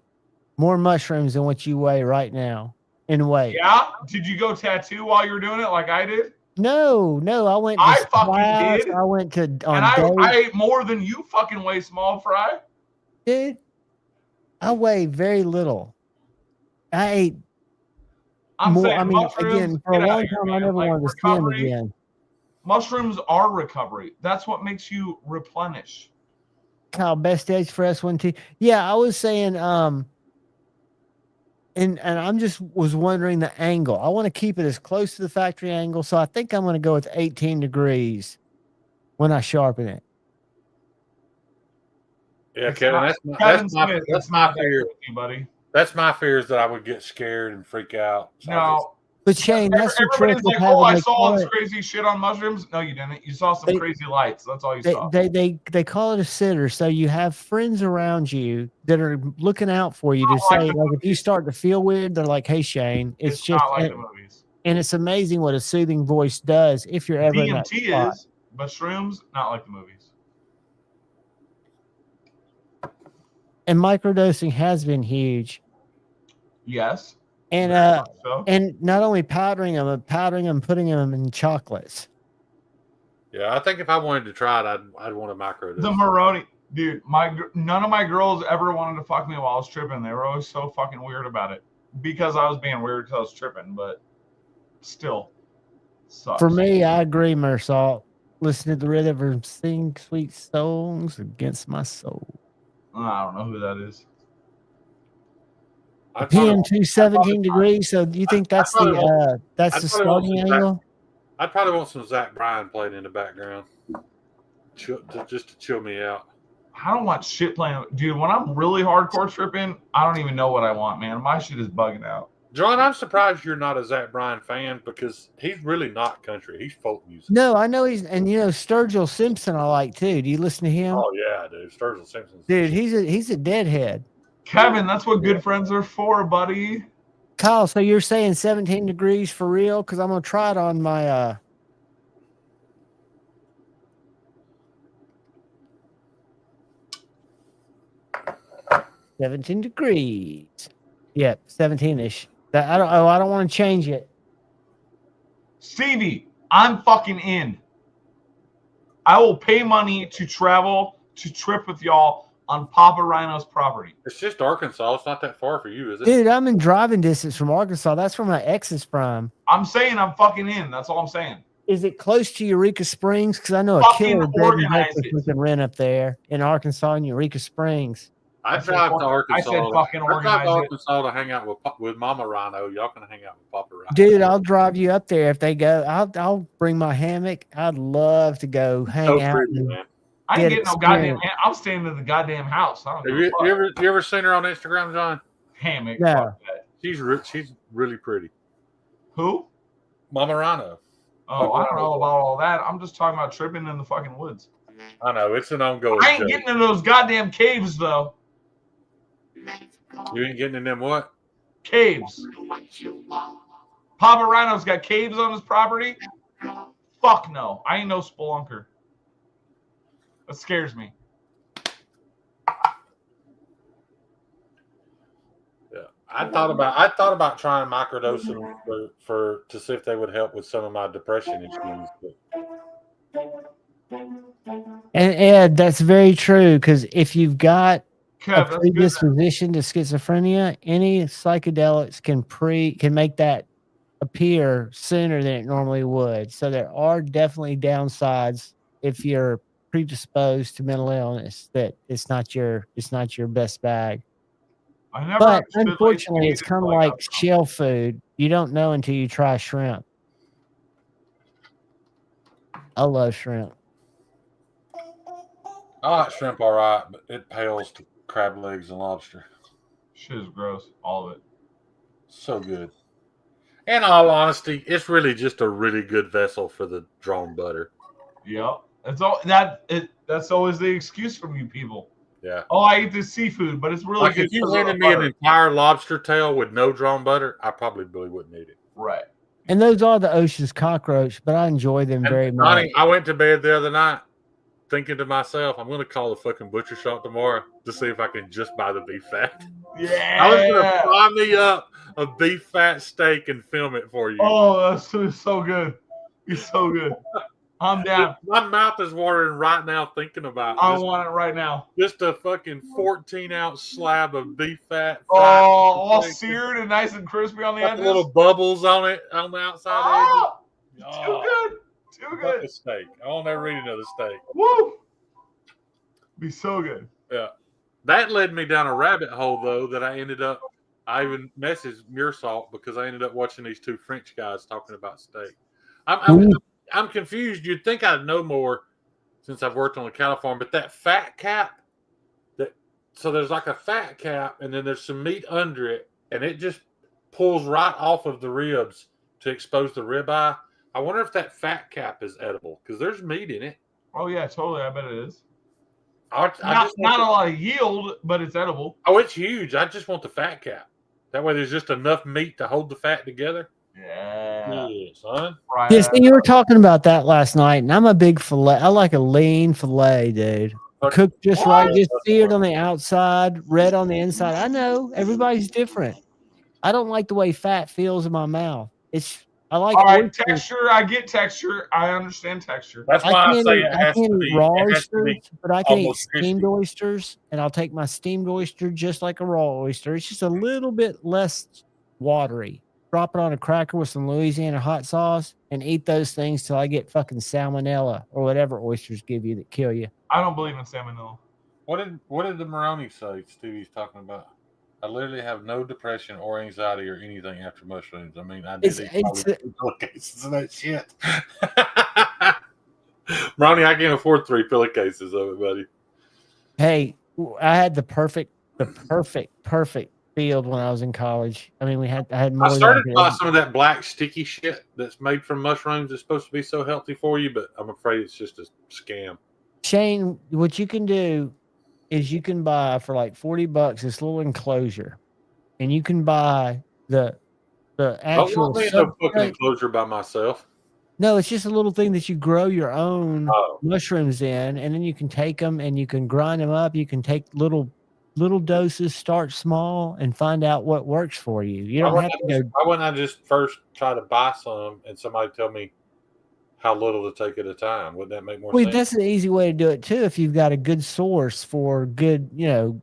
more mushrooms than what you weigh right now in weight. Yeah? Did you go tattoo while you were doing it like I did? No. I went to class. I went to I ate more than you fucking weigh, small fry. Dude, I weigh very little. I ate more. I mean, again, for a long time, I never wanted to see them again. Mushrooms are recovery. That's what makes you replenish. Kyle, best edge for S1T. Yeah, I was saying, and I'm just was wondering the angle. I want to keep it as close to the factory angle, so I think I'm going to go with 18 degrees when I sharpen it. Yeah, Kevin, that's my fear, buddy. That's my fear is that I would get scared and freak out. So no. But Shane, that's the trick. Everybody's like, "Oh, I saw all this crazy shit on mushrooms." No, you didn't. You saw some crazy lights. That's all you saw. They call it a sitter. So you have friends around you that are looking out for you to say, like, if you start to feel weird, they're like, "Hey, Shane, it's just not like the movies." And it's amazing what a soothing voice does if you're ever in that spot. Is, but shrooms, not like the movies. And microdosing has been huge. Yes. And and not only powdering them, putting them in chocolates. Yeah, I think if I wanted to try it, I'd want a micro. The Maroni, dude. None of my girls ever wanted to fuck me while I was tripping. They were always so fucking weird about it because I was being weird because I was tripping. But still, sucks. For me, I agree, Mersalt. Listen to the rhythm sing sweet songs against my soul. I don't know who that is. PM 217 degrees. So do you think that's the starting angle? I'd probably want some Zach Bryan playing in the background, just to chill me out. I don't want shit playing, dude. When I'm really hardcore tripping, I don't even know what I want, man. My shit is bugging out. John, I'm surprised you're not a Zach Bryan fan because he's really not country. He's folk music. No, I know he's, and Sturgill Simpson I like too. Do you listen to him? Oh yeah, dude. Sturgill Simpson. Dude, he's a deadhead. Kevin, that's what good friends are for, buddy. Kyle, so you're saying 17 degrees for real? Because I'm gonna try it on my 17 degrees. Yep, 17-ish. I don't want to change it. Stevie, I'm fucking in. I will pay money to travel to trip with y'all on Papa Rhino's property. It's just Arkansas. It's not that far for you, is it? Dude, I'm in driving distance from Arkansas. That's from my ex's prime. I'm saying I'm fucking in. That's all I'm saying. Is it close to Eureka Springs? Because I know a killer bed and breakfast we can rent up there in Arkansas and Eureka Springs. I drive to Arkansas. I said fucking organize I drive to Arkansas to hang out with Mama Rhino. Y'all can hang out with Papa Rhino. Dude, I'll drive you up there if they go. I'll bring my hammock. I'd love to go hang out. Pretty, man. I ain't getting no goddamn. I'm staying in the goddamn house. I don't Have you ever seen her on Instagram, John? Hammock. No. She's really pretty. Who? Mama Rhino. Oh, I don't know about all that. I'm just talking about tripping in the fucking woods. I know it's an ongoing. I ain't getting in those goddamn caves though. You ain't getting in them what? Caves. Papa Rhino's got caves on his property? Fuck no. I ain't no spelunker. That scares me. Yeah. I thought about trying microdosing to see if they would help with some of my depression issues. And Ed, that's very true. Because if you've got Kev, a predisposition to schizophrenia, any psychedelics can make that appear sooner than it normally would. So there are definitely downsides if you're predisposed to mental illness, that it's not your best bag. But unfortunately, it's kind of like shell food. You don't know until you try shrimp. I love shrimp. I like shrimp all right, but it pales to crab legs and lobster. Shit is gross. All of it. So good. In all honesty, it's really just a really good vessel for the drawn butter. Yep. That's always the excuse from you people. Yeah. Oh, I eat this seafood, but it's really like good. If you handed me an entire lobster tail with no drawn butter, I probably really wouldn't eat it. Right. And those are the ocean's cockroach, but I enjoy them very much. I went to bed the other night thinking to myself, I'm going to call the fucking butcher shop tomorrow to see if I can just buy the beef fat. Yeah. I was going to fry me up a beef fat steak and film it for you. Oh, that's so good. It's so good. I'm down. My mouth is watering right now thinking about it. I want it right now. Just a fucking 14-ounce slab of beef fat. Oh, all seared and nice and crispy on the edges. Little bubbles on it on the outside edges. Too good. Too good. A steak. I won't ever eat another steak. Woo! Be so good. Yeah. That led me down a rabbit hole, though, that I even messaged Muirsalt because I ended up watching these two French guys talking about steak. I'm confused. You'd think I'd know more since I've worked on the cattle farm, but that fat cap, so there's like a fat cap, and then there's some meat under it, and it just pulls right off of the ribs to expose the ribeye. I wonder if that fat cap is edible because there's meat in it. Oh yeah, totally. I bet it is. Not a lot of yield, but it's edible. Oh, it's huge. I just want the fat cap. That way, there's just enough meat to hold the fat together. Yeah, son. Right. Yes, you were talking about that last night, and I'm a big fillet. I like a lean fillet, dude. Cooked just right, just seared on the outside, red on the inside. I know everybody's different. I don't like the way fat feels in my mouth. I like All right, oysters. texture. I get texture. I understand texture. That's why I say it I has to can't eat be. raw It has to oysters, be but I can eat almost steamed crispy. oysters, and I'll take my steamed oyster just like a raw oyster. It's just a little bit less watery. Drop it on a cracker with some Louisiana hot sauce and eat those things till I get fucking salmonella or whatever oysters give you that kill you. I don't believe in salmonella. What did the Moroni say Stevie's talking about? I literally have no depression or anxiety or anything after mushrooms. I mean, I did eat probably 2 pillowcases of that shit. Ronnie, I can't afford 3 pillowcases of it, buddy. Hey, I had the perfect field when I was in college. I mean, I had more I than started to buy could. some of that black sticky shit that's made from mushrooms. It's supposed to be so healthy for you, but I'm afraid it's just a scam. Shane, what you can do is you can buy for like $40 this little enclosure, and you can buy the Don't actual want me in no fucking substrate. enclosure by myself. No, it's just a little thing that you grow your own Oh. mushrooms in, and then you can take them and you can grind them up. You can take little doses, start small, and find out what works for you. You don't have to go. Why wouldn't I just first try to buy some and somebody tell me how little to take at a time? Wouldn't that make more Well, sense? that's an easy way to do it too. If you've got a good source for good,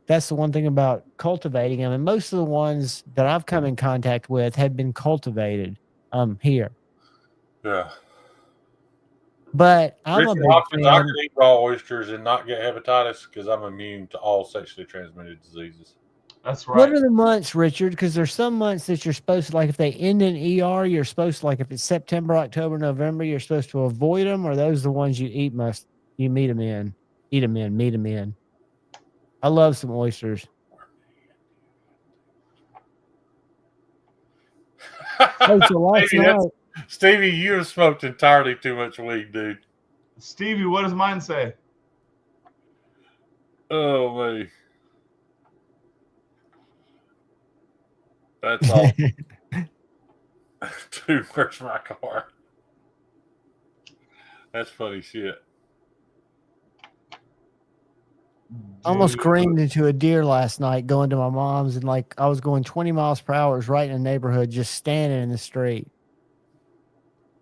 that's the one thing about cultivating them. And most of the ones that I've come in contact with have been cultivated here. Yeah. But I'm a Richard big Hopkins, I fan. could eat raw oysters and not get hepatitis because I'm immune to all sexually transmitted diseases. That's right. What are the months, Richard? Because there's some months that you're supposed to, like, if they end in ER, you're supposed to, like, if it's September, October, November, you're supposed to avoid them, or those the ones you eat you meet them in. Eat them in, meet them in. I love some oysters. Hey, so last night, Stevie, you have smoked entirely too much weed, dude. Stevie, what does mine say? Oh, man. That's all. Dude, where's my car? That's funny shit. almost careened into a deer last night going to my mom's, and like I was going 20 miles per hour. It was right in the neighborhood, just standing in the street.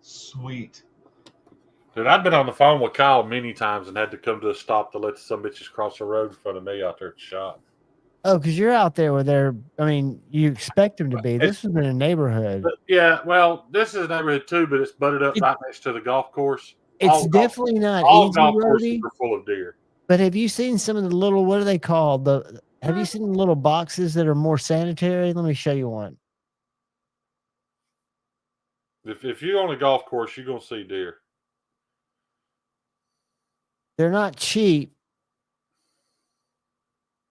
Sweet. Dude, I've been on the phone with Kyle many times and had to come to a stop to let some bitches cross the road in front of me out there at the shop. Oh, because you're out there where they're, I mean, you expect them to be. This has been a neighborhood. Yeah, well, this is a neighborhood too, but it's butted up right next to the golf course. It's definitely not all easy, golf Rody, courses are full of deer. But have you seen some of the little, what are they called? Have you seen the little boxes that are more sanitary? Let me show you one. If you're on a golf course, you're going to see deer. They're not cheap.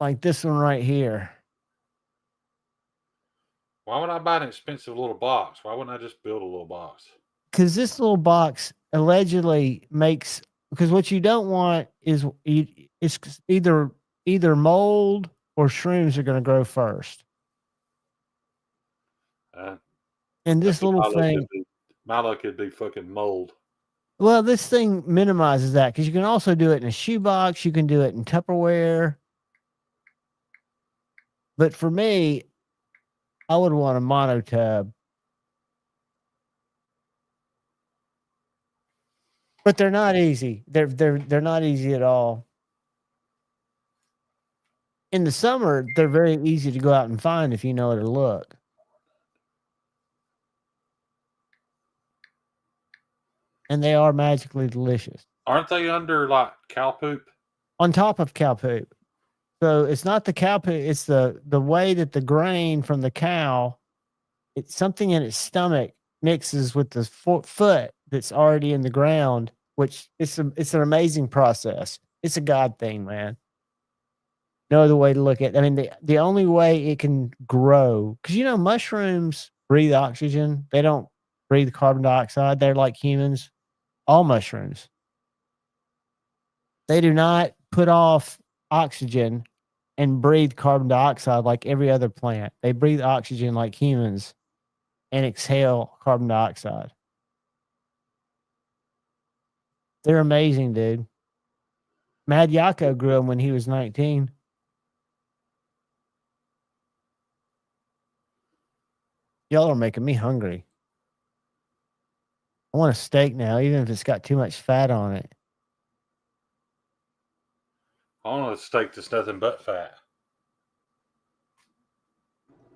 Like this one right here. Why would I buy an expensive little box? Why wouldn't I just build a little box? Because this little box allegedly makes, because what you don't want is it's either mold or shrooms are going to grow first. And this little thing, my luck could be fucking mold. Well, this thing minimizes that because you can also do it in a shoebox. You can do it in Tupperware. But for me, I would want a mono tub. But they're not easy. They're not easy at all. In the summer, they're very easy to go out and find if you know where to look. And they are magically delicious. Aren't they under like cow poop? On top of cow poop. So it's not the cow poop, it's the way that the grain from the cow, it's something in its stomach mixes with the foot that's already in the ground, which it's an amazing process. It's a God thing, man. No other way to look at it. I mean, the only way it can grow, because mushrooms breathe oxygen. They don't breathe carbon dioxide. They're like humans. All mushrooms. They do not put off oxygen and breathe carbon dioxide like every other plant. They breathe oxygen like humans and exhale carbon dioxide. They're amazing, dude. Mad Yako grew them when he was 19. Y'all are making me hungry. I want a steak now, even if it's got too much fat on it. I want a steak that's nothing but fat.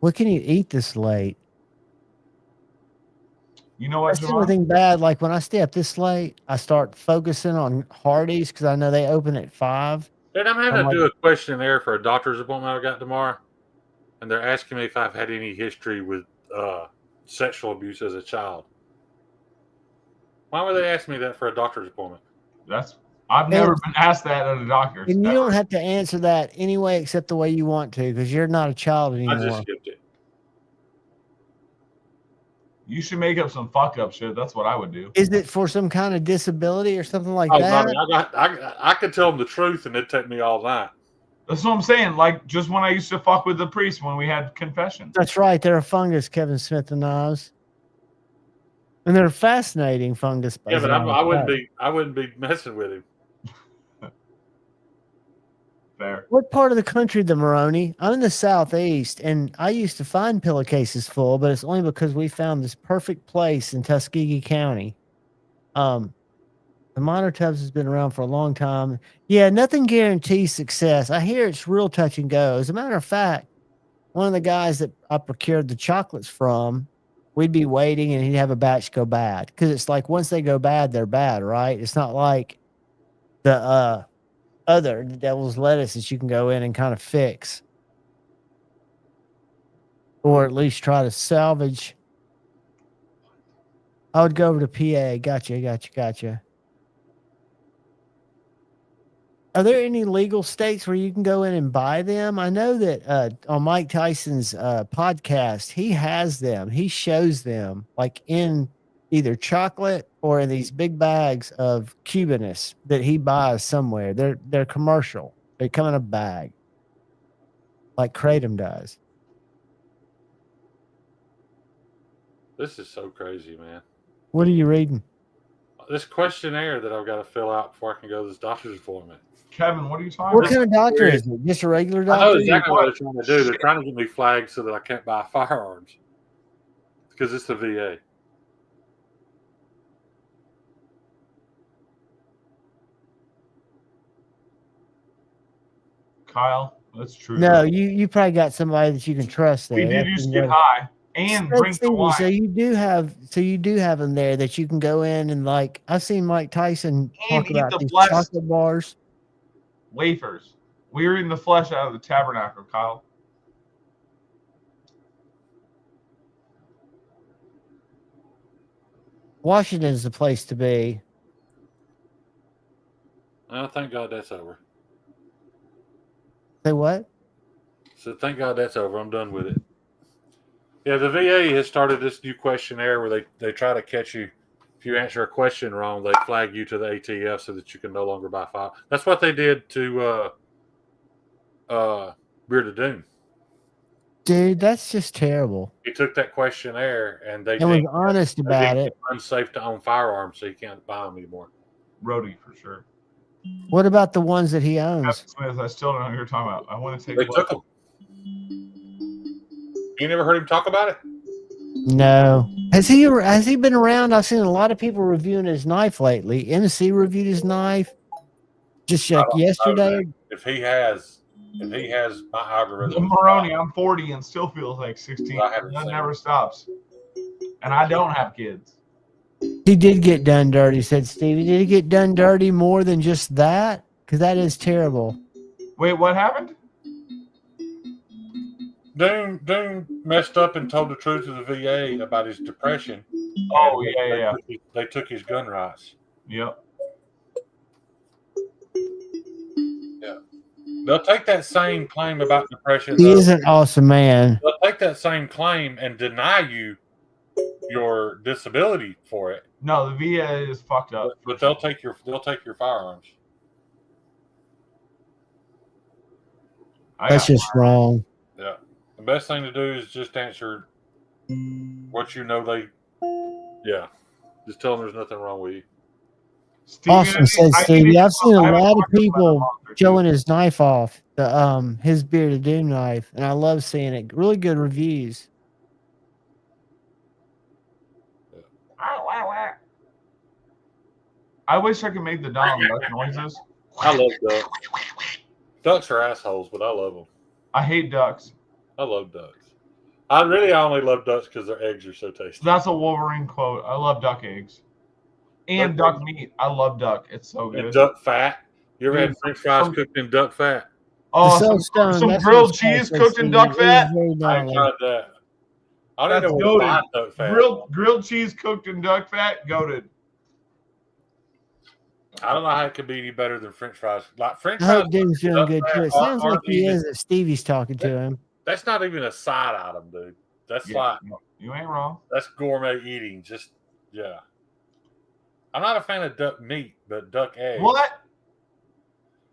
What can you eat this late? You know what, That's the Javon? only thing bad. Like when I stay up this late, I start focusing on Hardee's because I know they open at 5. And I'm having I'm to do a questionnaire for a doctor's appointment I got tomorrow. And they're asking me if I've had any history with sexual abuse as a child. Why would they ask me that for a doctor's appointment? I've never been asked that at a doctor's. And you ever. don't have to answer that anyway, except the way you want to, because you're not a child anymore. I just skipped it. You should make up some fuck up shit. That's what I would do. Is it for some kind of disability or something like Oh, that? I could tell them the truth and it'd take me all night. That's what I'm saying. Like just when I used to fuck with the priest when we had confessions. That's right. They're a fungus, Kevin Smith and Oz. And they're a fascinating fungus. Yeah, but I wouldn't be messing with him. Fair. What part of the country, the Moroni? I'm in the southeast, and I used to find pillowcases full, but it's only because we found this perfect place in Tuskegee County. The Minor Tubs has been around for a long time. Yeah, nothing guarantees success. I hear it's real touch and go. As a matter of fact, one of the guys that I procured the chocolates from, we'd be waiting and he'd have a batch go bad. Because it's like once they go bad, they're bad, right? It's not like the other devil's lettuce that you can go in and kind of fix. Or at least try to salvage. I would go over to PA. Gotcha. Are there any legal states where you can go in and buy them? I know that on Mike Tyson's podcast, he has them. He shows them like in either chocolate or in these big bags of Cubanus that he buys somewhere. They're commercial. They come in a bag like Kratom does. This is so crazy, man. What are you reading? This questionnaire that I've got to fill out before I can go to this doctor's appointment. Kevin, what are you talking What about? kind of doctor is it? Just a regular doctor? I know exactly what they're trying to do. They're trying to get me flagged so that I can't buy firearms because it's the VA. Kyle, that's true. No, you probably got somebody that you can trust there. We did That's used to the get high and drink the Stevie, wine. So you do have them there that you can go in and like I've seen Mike Tyson And talk eat about the these blessed chocolate bars. wafers. We were eating the flesh out of the tabernacle, Kyle. Washington's the place to be. Oh, thank God that's over. Say what? So thank God that's over. I'm done with it. Yeah, the VA has started this new questionnaire where they try to catch you. If you answer a question wrong, they flag you to the ATF so that you can no longer buy fire. That's what they did to Beard of Doom. Dude, that's just terrible. He took that questionnaire and they was honest about it. Unsafe to own firearms, so you can't buy them anymore. Rhodey for sure. What about the ones that he owns? Captain Smith, I still don't know who you're talking about. I want to take They blood. took them. You never heard him talk about it? No. Has he been around? I've seen a lot of people reviewing his knife lately. MC reviewed his knife just like yesterday. If he has my algorithm. Moroni, I'm 40 and still feels like 16. That never stops. And I don't have kids. He did get done dirty, said Stevie. Did he get done dirty more than just that? Because that is terrible. Wait, what happened? Doom messed up and told the truth to the VA about his depression. Oh, yeah. They took his gun rights. Yep. Yeah. They'll take that same claim about depression. He is an awesome man. They'll take that same claim and deny you your disability for it. No, the VA is fucked up. But they'll take your firearms. That's just wrong. Yeah. The best thing to do is just answer what you know yeah. Just tell them there's nothing wrong with you. Awesome, says Stevie. I've seen a lot of people showing his knife off, his Beard of Doom knife, and I love seeing it. Really good reviews. I wish I could make the Donald Duck noises. I love ducks. Ducks are assholes, but I love them. I hate ducks. I love ducks. I really only love ducks because their eggs are so tasty. That's a Wolverine quote. I love duck eggs. And duck meat. I love duck. It's so good. And duck fat. You ever Dude, had French fries cooked in duck fat? Oh, some grilled cheese cooked in duck fat. I tried that. I don't That's know what to buy duck fat. Grilled cheese cooked in duck fat, goated. I don't know how it could be any better than French fries. Like French I fries. hope Dude's doing good too. It sounds like he even, is if Stevie's talking to him. That's not even a side item, dude. That's like you ain't wrong. That's gourmet eating. Just I'm not a fan of duck meat, but duck eggs. What?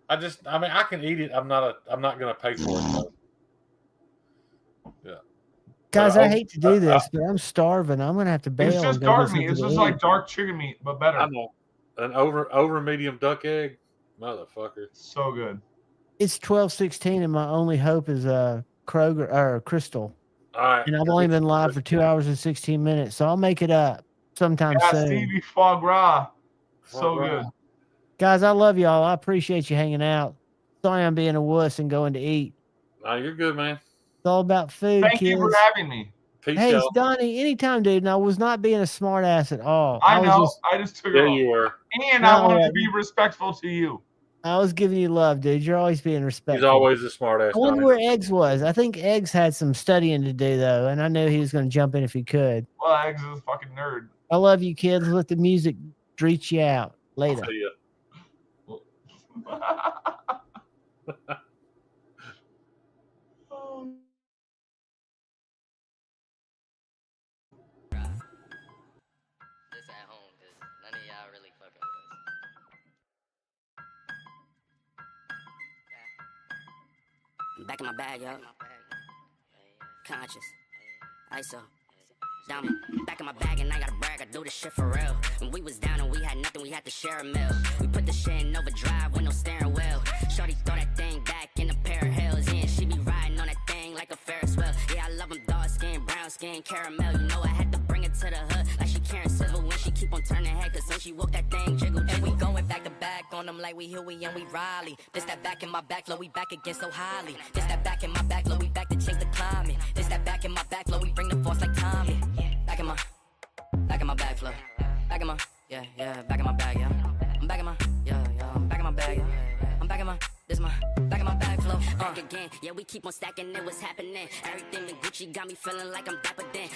I mean, I can eat it. I'm not gonna pay for it though. Yeah. Guys, I hate to do this, but I'm starving. I'm gonna have to bail. It's just dark meat. It's just like dark chicken meat, but better. I know. An over medium duck egg, motherfucker. So good. It's 12:16, and my only hope is Kroger or Crystal. All right. And I've only been live for 2 hours and 16 minutes, so I'll make it up sometime soon. Stevie foie gras. So good. Guys, I love y'all. I appreciate you hanging out. Sorry I'm being a wuss and going to eat. No, you're good, man. It's all about food, Thank kids. you for having me. Peace, hey, y'all. Donnie, anytime, dude. And I was not being a smart ass at all. I know. I just took it Yeah, off. you were. And I wanted to be respectful to you. I was giving you love, dude. You're always being respectful. He's always a smart ass. I wonder where Eggs was. I think Eggs had some studying to do, though, and I knew he was going to jump in if he could. Well, Eggs is a fucking nerd. I love you, kids. Let the music reach you out. Later. See ya. Just at home, because none of y'all really fucking with us. Back in my bag, yo. Conscious. ISO. Diamond. Back in my bag and I gotta brag, I do this shit for real. When we was down and we had nothing, we had to share a meal. We put the shit in overdrive with no steering wheel. Shorty throw that thing back in a pair of heels. Yeah, she be riding on that thing like a Ferris wheel. Yeah, I love them dark skin, brown skin, caramel. You know I had to bring it to the hood like she Karen Civil when she keep on turning head. Cause when she walk that thing jiggle. And we going back to back on them like we Huey and we Riley. This that back in my back, low, we back again so highly. This that back in my back, low, we back to change the climate. This that back in my back, low, we bring the force like Tommy. Back in my back flow. Back in my, back in my bag, yeah. I'm back in my, I'm back in my bag, yeah. I'm back in my, this my, back in my bag flow. Back again, yeah, we keep on stacking it, what's happening? Everything in Gucci got me feeling like I'm dapper then.